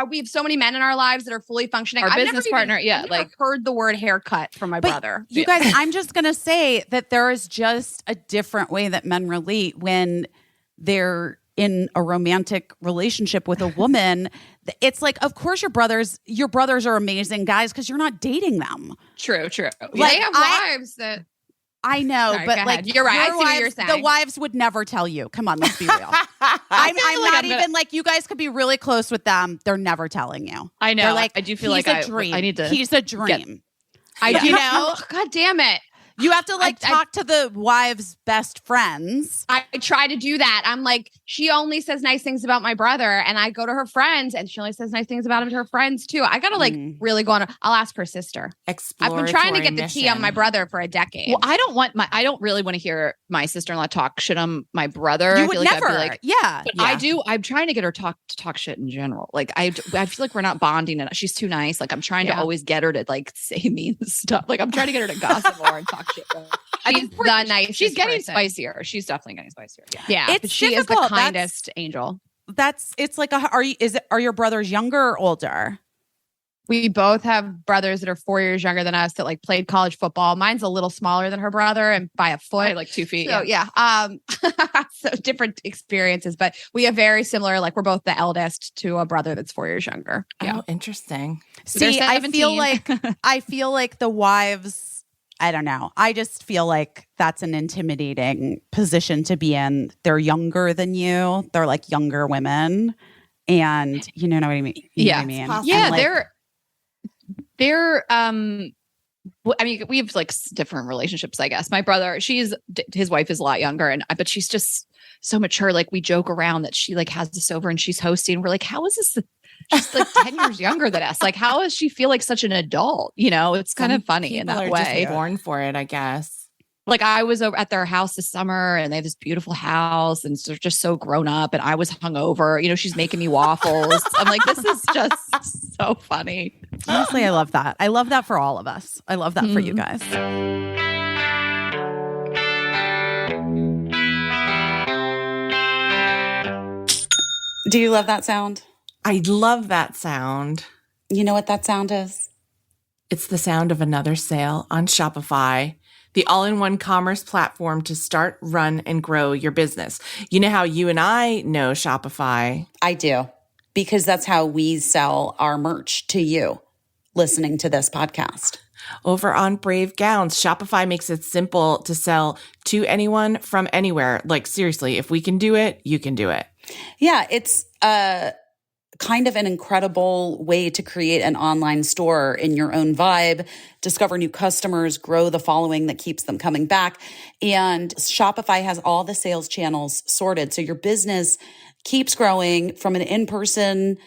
we have so many men in our lives that are fully functioning. Our I've business never partner, even like heard the word haircut from my brother. You guys, I'm just going to say that there is just a different way that men relate when they're in a romantic relationship with a woman. It's like, of course your brothers are amazing guys because you're not dating them. True. They have wives that. I know, Sorry, but go like ahead. You're right. I see what you're The saying. wives would never tell you. Come on, let's be real. I'm not even like you guys could be really close with them. They're never telling you. I know. They're like, I do feel he's like a dream. I need to. He's a dream. You know? know, God damn it. You have to like talk to the wives' best friends. I try to do that. I'm like, she only says nice things about my brother, and I go to her friends, and she only says nice things about him to her friends too. I gotta really go on. I'll ask her sister. I've been trying to get the tea on my brother for a decade. Well, I don't really want to hear my sister-in-law talk shit on my brother. You I would feel like never. I'd be like, yeah. but I do. I'm trying to get her to talk shit in general. Like I feel like we're not bonding enough. She's too nice. Like I'm trying to always get her to like say mean stuff. Like I'm trying to get her to gossip more and talk shit. She's the nicest. She's getting person. spicier. She's definitely getting spicier. Yeah, It's but she is the difficult. kindest angel. It's like are your brothers younger or older? We both have brothers that are 4 years younger than us that like played college football. Mine's a little smaller than her brother and by a foot. Like 2 feet. So yeah. So different experiences, but we have very similar, like we're both the eldest to a brother that's 4 years younger. Oh, interesting. See, I 17. feel like the wives, I don't know. I just feel like that's an intimidating position to be in. They're younger than you. They're like younger women. And you know what I mean? You know what I mean? Yeah, and, like, they're I mean, we have like different relationships, I guess. My brother, his wife is a lot younger, but she's just so mature. Like we joke around that she like has us over and she's hosting. We're like, how is this? She's like 10 years younger than us. Like, how does she feel like such an adult? You know, it's kind of funny in that People are way. just born for it, I guess. Like I was over at their house this summer and they have this beautiful house and they're just so grown up and I was hungover. You know, she's making me waffles. I'm like, this is just so funny. Honestly, I love that. I love that for all of us. I love that for you guys. Do you love that sound? I love that sound. You know what that sound is? It's the sound of another sale on Shopify, the all-in-one commerce platform to start, run, and grow your business. You know how you and I know Shopify? I do, because that's how we sell our merch to you, listening to this podcast. Over on Brave Gowns, Shopify makes it simple to sell to anyone from anywhere. Like, seriously, if we can do it, you can do it. Yeah, it's kind of an incredible way to create an online store in your own vibe, discover new customers, grow the following that keeps them coming back. And Shopify has all the sales channels sorted. So your business keeps growing from an in-person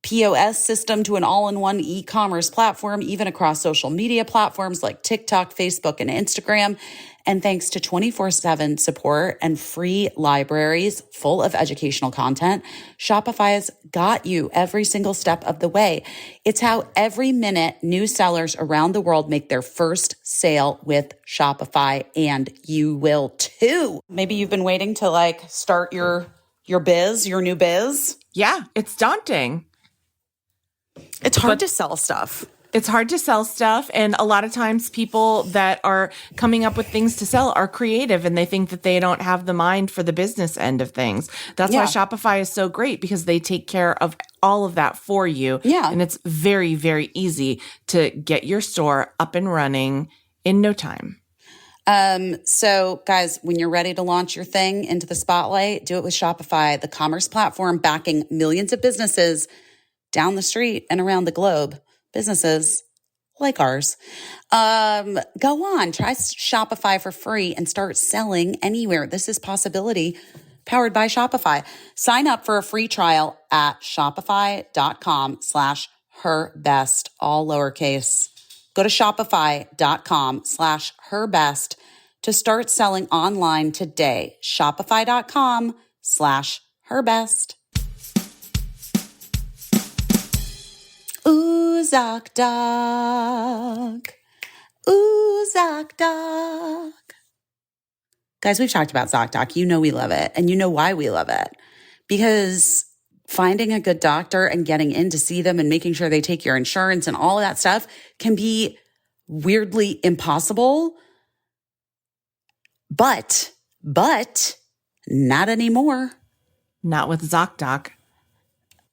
POS system to an all-in-one e-commerce platform, even across social media platforms like TikTok, Facebook, and Instagram. And thanks to 24/7 support and free libraries full of educational content, Shopify's got you every single step of the way. It's how every minute new sellers around the world make their first sale with Shopify, and you will too. Maybe you've been waiting to like start your biz, your new biz. Yeah, it's daunting. It's hard to sell stuff. It's hard to sell stuff. And a lot of times people that are coming up with things to sell are creative and they think that they don't have the mind for the business end of things. That's why Shopify is so great, because they take care of all of that for you. Yeah. And it's very, very easy to get your store up and running in no time. So guys, when you're ready to launch your thing into the spotlight, do it with Shopify, the commerce platform backing millions of businesses down the street and around the globe. Businesses like ours. Go on, try Shopify for free and start selling anywhere. This is possibility powered by Shopify. Sign up for a free trial at shopify.com/herbest, all lowercase. Go to shopify.com/herbest to start selling online today. Shopify.com/herbest. Ooh, ZocDoc. Ooh, ZocDoc. Guys, we've talked about ZocDoc. You know we love it. And you know why we love it. Because finding a good doctor and getting in to see them and making sure they take your insurance and all of that stuff can be weirdly impossible. But not anymore. Not with ZocDoc.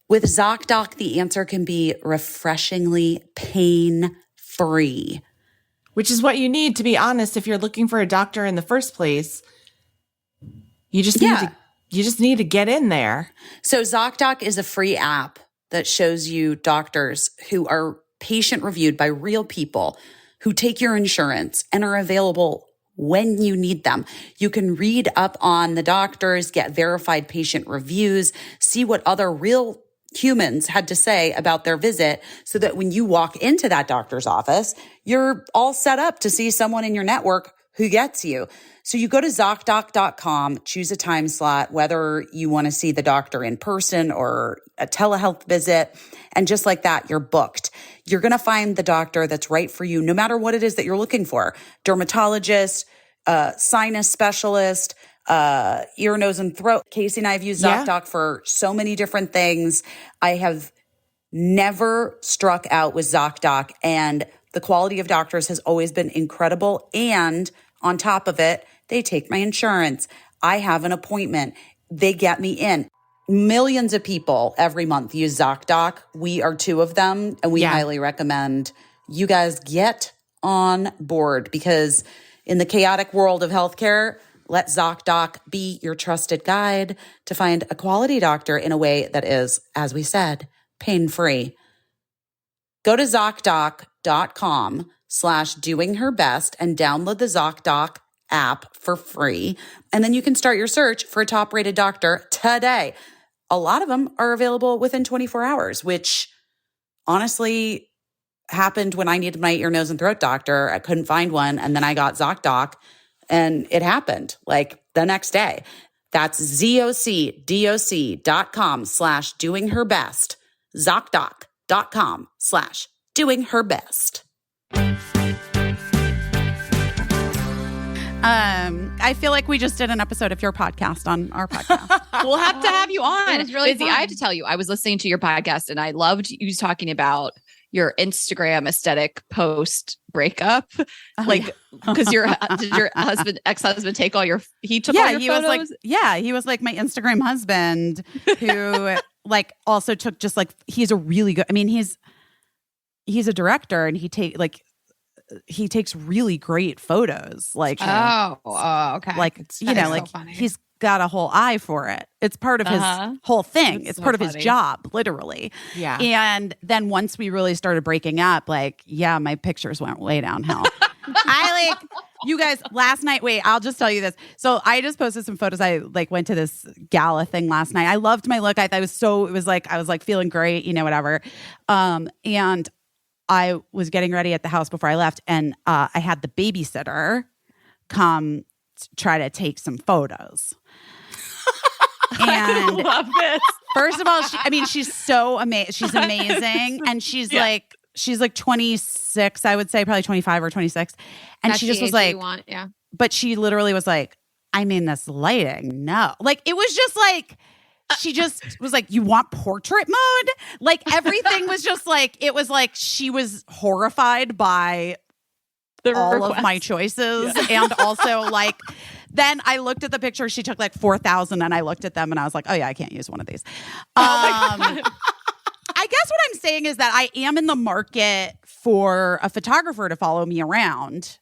With ZocDoc, the answer can be refreshingly pain-free. Which is what you need, to be honest, if you're looking for a doctor in the first place. You just need to get in there. So ZocDoc is a free app that shows you doctors who are patient reviewed by real people who take your insurance and are available when you need them. You can read up on the doctors, get verified patient reviews, see what other real humans had to say about their visit, so that when you walk into that doctor's office, you're all set up to see someone in your network who gets you. So you go to ZocDoc.com, choose a time slot, whether you want to see the doctor in person or a telehealth visit. And just like that, you're booked. You're going to find the doctor that's right for you, no matter what it is that you're looking for. Dermatologist, sinus specialist, ear, nose, and throat. Caissie and I have used ZocDoc for so many different things. I have never struck out with ZocDoc, and the quality of doctors has always been incredible. And on top of it, they take my insurance. I have an appointment. They get me in. Millions of people every month use ZocDoc. We are two of them, and we highly recommend you guys get on board, because in the chaotic world of healthcare, let ZocDoc be your trusted guide to find a quality doctor in a way that is, as we said, pain-free. Go to ZocDoc.com/doingherbest and download the ZocDoc app for free. And then you can start your search for a top-rated doctor today. A lot of them are available within 24 hours, which honestly happened when I needed my ear, nose, and throat doctor. I couldn't find one. And then I got ZocDoc, and it happened like the next day. That's ZocDoc.com/doingherbest. ZocDoc.com/doingherbest. I feel like we just did an episode of your podcast on our podcast. We'll have to have you on. It was really Busy, fun. I have to tell you, I was listening to your podcast and I loved you talking about your Instagram aesthetic post breakup. Because did your ex-husband take all your, he took all your photos? He was like my Instagram husband who like also took just like, he's a really good, I mean, he's a director and he takes really great photos. Like, okay. Like, you know, like funny. he's got a whole eye for it. It's part of his whole thing. That's it's so part of funny. his job, literally. Yeah. And then once we really started breaking up, like, my pictures went way downhill. You guys, last night, I'll just tell you this. So I just posted some photos. I went to this gala thing last night. I loved my look. I was feeling great, whatever. And I was getting ready at the house before I left, and I had the babysitter come try to take some photos. And I love this. first of all, she's so amazing. She's amazing, and she's like 26, I would say, probably 25 or 26, and That's she just the was age like, you want, yeah. but she literally was like, I mean, this lighting, no, like it was just like. She just was like, you want portrait mode? Like everything was just like, it was like she was horrified by all of my choices. Yeah. And also like, then I looked at the picture. She took like 4,000 and I looked at them and I was like, oh yeah, I can't use one of these. I guess what I'm saying is that I am in the market for a photographer to follow me around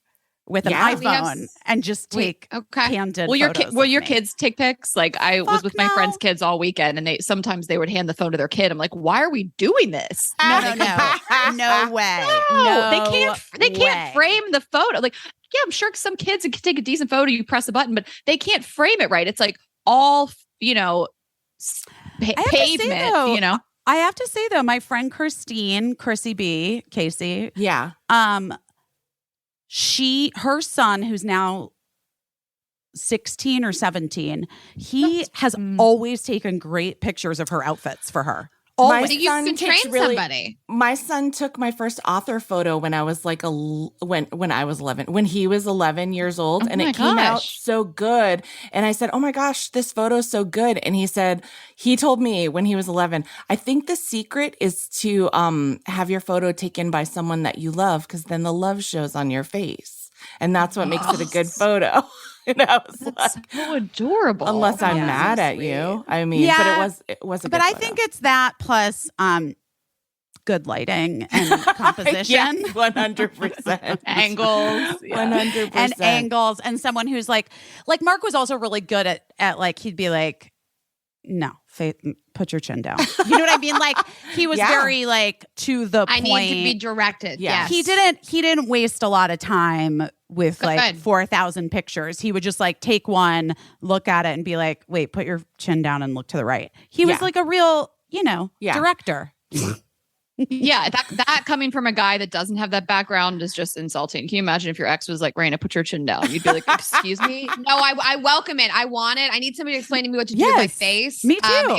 with an iPhone and just take candid photos. Will your kids take pics? Like I was with my friends' kids all weekend, and sometimes they would hand the phone to their kid. I'm like, why are we doing this? No way. No, they can't frame the photo. Like, yeah, I'm sure some kids can take a decent photo. You press a button, but they can't frame it right. It's like all pavement. I have to say though, my friend Chrissy B, Caissie. Yeah. Her son, who's now 16 or 17, he has always taken great pictures of her outfits for her. Always. You can train somebody. My son took my first author photo when I was like when I was 11, when he was 11 years old, and it came out so good. And I said, "Oh my gosh, this photo's so good." And he told me when he was 11, I think the secret is to have your photo taken by someone that you love, because then the love shows on your face, and that's what makes it a good photo. And I was That's so adorable. Unless I'm mad at you. I mean, but it was a good But I photo. think it's that plus good lighting and composition. Yes, 100%. Angles. 100%. And angles. And someone who's like Mark was also really good at like, he'd be like, no, Faith, put your chin down. You know what I mean? Like he was very like to the point. I need to be directed. Yeah. Yes. He didn't waste a lot of time with like 4,000 pictures. He would just like take one, look at it and be like, wait, put your chin down and look to the right. He was like a real, director. Yeah, that coming from a guy that doesn't have that background is just insulting. Can you imagine if your ex was like, Rayna, put your chin down? You'd be like, excuse me? No, I welcome it. I want it. I need somebody to explain to me what to do with my face. Me too.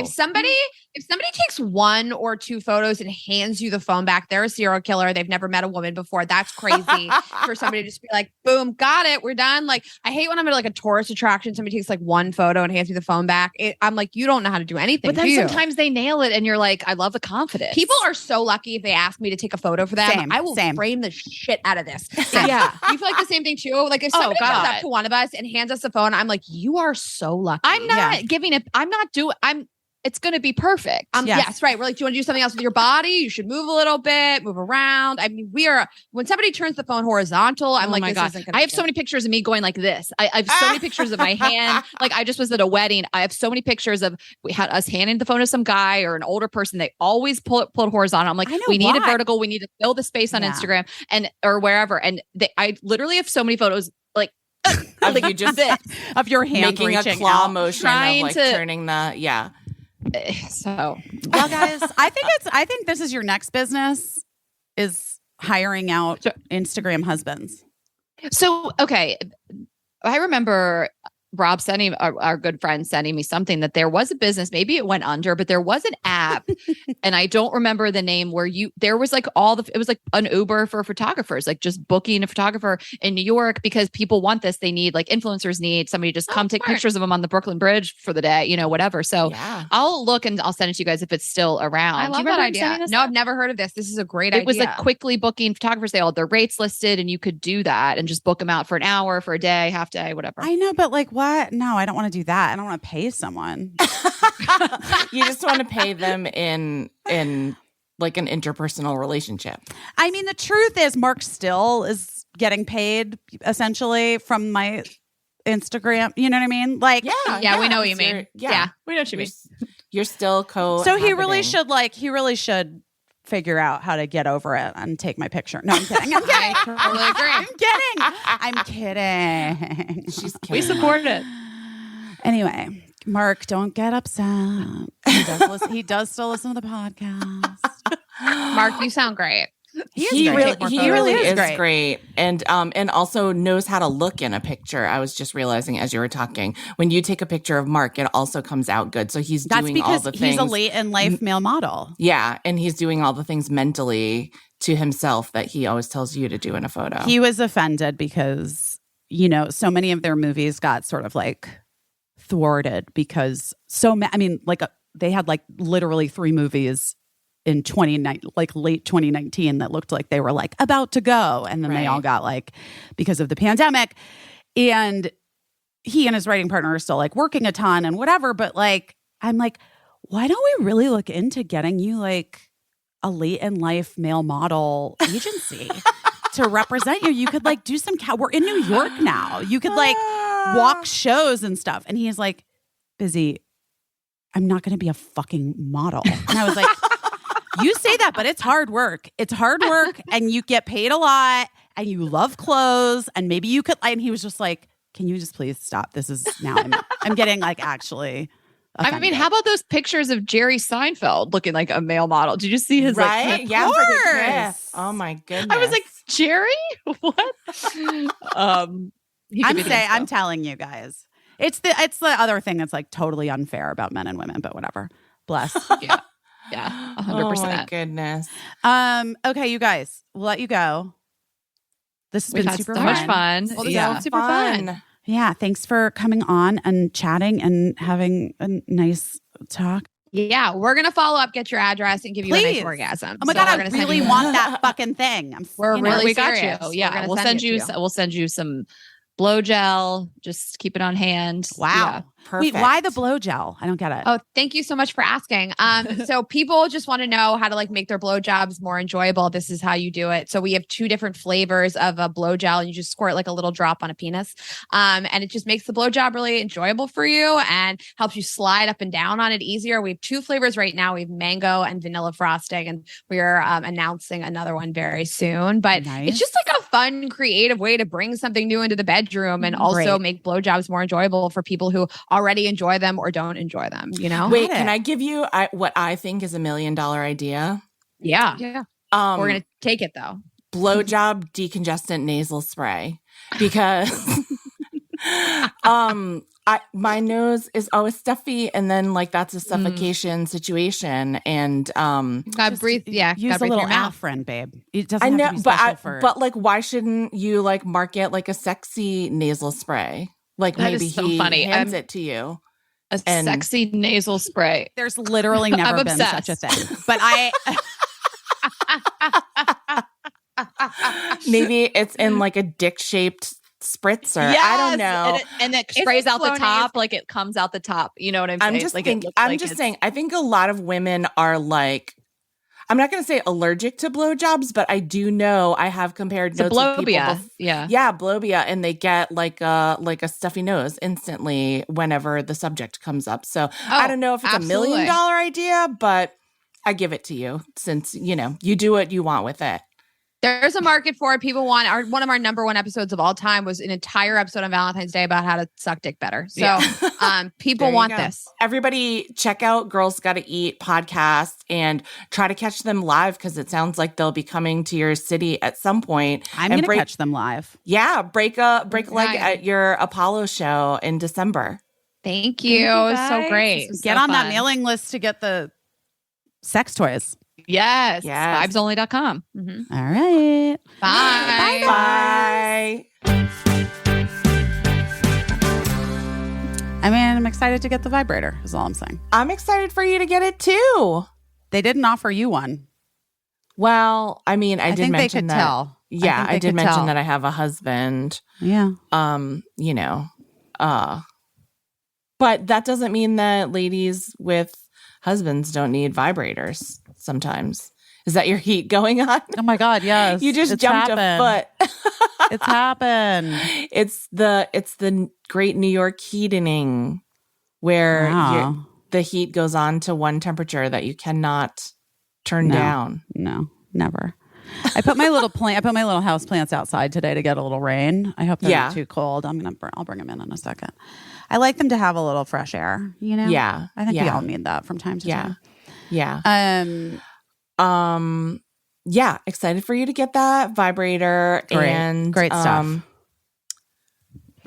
If somebody takes 1 or 2 photos and hands you the phone back, they're a serial killer. They've never met a woman before. That's crazy for somebody to just be like, boom, got it. We're done. Like, I hate when I'm at like a tourist attraction. Somebody takes like 1 photo and hands me the phone back. I'm like, you don't know how to do anything. But then sometimes they nail it and you're like, I love the confidence. People are so lucky if they ask me to take a photo for them. Same, I will same. frame the shit out of this. Yeah. You feel like the same thing too? Like if somebody comes up to one of us and hands us the phone, I'm like, you are so lucky. I'm not giving it. It's going to be perfect. Yes, right. We're like, do you want to do something else with your body? You should move a little bit, move around. I mean, when somebody turns the phone horizontal, I'm like, my this God. isn't going to I have so many pictures of me going like this. I have so many pictures of my hand. Like I just was at a wedding. I have so many pictures of we had us handing the phone to some guy or an older person. They always pull it horizontal. I'm like, we need a vertical. We need to fill the space on Instagram or wherever. And I literally have so many photos like of you just of your hand making a claw motion of like turning the So, well, guys, I think this is your next business is hiring out Instagram husbands. So, okay. I remember Rob sending our good friend sending me something that there was a business, maybe it went under, but there was an app and I don't remember the name where there was like it was like an Uber for photographers, like just booking a photographer in New York because people want this. They need influencers need somebody to just come take pictures of them on the Brooklyn Bridge for the day, whatever. So I'll look and I'll send it to you guys if it's still around. I love that idea. No, I've never heard of this. This is a great idea. It was like quickly booking photographers. They all had their rates listed and you could do that and just book them out for an hour, for a day, half day, whatever. I know, but like what? No, I don't want to do that. I don't want to pay someone. You just want to pay them in like an interpersonal relationship. I mean, the truth is Mark still is getting paid essentially from my Instagram. You know what I mean? Like, yeah, we know what you mean. Yeah, we know what you mean. You're still So he really should figure out how to get over it and take my picture. No, I'm kidding. I totally agree. I'm kidding. She's kidding. We support it. Anyway, Mark, don't get upset. He does still listen to the podcast. Mark, you sound great. He really is great. And also knows how to look in a picture. I was just realizing as you were talking, when you take a picture of Mark, it also comes out good. So he's doing all the things. He's a late in life male model. Yeah. And he's doing all the things mentally to himself that he always tells you to do in a photo. He was offended because, so many of their movies got sort of like thwarted because they had like literally 3 movies in late 2019 that looked like they were like about to go, and then they all got like because of the pandemic, and he and his writing partner are still like working a ton and whatever, but like I'm like, why don't we really look into getting you like a late in life male model agency to represent you? You could like do some we're in New York now, you could like walk shows and stuff. And he's like, Busy, I'm not going to be a fucking model. And I was like, you say that, but it's hard work. It's hard work and you get paid a lot and you love clothes and maybe you could. And he was just like, can you just please stop? This is now I'm getting like actually offended. I mean, how about those pictures of Jerry Seinfeld looking like a male model? Did you see his right? Like, yeah, of for the course. kiss. Oh my goodness. I was like, Jerry? What? I'm telling you guys. It's the other thing that's like totally unfair about men and women, but whatever. Bless. Yeah, 100%. Oh my goodness. Okay, you guys, we'll let you go. This has been super so fun. much fun. Well, this is super fun. Yeah, thanks for coming on and chatting and having a nice talk. Yeah, we're gonna follow up, get your address, and give you a nice orgasm. Oh my God, I really want that fucking thing. We got serious. you. Yeah, we'll send you some blow gel. Just keep it on hand. Wow. Yeah. Perfect. Wait, why the blow gel? I don't get it. Oh, thank you so much for asking. So people just want to know how to like make their blowjobs more enjoyable. This is how you do it. So we have 2 different flavors of a blow gel, and you just squirt like a little drop on a penis. And it just makes the blowjob really enjoyable for you and helps you slide up and down on it easier. We have 2 flavors right now. We have mango and vanilla frosting, and we are announcing another one very soon. But it's just like a fun, creative way to bring something new into the bedroom and also make blowjobs more enjoyable for people who already enjoy them or don't enjoy them, Wait, can I give you what I think is $1 million idea? Yeah. We're going Um, to take it though. blowjob decongestant nasal spray because my nose is always stuffy, and then like that's a suffocation situation, and God breathe. Yeah. Use gotta a breathe little through your mouth. Afrin, babe. It doesn't I have know, to be special for. but like, why shouldn't you like market like a sexy nasal spray? Like That maybe is so he funny. hands it to you. A And- sexy nasal spray. There's literally never I'm been such a obsessed. thing. But I Maybe it's in like a dick-shaped spritzer. I don't know. And it Is sprays it out the Flonase? top, like it comes out the top. You know what I'm saying? I'm just like thinking. it looks I'm like just it's- saying. I think a lot of women are like. I'm not going to say allergic to blowjobs, but I do know I have compared It's a notes with people. blowbia. Yeah. Yeah, blowbia, and they get like a stuffy nose instantly whenever the subject comes up. So I don't know if it's absolutely. $1 million idea, but I give it to you since you do what you want with it. There's a market for it. People want one of our number one episodes of all time was an entire episode on Valentine's Day about how to suck dick better. So Yeah. people There you want go. this. Everybody check out Girls Gotta Eat podcast and try to catch them live because it sounds like they'll be coming to your city at some point. I'm And going to catch them live. Yeah, break a leg Right. at your Apollo show in December. Thank you. guys. So great. This was Get so on that fun. mailing list to get the sex toys. Yes. Yes. Vibesonly.com. Mhm. All right. Bye. Bye. I mean, I'm excited to get the vibrator, is all I'm saying. I'm excited for you to get it too. They didn't offer you one. Well, I mean, I did think they mention could that. tell. Yeah, think I they did could mention tell. that I have a husband. Yeah. But that doesn't mean that ladies with husbands don't need vibrators sometimes. Is that your heat going on? Oh my God, yes. You just It's jumped happened. a foot. It's happened. It's the great New York heating where Wow. the heat goes on to one temperature that you cannot turn No. down. No, never. I put my little house plants outside today to get a little rain. I hope they're Yeah. not too cold. I'll bring them in a second. I like them to have a little fresh air, Yeah. I think we Yeah. all need that from time to Yeah. time. Yeah. Yeah, excited for you to get that vibrator. Great. And Great stuff.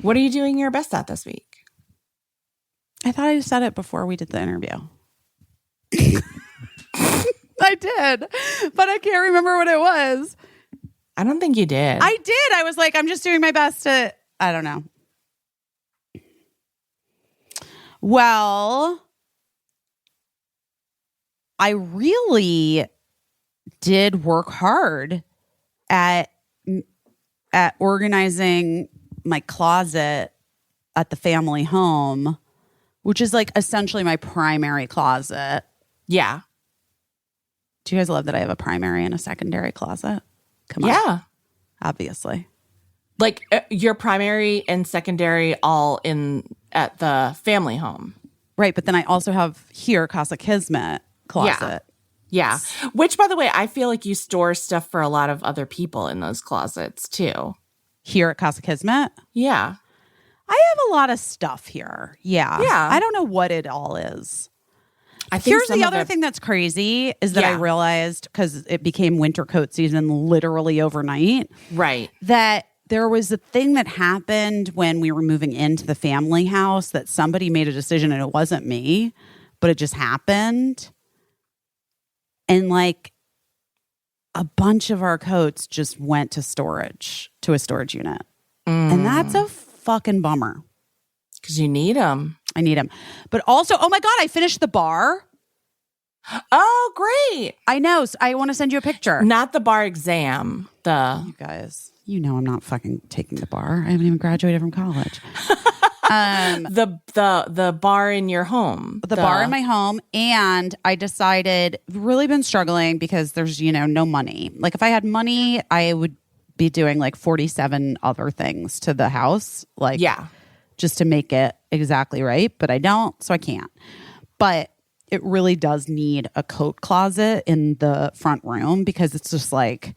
What are you doing your best at this week? I thought I said it before we did the interview. I did, but I can't remember what it was. I don't think you did. I did. I was like, I'm just doing my best to, I don't know. Well, I really did work hard at organizing my closet at the family home, which is like essentially my primary closet. Yeah. Do you guys love that I have a primary and a secondary closet? Come on. Yeah. Obviously. Like your primary and secondary all in at the family home. Right. But then I also have here Casa Kismet closet. Yeah. Which, by the way, I feel like you store stuff for a lot of other people in those closets too. Here at Casa Kismet. Yeah. I have a lot of stuff here. Yeah. Yeah. I don't know what it all is. I think Here's some the of other it- thing that's crazy is that I Yeah. realized, because it became winter coat season literally overnight, Right. that there was a thing that happened when we were moving into the family house that somebody made a decision and it wasn't me, but it just happened. And like a bunch of our coats just went to storage, to a storage unit. And that's a fucking bummer. Because you need them. I need them. But also, oh my God, I finished the bar. Oh, great. I know. So I want to send you a picture. Not the bar exam. You guys, you know I'm not fucking taking the bar. I haven't even graduated from college. The bar in your home. The bar in my home. And I decided, really been struggling because there's, no money. Like if I had money, I would be doing like 47 other things to the house. Like, Yeah. just to make it exactly right. But I don't, so I can't. But it really does need a coat closet in the front room because it's just like,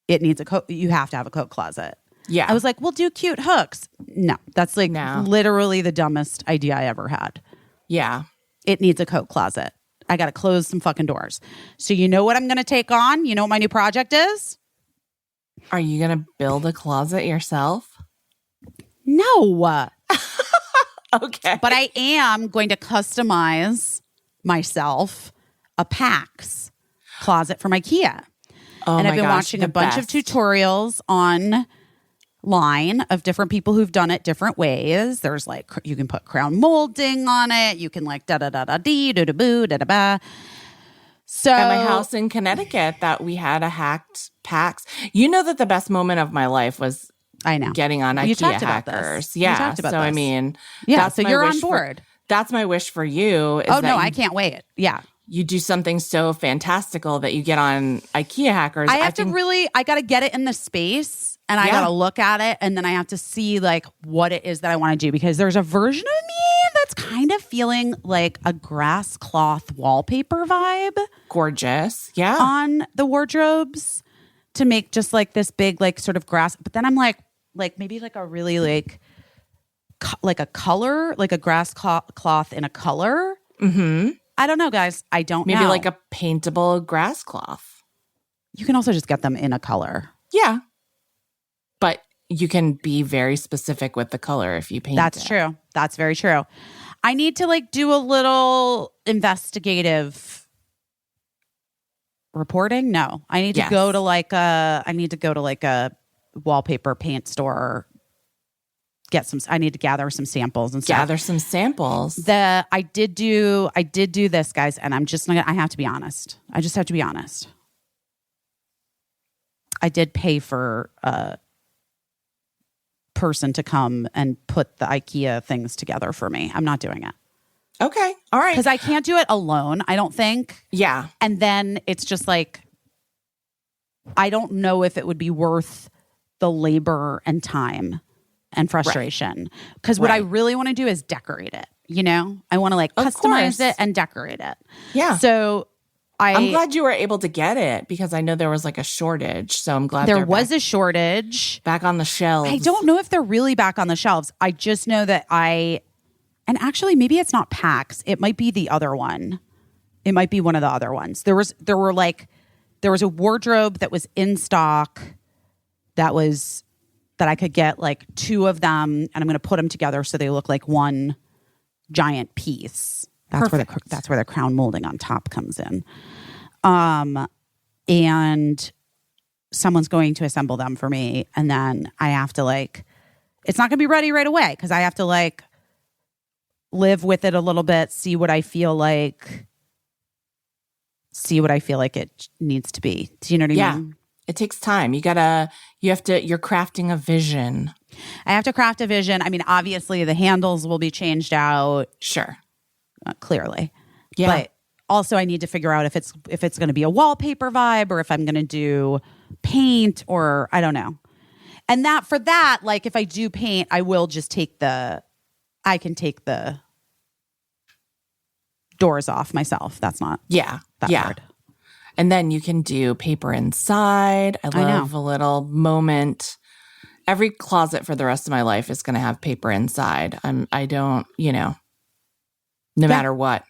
it needs a coat. You have to have a coat closet. Yeah. I was like, we'll do cute hooks. No, that's like No. literally the dumbest idea I ever had. Yeah. It needs a coat closet. I got to close some fucking doors. So you know what I'm going to take on? You know what my new project is? Are you going to build a closet yourself? No. Okay. But I am going to customize myself a PAX closet from IKEA. Oh And I've my been gosh, watching the a bunch best. of tutorials online of different people who've done it different ways. There's like, you can put crown molding on it. You can like da-da-da-da-dee, da-da-boo, da-da-ba. So At my house in Connecticut that we had a hacked PAX. You know that the best moment of my life was I know. getting on You IKEA talked about hackers. this. You Yeah. talked about so I this. mean, Yeah, that's so my you're wish on board. That's my wish for you. Is Oh, that no, you, I can't wait. Yeah. you do something so fantastical that you get on IKEA hackers. I got to get it in the space and I got to look at it. And then I have to see like what it is that I want to do, because there's a version of me that's kind of feeling like a grass cloth wallpaper vibe Gorgeous. Yeah. on the wardrobes to make just like this big, like sort of grass. But then I'm like maybe like a really like a color, like a grass cloth in a color. Mm-hmm. I don't know, guys. I don't know. Maybe like a paintable grass cloth. You can also just get them in a color. Yeah. But you can be very specific with the color if you paint That's it. true. That's very true. I need to like do a little investigative reporting. No, I need to Yes. go to like a wallpaper paint store. I need to gather some samples and stuff. Gather some samples. I did do this, guys, and I have to be honest. I just have to be honest. I did pay for a person to come and put the IKEA things together for me. I'm not doing it. Okay. All right. Because I can't do it alone, I don't think. Yeah. And then it's just like, I don't know if it would be worth the labor and time and frustration. Because what I really want to do is decorate it. You know, I want to like Of customize course. it and decorate it. Yeah. So I'm glad you were able to get it because I know there was like a shortage. So I'm glad there was a shortage. back on the shelves. I don't know if they're really back on the shelves. I just know that and actually maybe it's not PAX. It might be the other one. It might be one of the other ones. There was a wardrobe that was in stock that I could get like two of them, and I'm going to put them together so they look like one giant piece. That's where the crown molding on top comes in. And someone's going to assemble them for me, and then I have to like, it's not going to be ready right away because I have to like live with it a little bit, see what I feel like it needs to be. Do you know what I mean? It takes time. You're crafting a vision. I have to craft a vision. I mean, obviously the handles will be changed out. Sure. Clearly. Yeah. But also I need to figure out if it's going to be a wallpaper vibe or if I'm going to do paint or I don't know. And for that, like if I do paint, I will just I can take the doors off myself. That's not that hard. And then you can do paper inside. I love a little moment. Every closet for the rest of my life is going to have paper inside. No matter what.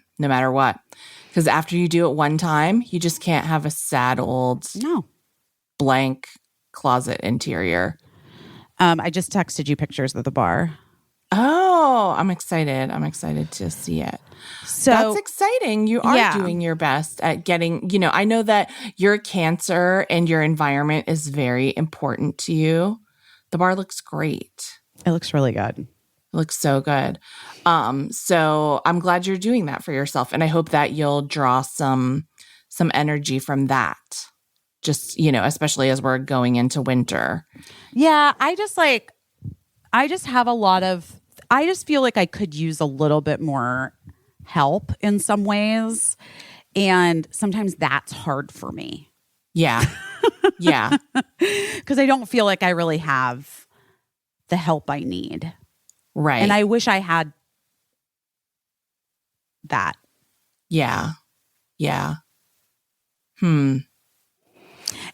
Because after you do it one time, you just can't have a sad old blank closet interior. I just texted you pictures of the bar. Oh, I'm excited. I'm excited to see it. So that's exciting. You are doing your best at getting, I know that your Cancer and your environment is very important to you. The bar looks great. It looks really good. It looks so good. So I'm glad you're doing that for yourself. And I hope that you'll draw some energy from that. Just, especially as we're going into winter. Yeah. I just feel like I could use a little bit more help in some ways. And sometimes that's hard for me. Yeah. Yeah. Because I don't feel like I really have the help I need. Right. And I wish I had that. Yeah. Yeah. And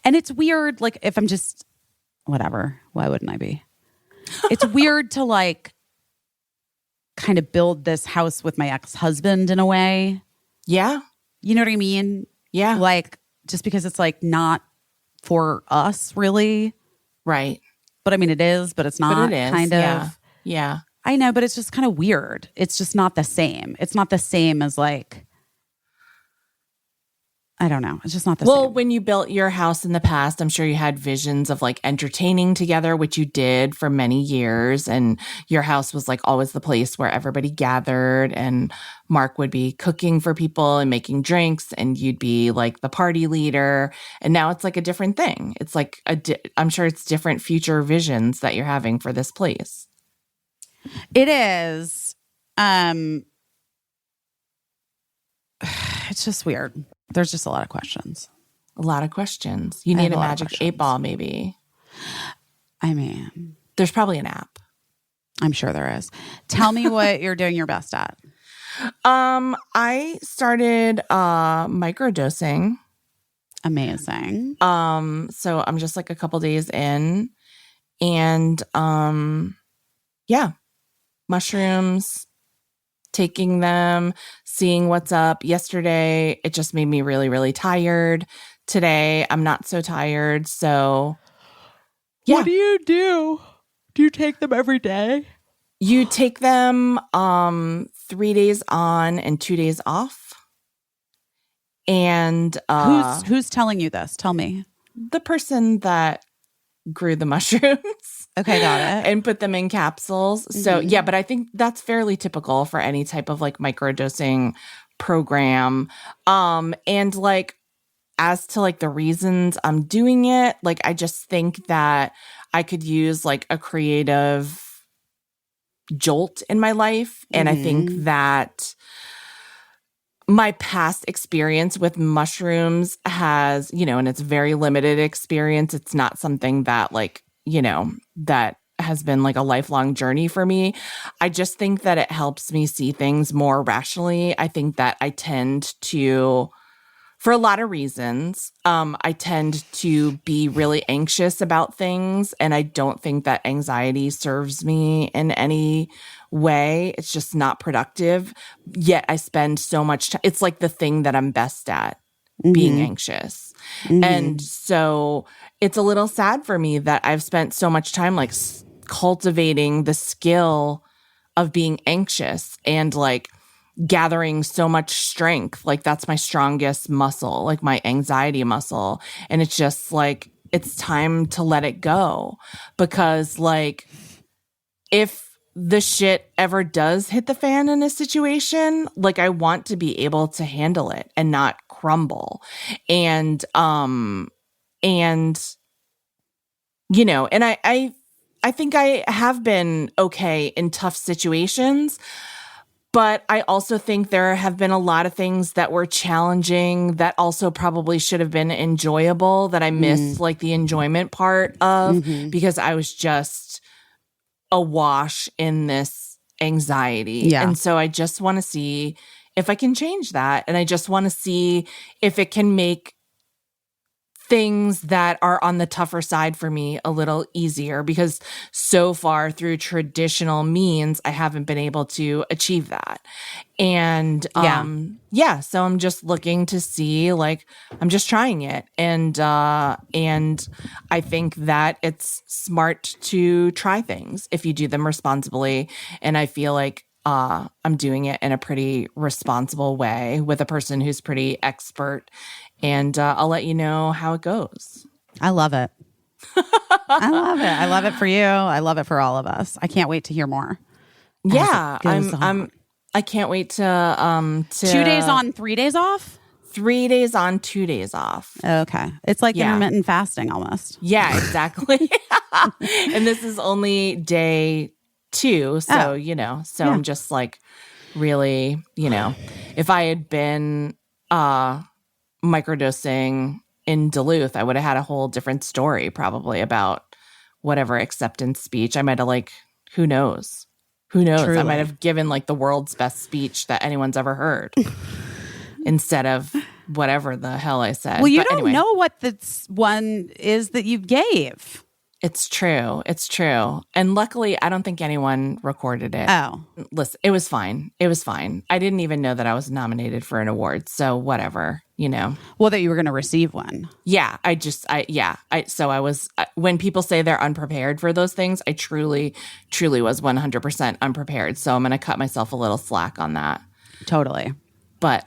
it's weird, like if I'm just, whatever, why wouldn't I be? It's weird to like kind of build this house with my ex-husband in a way. Yeah. You know what I mean? Yeah. Like, just because it's like not for us really. Right. But I mean, it is, but it's not But it is. kind Yeah. of. Yeah. I know, but it's just kind of weird. It's just not the same. It's not the same as like, I don't know. It's just not the same. Well, when you built your house in the past, I'm sure you had visions of like entertaining together, which you did for many years. And your house was like always the place where everybody gathered, and Mark would be cooking for people and making drinks, and you'd be like the party leader. And now it's like a different thing. It's like, I'm sure it's different future visions that you're having for this place. It is. It's just weird. There's just a lot of questions. A lot of questions. You I have need a a lot of magic questions. 8-ball, maybe. I mean, There's probably an app. I'm sure there is. Tell me what you're doing your best at. I started microdosing. Amazing. So I'm just like a couple days in, and yeah, mushrooms, taking them, seeing what's up. Yesterday, it just made me really, really tired. Today, I'm not so tired. So yeah. What do you do? Do you take them every day? You take them 3 days on and 2 days off. And Who's telling you this? Tell me. the person that grew the mushrooms. Okay, got it. And put them in capsules. So yeah, but I think that's fairly typical for any type of like microdosing program. And like, as to like the reasons I'm doing it, like I just think that I could use like a creative jolt in my life. And I think that my past experience with mushrooms has, and it's very limited experience. It's not something that like, that has been like a lifelong journey for me. I just think that it helps me see things more rationally. I think that I tend to, for a lot of reasons, I tend to be really anxious about things, and I don't think that anxiety serves me in any way. It's just not productive. Yet I spend so much time. It's like the thing that I'm best at, being anxious. And so it's a little sad for me that I've spent so much time like cultivating the skill of being anxious and like gathering so much strength. Like that's my strongest muscle, like my anxiety muscle. And it's just like, it's time to let it go, because like if the shit ever does hit the fan in a situation, like I want to be able to handle it and not crumble. And and I think I have been okay in tough situations, but I also think there have been a lot of things that were challenging that also probably should have been enjoyable that I missed like the enjoyment part of because I was just awash in this anxiety. Yeah. And so I just want to see if I can change that. And I just want to see if it can make things that are on the tougher side for me a little easier, because so far through traditional means, I haven't been able to achieve that. And so I'm just looking to see, like, I'm just trying it. And I think that it's smart to try things if you do them responsibly. And I feel like I'm doing it in a pretty responsible way with a person who's pretty expert. And I'll let you know how it goes. I love it. I love it. I love it for you. I love it for all of us. I can't wait to hear more. Yeah, I can't wait to 2 days on, 3 days off? 3 days on, 2 days off. Okay. It's like intermittent fasting almost. Yeah, exactly. And this is only day 2. So, I'm just like really, if I had been microdosing in Duluth, I would have had a whole different story probably about whatever acceptance speech. I might have who knows? Who knows? Truly. I might have given like the world's best speech that anyone's ever heard instead of whatever the hell I said. Well, you But don't anyway. know what this one is that you gave. It's true. It's true. And luckily, I don't think anyone recorded it. Oh. Listen, it was fine. It was fine. I didn't even know that I was nominated for an award. So whatever, you know. Well, that you were going to receive one. Yeah. So I was, when people say they're unprepared for those things, I truly, truly was 100% unprepared. So I'm going to cut myself a little slack on that. Totally. But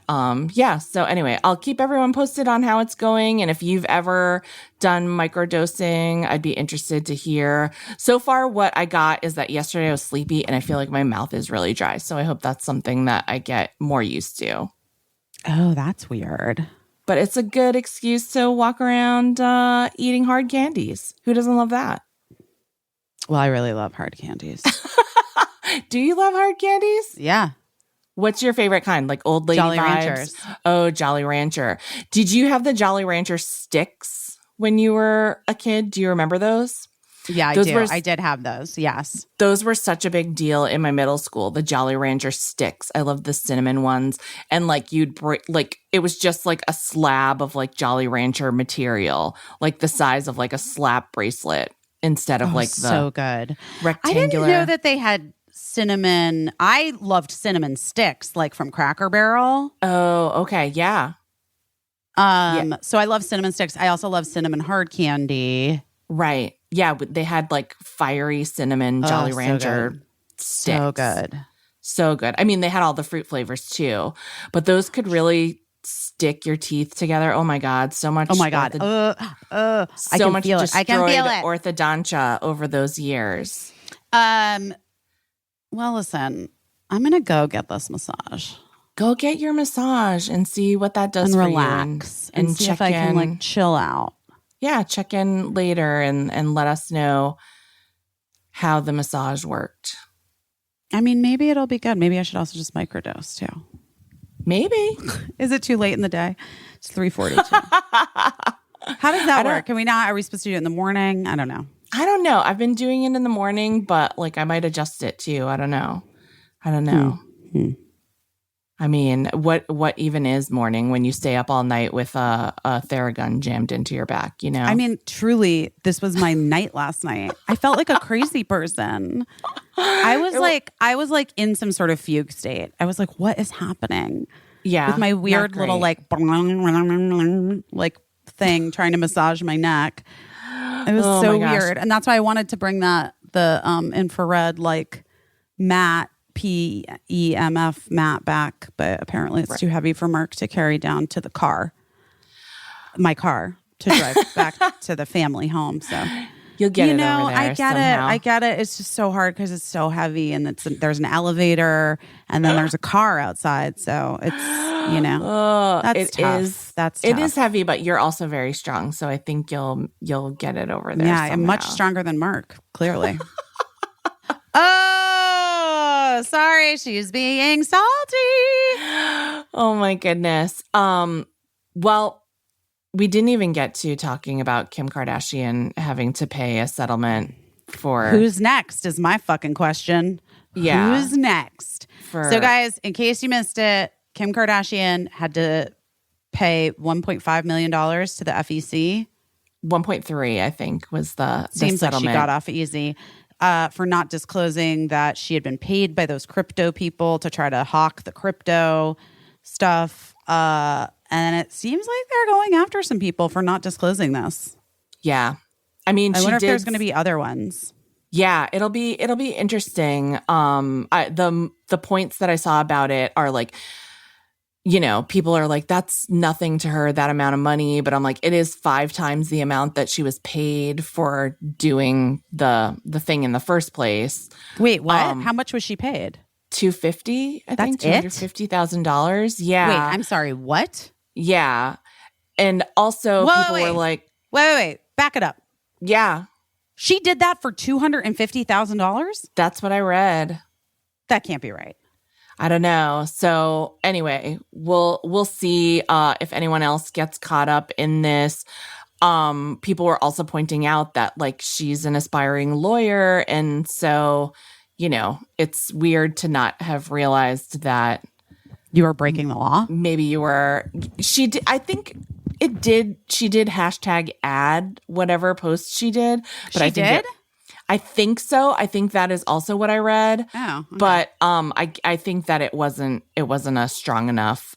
yeah, so anyway, I'll keep everyone posted on how it's going. And if you've ever done microdosing, I'd be interested to hear. So far, what I got is that yesterday I was sleepy and I feel like my mouth is really dry. So I hope that's something that I get more used to. Oh, that's weird. But it's a good excuse to walk around eating hard candies. Who doesn't love that? Well, I really love hard candies. Do you love hard candies? Yeah. What's your favorite kind? Like old lady Jolly vibes? Ranchers. Oh, Jolly Rancher. Did you have the Jolly Rancher sticks when you were a kid? Do you remember those? Yeah, Those I do. were- I did have those. Yes. Those were such a big deal in my middle school, the Jolly Rancher sticks. I loved the cinnamon ones. And like you'd break, like it was just like a slab of like Jolly Rancher material, like the size of like a slap bracelet instead of like the so good. rectangular. I didn't know that they had cinnamon. I loved cinnamon sticks, like from Cracker Barrel. Oh, okay. Yeah. So I love cinnamon sticks. I also love cinnamon hard candy. Right. Yeah. But they had like fiery cinnamon Jolly so Rancher good. sticks. So good. So good. I mean, they had all the fruit flavors too, but those could really stick your teeth together. Oh my God. So much. Oh my God. I So can much feel it. destroyed I can feel it. orthodontia over those years. Well, listen, I'm going to go get this massage Go get your massage and see what that does and for relax you. and see if I can like chill out. Yeah, check in later and let us know how the massage worked. I mean, maybe it'll be good. Maybe I should also just microdose too. Maybe. Is it too late in the day? It's 3:42. How does that work? Can we not? Are we supposed to do it in the morning? I don't know. I don't know. I've been doing it in the morning, but like I might adjust it too. I don't know. I mean, what even is morning when you stay up all night with a Theragun jammed into your back, you know? I mean, truly, this was my night last night. I felt like a crazy person. I was like in some sort of fugue state. I was like, what is happening? Yeah. With my weird not little great. like thing trying to massage my neck. It was Oh so my gosh. weird. And that's why I wanted to bring the infrared like mat PEMF mat back, but apparently it's too heavy for Mark to carry down to my car to drive back to the family home. So You'll get it over there I get somehow. it. I get it. It's just so hard because it's so heavy, and there's an elevator, and then there's a car outside. So it's that's it tough. is- That's It tough. is heavy, but you're also very strong. So I think you'll get it over there. Yeah, I'm much somehow. stronger than Mark. Clearly. Oh, sorry, she's being salty. Oh my goodness. Well, we didn't even get to talking about Kim Kardashian having to pay a settlement for Who's next is my fucking question. Yeah. Who's next? for So, guys, in case you missed it, Kim Kardashian had to pay $1.5 million to the FEC. 1.3, I think, was the Seems like she settlement. got off easy for not disclosing that she had been paid by those crypto people to try to hawk the crypto stuff. And it seems like they're going after some people for not disclosing this. Yeah. I mean, I she wonder if did, there's going to be other ones. Yeah, it'll be interesting. The points that I saw about it are like, people are like, that's nothing to her, that amount of money. But I'm like, it is 5 times the amount that she was paid for doing the thing in the first place. Wait, what? How much was she paid? $250, I think. That's it? $250,000. Yeah. Wait, I'm sorry, what? Yeah. And also people were like, Wait. Back it up. yeah, She did that for $250,000? that's what I read. That can't be right. I don't know. So anyway, we'll see if anyone else gets caught up in this. People were also pointing out that like she's an aspiring lawyer, and so it's weird to not have realized that You are breaking the law? maybe you were. She did. I think It did. She did hashtag ad whatever post she did. But She did? I think so. I think that is also what I read. Oh, okay. But I think that it wasn't a strong enough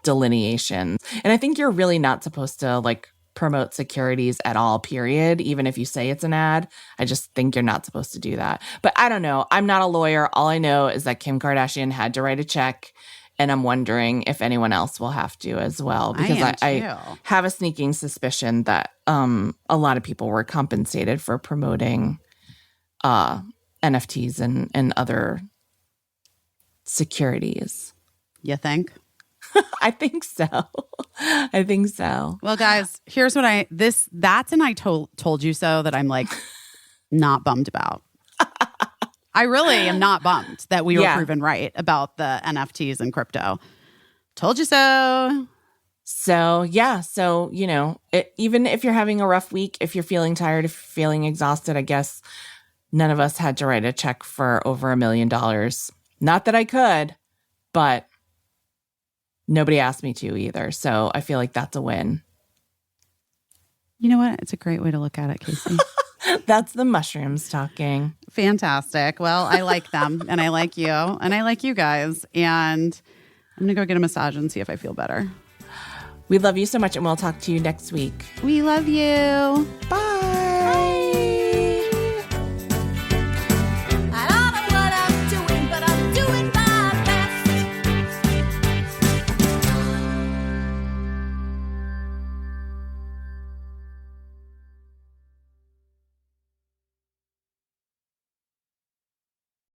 delineation. And I think you're really not supposed to like promote securities at all, period, even if you say it's an ad. I just think you're not supposed to do that. But I don't know. I'm not a lawyer. All I know is that Kim Kardashian had to write a check, and I'm wondering if anyone else will have to as well, because I have a sneaking suspicion that a lot of people were compensated for promoting NFTs and other securities. You think? I think so. I think so. Well, guys, here's what that's an I told you so that I'm like not bummed about. I really am not bummed that we were proven right about the NFTs and crypto. Told you so. So, yeah. So, you know, even if you're having a rough week, if you're feeling tired, if you're feeling exhausted, I guess none of us had to write a check for over $1 million. Not that I could, but nobody asked me to either. So I feel like that's a win. You know what? It's a great way to look at it, Caissie. That's the mushrooms talking. Fantastic. Well, I like them and I like you and I like you guys. And I'm going to go get a massage and see if I feel better. We love you so much and we'll talk to you next week. We love you. Bye. I don't know what I'm doing, but I'm doing my best.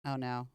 Oh, no.